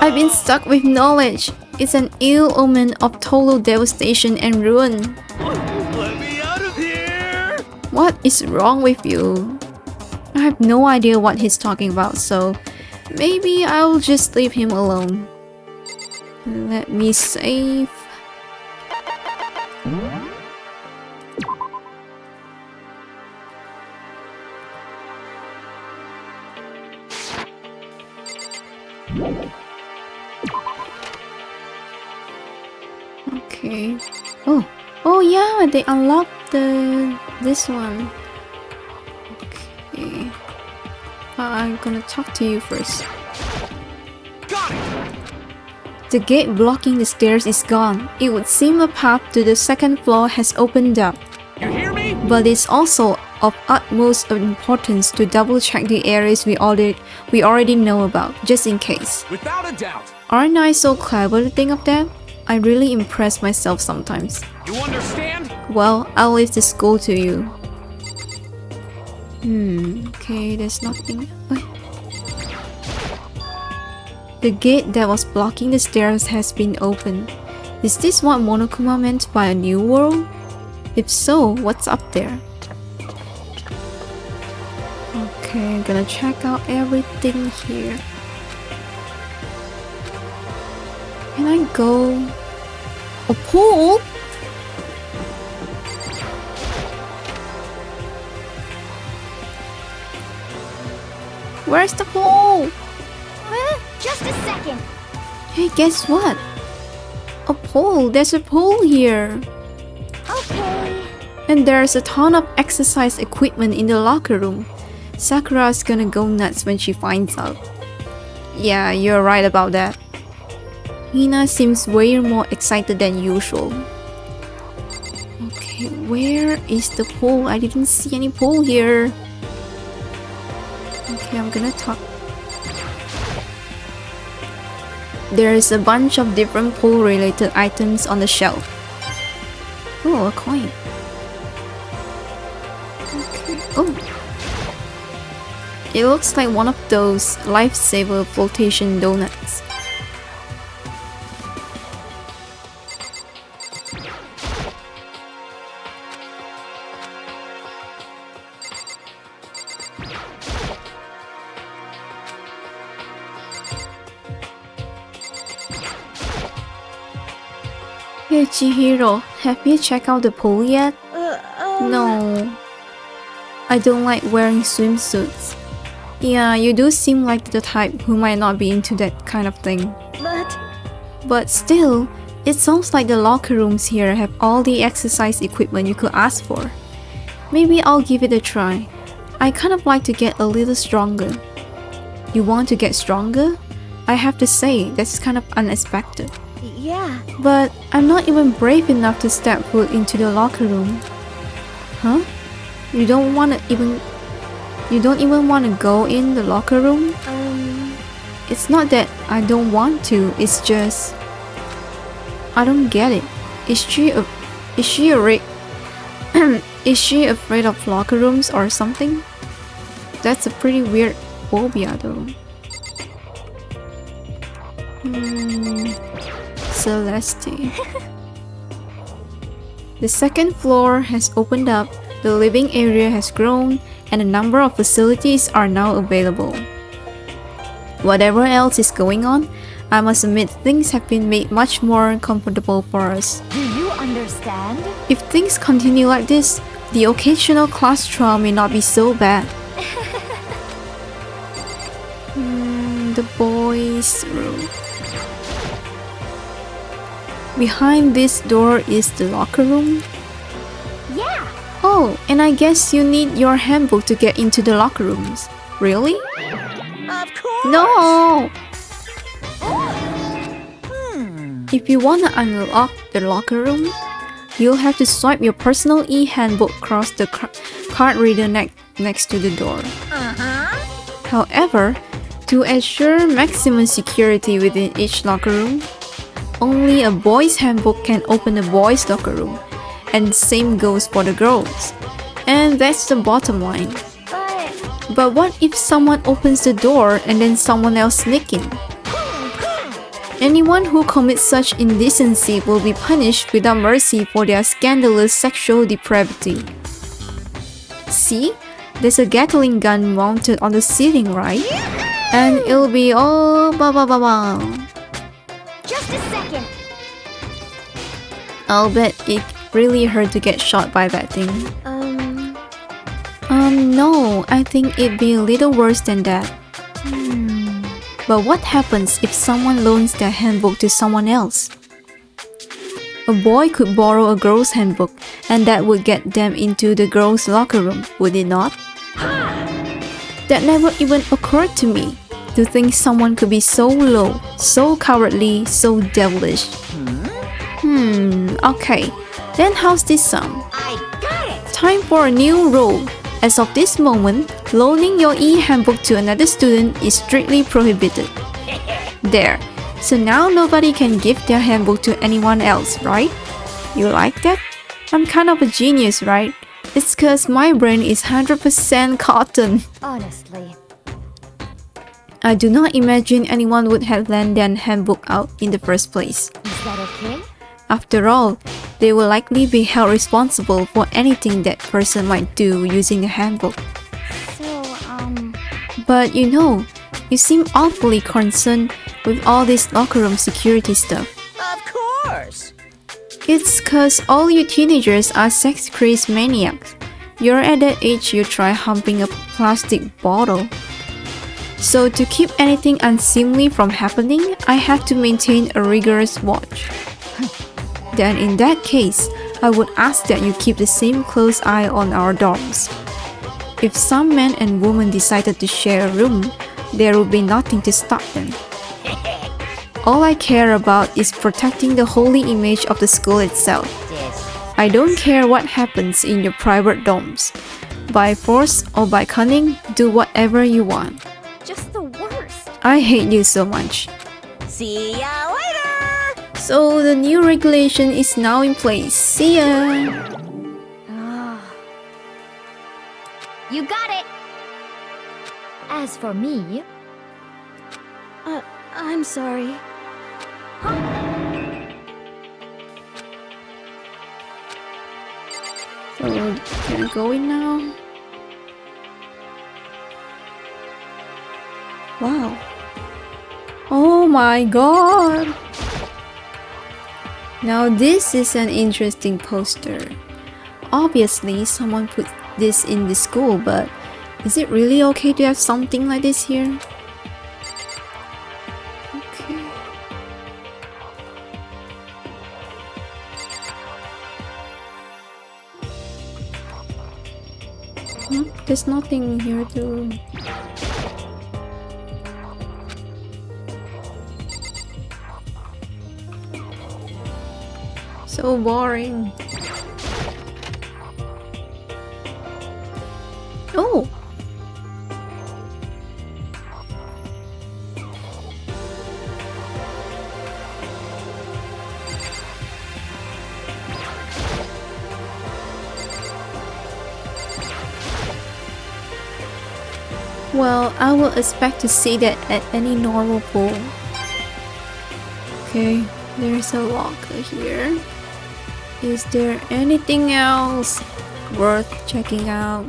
I've been stuck with knowledge. It's an ill omen of total devastation and ruin. Let me out of here! What is wrong with you? I have no idea what he's talking about, so maybe I'll just leave him alone. Let me save. Okay. Oh yeah, they unlocked this one. Okay. I'm gonna talk to you first. Got it! The gate blocking the stairs is gone. It would seem a path to the second floor has opened up. You hear me? But it's also of utmost importance to double check the areas we already know about, just in case. Without a doubt. Aren't I so clever to think of that? I really impress myself sometimes. You understand? Well, I'll leave the school to you. Okay, there's nothing. The gate that was blocking the stairs has been opened. Is this what Monokuma meant by a new world? If so, what's up there? Okay, I'm gonna check out everything here. Can I go? A pool? Where's the pole? Just a second. Hey, guess what? A pole. There's a pole here. Okay. And there's a ton of exercise equipment in the locker room. Sakura's gonna go nuts when she finds out. Yeah, you're right about that. Hina seems way more excited than usual. Okay, where is the pole? I didn't see any pole here. Okay, I'm gonna talk. There's a bunch of different pole related items on the shelf. Oh, a coin. Okay. Oh. It looks like one of those lifesaver flotation donuts. Hey Chihiro, have you checked out the pool yet? No. I don't like wearing swimsuits. Yeah, you do seem like the type who might not be into that kind of thing. But still, it sounds like the locker rooms here have all the exercise equipment you could ask for. Maybe I'll give it a try. I kind of like to get a little stronger. You want to get stronger? I have to say, that's kind of unexpected. Yeah. But I'm not even brave enough to step foot into the locker room. Huh? You don't even want to go in the locker room? It's not that I don't want to, it's just I don't get it. Is she afraid of locker rooms or something? That's a pretty weird phobia though. Celeste. The second floor has opened up, the living area has grown, and a number of facilities are now available. Whatever else is going on, I must admit things have been made much more comfortable for us. Do you understand? If things continue like this, the occasional class trial may not be so bad. The boys' room. Behind this door is the locker room. Yeah. Oh, and I guess you need your handbook to get into the locker rooms. Really? Of course. No! If you want to unlock the locker room, you'll have to swipe your personal e-handbook across the card reader next to the door. However, to ensure maximum security within each locker room, only a boy's handbook can open a boy's locker room, and same goes for the girls. And that's the bottom line. But what if someone opens the door and then someone else sneaks in? Anyone who commits such indecency will be punished without mercy for their scandalous sexual depravity. See? There's a Gatling gun mounted on the ceiling, right? And it'll be all blah blah blah blah. Just a second. I'll bet it really hurt to get shot by that thing. No, I think it'd be a little worse than that. But what happens if someone loans their handbook to someone else? A boy could borrow a girl's handbook, and that would get them into the girl's locker room, would it not? That never even occurred to me, to think someone could be so low, so cowardly, so devilish. Okay, then how's this sound? I got it. Time for a new rule. As of this moment, loaning your e-handbook to another student is strictly prohibited. There. So now nobody can give their handbook to anyone else, right? You like that? I'm kind of a genius, right? It's cause my brain is 100% cotton. Honestly. I do not imagine anyone would have lent their handbook out in the first place. Is that okay? After all, they will likely be held responsible for anything that person might do using the handbook. So, But you seem awfully concerned with all this locker room security stuff. Of course. It's cause all you teenagers are sex-crazed maniacs. You're at that age you try humping a plastic bottle. So to keep anything unseemly from happening, I have to maintain a rigorous watch. Then in that case, I would ask that you keep the same close eye on our dorms. If some man and woman decided to share a room, there would be nothing to stop them. All I care about is protecting the holy image of the school itself. I don't care what happens in your private dorms. By force or by cunning, do whatever you want. Just the worst. I hate you so much. See ya later! So the new regulation is now in place. See ya! You got it! As for me... I'm sorry. So, can I go in now? Wow. Oh my god! Now this is an interesting poster. Obviously, someone put this in the school, but is it really okay to have something like this here? Okay. There's nothing here to... So boring. Oh! Well, I will expect to see that at any normal pool. Okay, there's a locker here. Is there anything else worth checking out?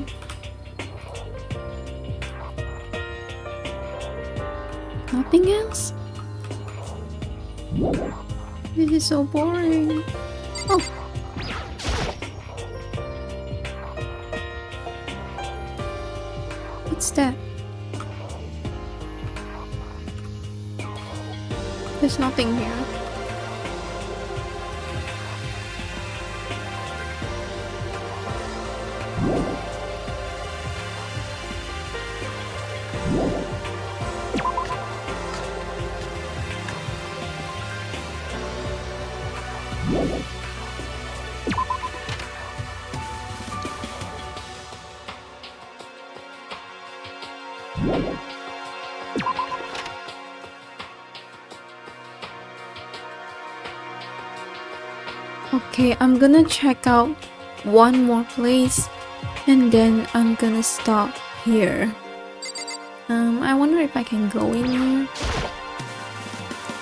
Nothing else? This is so boring. Oh! What's that? There's nothing here. Okay, I'm gonna check out one more place and then I'm gonna stop here. I wonder if I can go in here.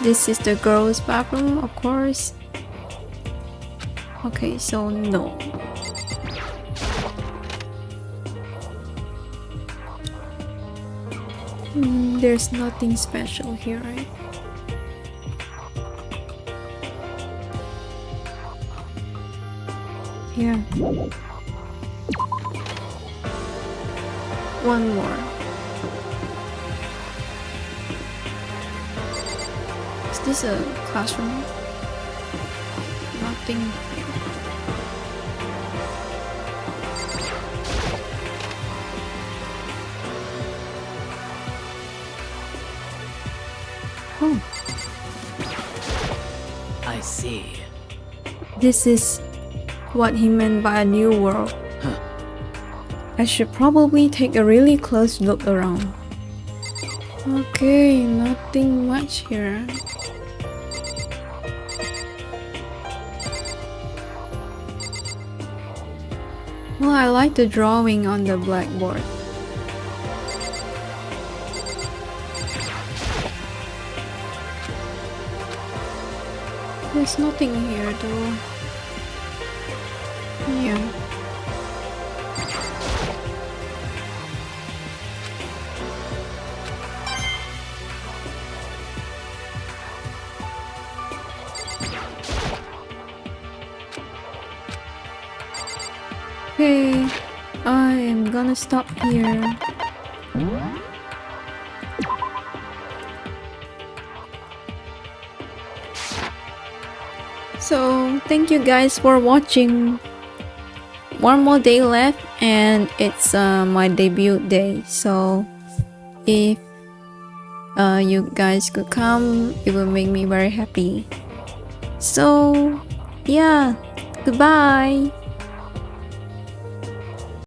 This is the girls' bathroom, of course. Okay, so no. There's nothing special here, right? Yeah. One more. Is this a classroom? Nothing here. Oh. I see. This is what he meant by a new world. I should probably take a really close look around. Okay, nothing much here. Well, I like the drawing on the blackboard. There's nothing here though. Yeah. Okay, I am gonna stop here. So thank you guys for watching. One more day left and it's my debut day, so if you guys could come, it will make me very happy. So yeah, goodbye.